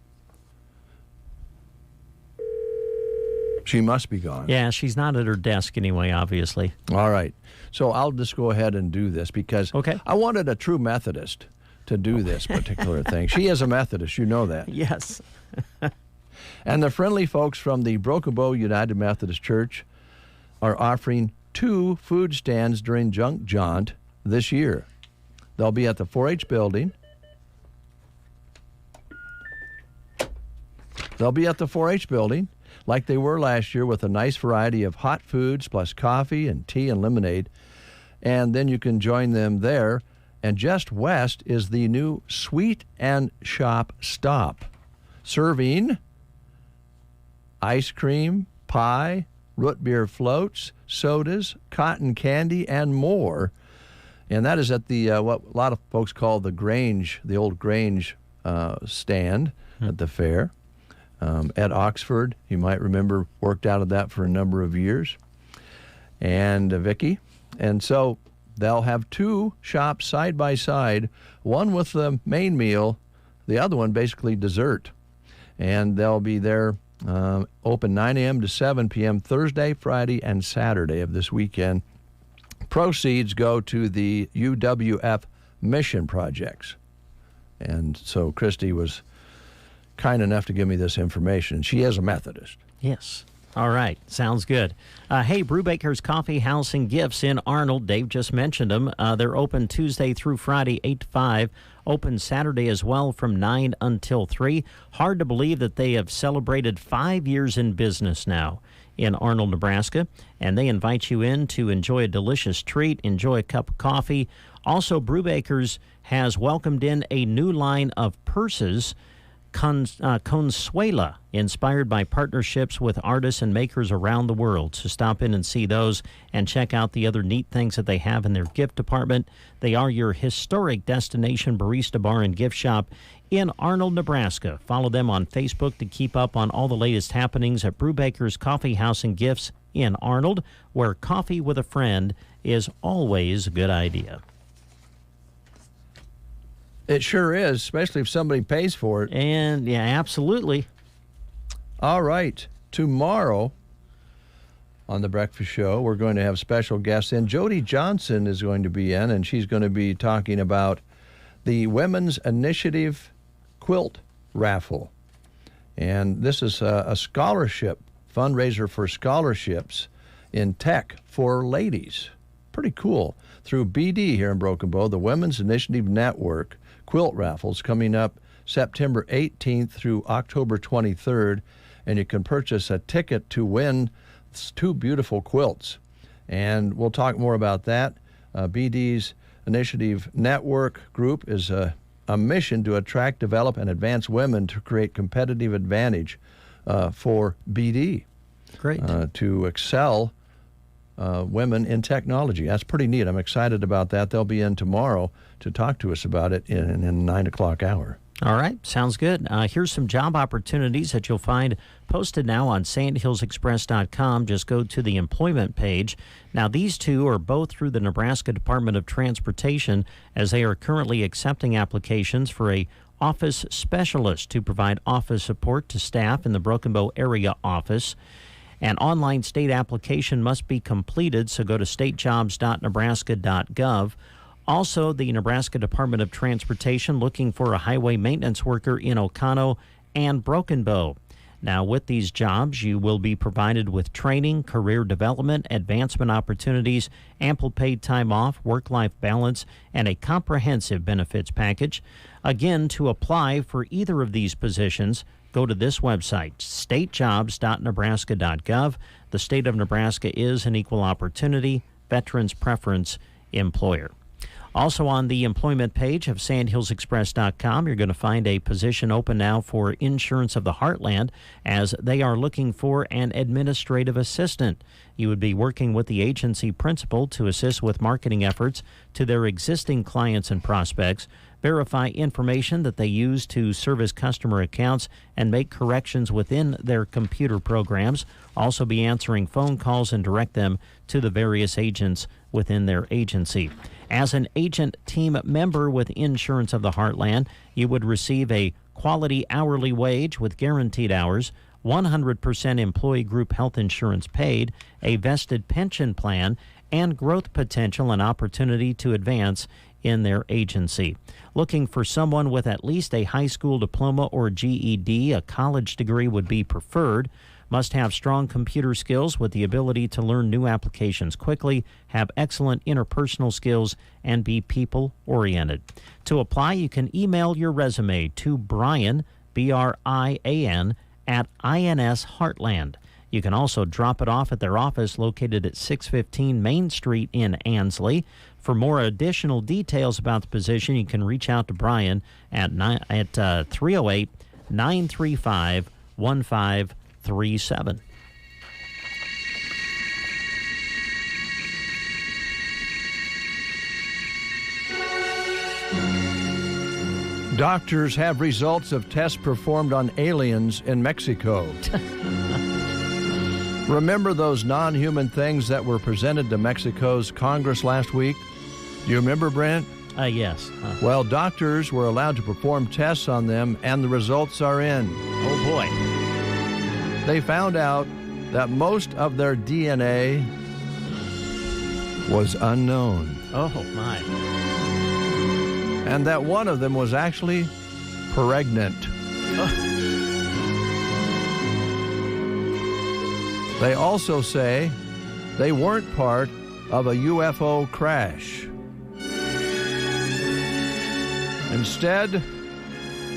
Speaker 1: She must be gone.
Speaker 2: Yeah, she's not at her desk anyway, obviously.
Speaker 1: All right. So I'll just go ahead and do this, because I wanted a true Methodist to do this particular thing. She is a Methodist, you know that.
Speaker 2: Yes.
Speaker 1: And the friendly folks from the Broken Bow United Methodist Church are offering 2 food stands during Junk Jaunt this year. They'll be at the 4-H building. They'll be at the 4-H building like they were last year, with a nice variety of hot foods plus coffee and tea and lemonade. And then you can join them there. And just west is the new Sweet and Shop Stop, serving ice cream, pie, root beer floats, sodas, cotton candy, and more. And that is at the what a lot of folks call the Grange, the old Grange stand at the fair. Ed Oxford, you might remember, worked out of that for a number of years, and Vicky. And so they'll have 2 shops side by side, one with the main meal, the other one basically dessert. And they'll be there open 9 a.m. to 7 p.m. Thursday, Friday, and Saturday of this weekend. Proceeds go to the UWF mission projects. And so Christy was kind enough to give me this information. She is a Methodist.
Speaker 2: Yes. All right. Sounds good. Hey, Brubaker's Coffee House and Gifts in Arnold. Dave just mentioned them. They're open Tuesday through Friday, 8 to 5. Open Saturday as well from 9 until 3. Hard to believe that they have celebrated 5 years in business now in Arnold, Nebraska. And they invite you in to enjoy a delicious treat, enjoy a cup of coffee. Also, Brubaker's has welcomed in a new line of purses, Consuela, inspired by partnerships with artists and makers around the world. So stop in and see those and check out the other neat things that they have in their gift department. They are your historic destination barista bar and gift shop in Arnold, Nebraska. Follow them on Facebook to keep up on all the latest happenings at Brubaker's Coffee House and Gifts in Arnold, where coffee with a friend is always a good idea.
Speaker 1: It sure is, especially if somebody pays for it.
Speaker 2: And, yeah, absolutely.
Speaker 1: All right. Tomorrow on The Breakfast Show, we're going to have special guests in. Jody Johnson is going to be in, and she's going to be talking about the Women's Initiative Quilt Raffle. And this is a scholarship, fundraiser for scholarships in tech for ladies. Pretty cool. Through BD here in Broken Bow, the Women's Initiative Network quilt raffles coming up September 18th through October 23rd, and you can purchase a ticket to win 2 beautiful quilts. And we'll talk more about that. BD's Initiative Network group is a mission to attract, develop, and advance women to create competitive advantage for BD.
Speaker 2: Great.
Speaker 1: To excel women in technology. That's pretty neat. I'm excited about that. They'll be in tomorrow to talk to us about it in 9 o'clock hour.
Speaker 2: All right. Sounds good. Here's some job opportunities that you'll find posted now on sandhillsexpress.com. Just go to the employment page. Now, these 2 are both through the Nebraska Department of Transportation, as they are currently accepting applications for a office specialist to provide office support to staff in the Broken Bow area office. An online state application must be completed, so go to statejobs.nebraska.gov. Also, the Nebraska Department of Transportation looking for a highway maintenance worker in Oconto and Broken Bow. Now, with these jobs, you will be provided with training, career development, advancement opportunities, ample paid time off, work-life balance, and a comprehensive benefits package. Again, to apply for either of these positions, go to this website, statejobs.nebraska.gov. The state of Nebraska is an equal opportunity, veterans preference employer. Also on the employment page of sandhillsexpress.com, you're going to find a position open now for Insurance of the Heartland, as they are looking for an administrative assistant. You would be working with the agency principal to assist with marketing efforts to their existing clients and prospects, verify information that they use to service customer accounts, and make corrections within their computer programs. Also be answering phone calls and direct them to the various agents within their agency. As an agent team member with Insurance of the Heartland, you would receive a quality hourly wage with guaranteed hours, 100% employee group health insurance paid, a vested pension plan, and growth potential and opportunity to advance in their agency. Looking for someone with at least a high school diploma or GED, a college degree would be preferred. Must have strong computer skills with the ability to learn new applications quickly, have excellent interpersonal skills, and be people-oriented. To apply, you can email your resume to Brian, B-R-I-A-N, at INS Heartland. You can also drop it off at their office located at 615 Main Street in Ansley. For more additional details about the position, you can reach out to Brian at 308-935-1537.
Speaker 1: Doctors have results of tests performed on aliens in Mexico. Remember those non-human things that were presented to Mexico's Congress last week? Do you remember, Brent?
Speaker 2: Yes.
Speaker 1: Well, doctors were allowed to perform tests on them, and the results are in.
Speaker 2: Oh, boy.
Speaker 1: They found out that most of their DNA was unknown.
Speaker 2: Oh, my.
Speaker 1: And that one of them was actually pregnant. They also say they weren't part of a UFO crash. Instead,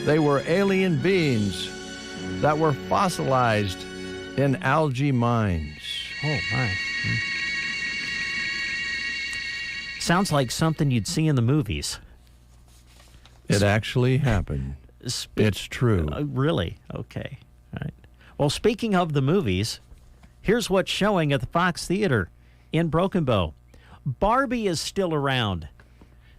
Speaker 1: they were alien beings that were fossilized in algae mines.
Speaker 2: Oh, my. Sounds like something you'd see in the movies.
Speaker 1: It actually happened. It's true.
Speaker 2: Really? Okay. All right. Well, speaking of the movies, here's what's showing at the Fox Theater in Broken Bow. Barbie is still around.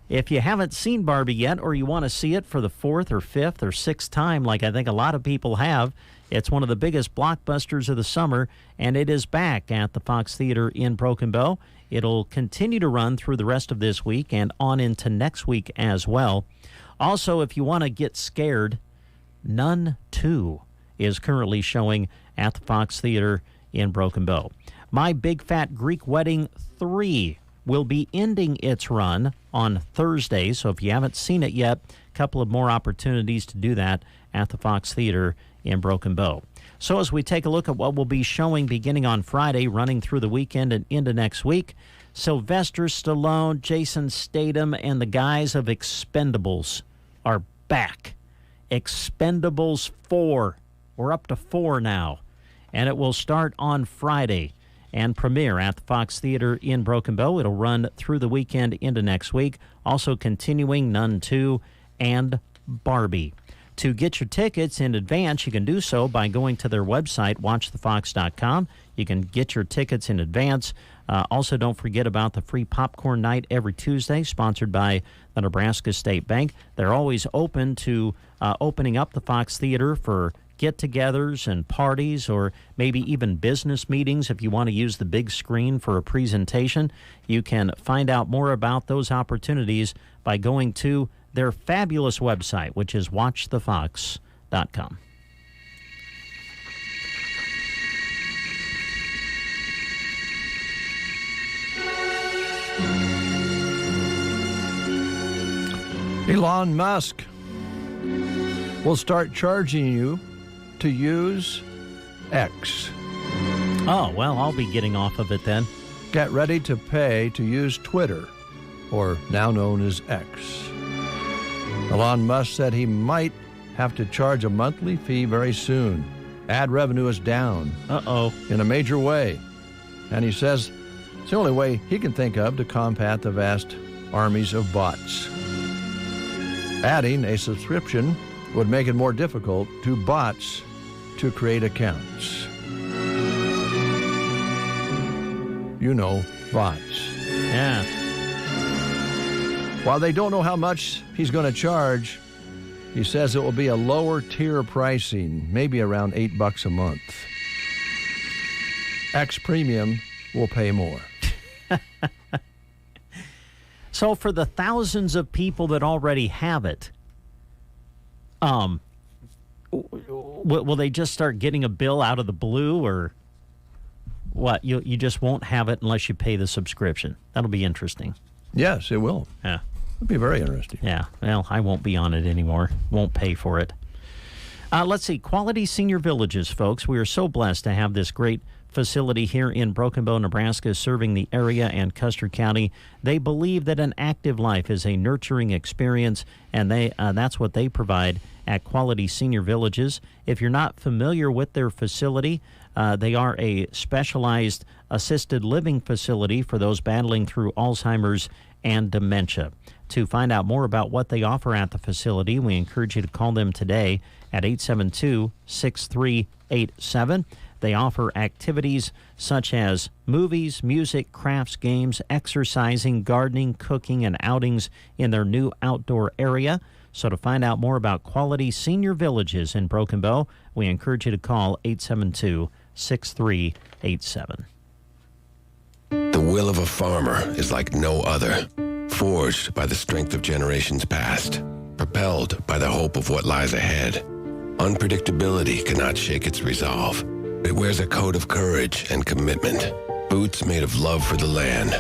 Speaker 2: If you haven't seen Barbie yet, or you want to see it for the 4th or 5th or 6th time, like I think a lot of people have, it's one of the biggest blockbusters of the summer, and it is back at the Fox Theater in Broken Bow. It'll continue to run through the rest of this week and on into next week as well. Also, if you want to get scared, Nun 2 is currently showing at the Fox Theater in Broken Bow. My Big Fat Greek Wedding 3 will be ending its run on Thursday, so if you haven't seen it yet, a couple of more opportunities to do that at the Fox Theater in Broken Bow. So as we take a look at what will be showing beginning on Friday, running through the weekend and into next week, Sylvester Stallone, Jason Statham, and the guys of Expendables are back. Expendables 4. We're up to 4 now. And it will start on Friday and premiere at the Fox Theater in Broken Bow. It'll run through the weekend into next week. Also continuing Nun 2 and Barbie. To get your tickets in advance, you can do so by going to their website, watchthefox.com. You can get your tickets in advance. Also, don't forget about the free popcorn night every Tuesday, sponsored by the Nebraska State Bank. They're always open to opening up the Fox Theater for get-togethers and parties, or maybe even business meetings if you want to use the big screen for a presentation. You can find out more about those opportunities by going to their fabulous website, which is watchthefox.com.
Speaker 1: Elon Musk will start charging you to use X.
Speaker 2: Oh, well, I'll be getting off of it then.
Speaker 1: Get ready to pay to use Twitter, or now known as X. Elon Musk said he might have to charge a monthly fee very soon. Ad revenue is down. In a major way. And he says it's the only way he can think of to combat the vast armies of bots. Adding a subscription would make it more difficult to bots to create accounts. You know, bots.
Speaker 2: Yeah.
Speaker 1: While they don't know how much he's going to charge, he says it will be a lower tier pricing, maybe around $8 a month. X Premium will pay more.
Speaker 2: So for the thousands of people that already have it, will they just start getting a bill out of the blue, or what? You just won't have it unless you pay the subscription. That'll be interesting.
Speaker 1: Yes, it will.
Speaker 2: Yeah.
Speaker 1: It'll be very interesting.
Speaker 2: Yeah. Well, I won't be on it anymore. Won't pay for it. Let's see. Quality Senior Villages, folks. We are so blessed to have this great facility here in Broken Bow, Nebraska, serving the area and Custer County. They believe that an active life is a nurturing experience, and that's what they provide at Quality Senior Villages. If you're not familiar with their facility, they are a specialized assisted living facility for those battling through Alzheimer's and dementia. To find out more about what they offer at the facility, we encourage you to call them today at 872-6387. They offer activities such as movies, music, crafts, games, exercising, gardening, cooking, and outings in their new outdoor area. So to find out more about Quality Senior Villages in Broken Bow, we encourage you to call 872-6387.
Speaker 4: The will of a farmer is like no other, forged by the strength of generations past, propelled by the hope of what lies ahead. Unpredictability cannot shake its resolve. It wears a coat of courage and commitment, boots made of love for the land.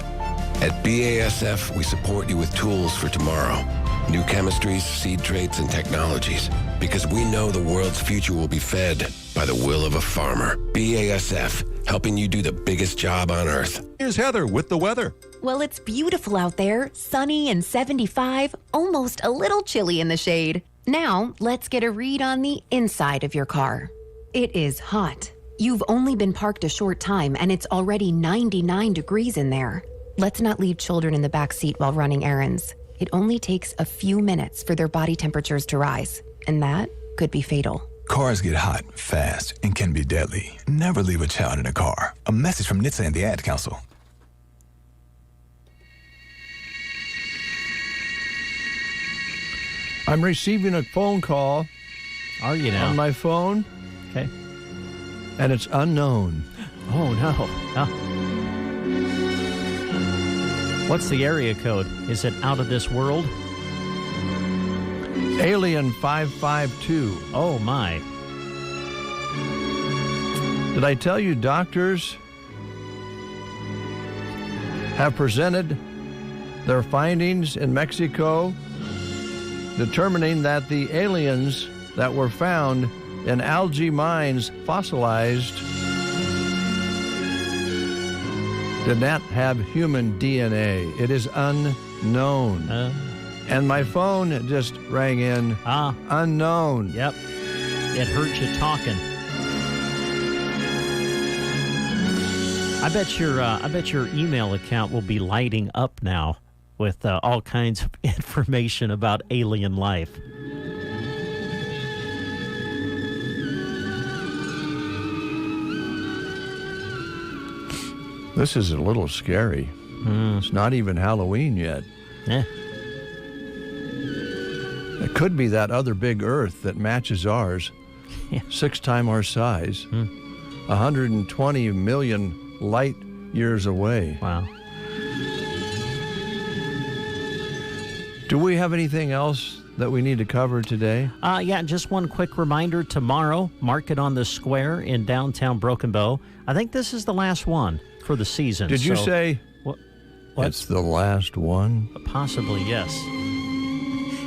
Speaker 4: At BASF, we support you with tools for tomorrow, new chemistries, seed traits, and technologies, because we know the world's future will be fed by the will of a farmer. BASF, helping you do the biggest job on earth.
Speaker 5: Here's Heather with the weather.
Speaker 11: Well, it's beautiful out there, sunny and 75, almost a little chilly in the shade. Now, let's get a read on the inside of your car. It is hot. You've only been parked a short time and it's already 99 degrees in there. Let's not leave children in the back seat while running errands. It only takes a few minutes for their body temperatures to rise, and that could be fatal.
Speaker 21: Cars get hot, fast, and can be deadly. Never leave a child in a car. A message from NHTSA and the Ad Council.
Speaker 1: I'm receiving a phone call.
Speaker 2: Are you now?
Speaker 1: On my phone.
Speaker 2: Okay.
Speaker 1: And it's unknown.
Speaker 2: Oh, no. Oh. What's the area code? Is it out of this world?
Speaker 1: Alien 552.
Speaker 2: Oh, my.
Speaker 1: Did I tell you doctors have presented their findings in Mexico, determining that the aliens that were found in algae mines fossilized did not have human DNA. It is unknown. And my phone just rang in. Unknown.
Speaker 2: Yep. It hurts you talking. I bet your email account will be lighting up now with all kinds of information about alien life.
Speaker 1: This is a little scary. It's not even Halloween yet.
Speaker 2: Yeah.
Speaker 1: It could be that other big Earth that matches ours, 6 times our size, 120 million light years away.
Speaker 2: Wow.
Speaker 1: Do we have anything else that we need to cover today?
Speaker 2: Yeah, just one quick reminder. Tomorrow, Market on the Square in downtown Broken Bow. I think this is the last one for the season.
Speaker 1: Did you say
Speaker 2: what?
Speaker 1: It's the last one?
Speaker 2: Possibly, yes.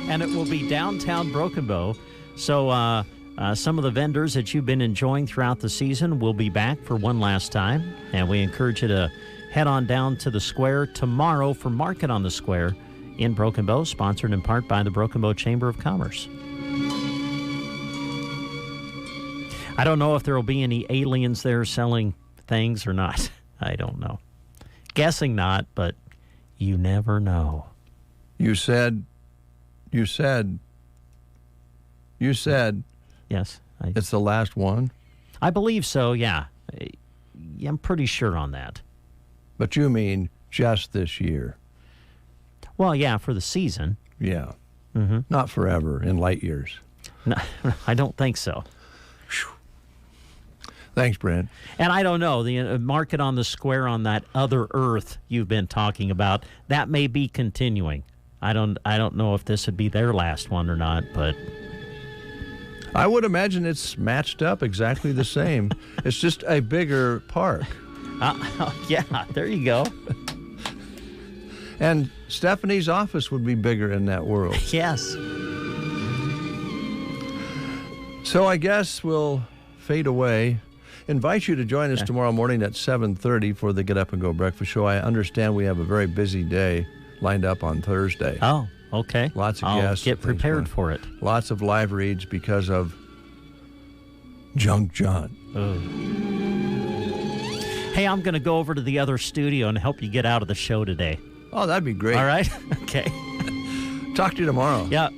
Speaker 2: And it will be downtown Broken Bow. So some of the vendors that you've been enjoying throughout the season will be back for one last time. And we encourage you to head on down to the square tomorrow for Market on the Square in Broken Bow, sponsored in part by the Broken Bow Chamber of Commerce. I don't know if there will be any aliens there selling things or not. I don't know. Guessing not, but you never know.
Speaker 1: You said.
Speaker 2: Yes.
Speaker 1: It's the last one?
Speaker 2: I believe so, yeah. I'm pretty sure on that.
Speaker 1: But you mean just this year?
Speaker 2: Well, yeah, for the season.
Speaker 1: Yeah.
Speaker 2: Mm-hmm.
Speaker 1: Not forever, in light years.
Speaker 2: No, I don't think so.
Speaker 1: Thanks, Brent.
Speaker 2: And I don't know, the Market on the Square on that other Earth you've been talking about, that may be continuing. I don't know if this would be their last one or not, but
Speaker 1: I would imagine it's matched up exactly the same. It's just a bigger park.
Speaker 2: Yeah, there you go.
Speaker 1: And Stephanie's office would be bigger in that world.
Speaker 2: Yes.
Speaker 1: So I guess we'll fade away. Invite you to join us tomorrow morning at 7:30 for the Get Up and Go Breakfast Show. I understand we have a very busy day lined up on Thursday.
Speaker 2: Oh, okay.
Speaker 1: Lots of
Speaker 2: I'll
Speaker 1: guests.
Speaker 2: Get prepared for it.
Speaker 1: Lots of live reads because of Junk John.
Speaker 2: Oh. Hey, I'm going to go over to the other studio and help you get out of the show today.
Speaker 1: Oh, that'd be great.
Speaker 2: All right? Okay.
Speaker 1: Talk to you tomorrow.
Speaker 2: Yeah.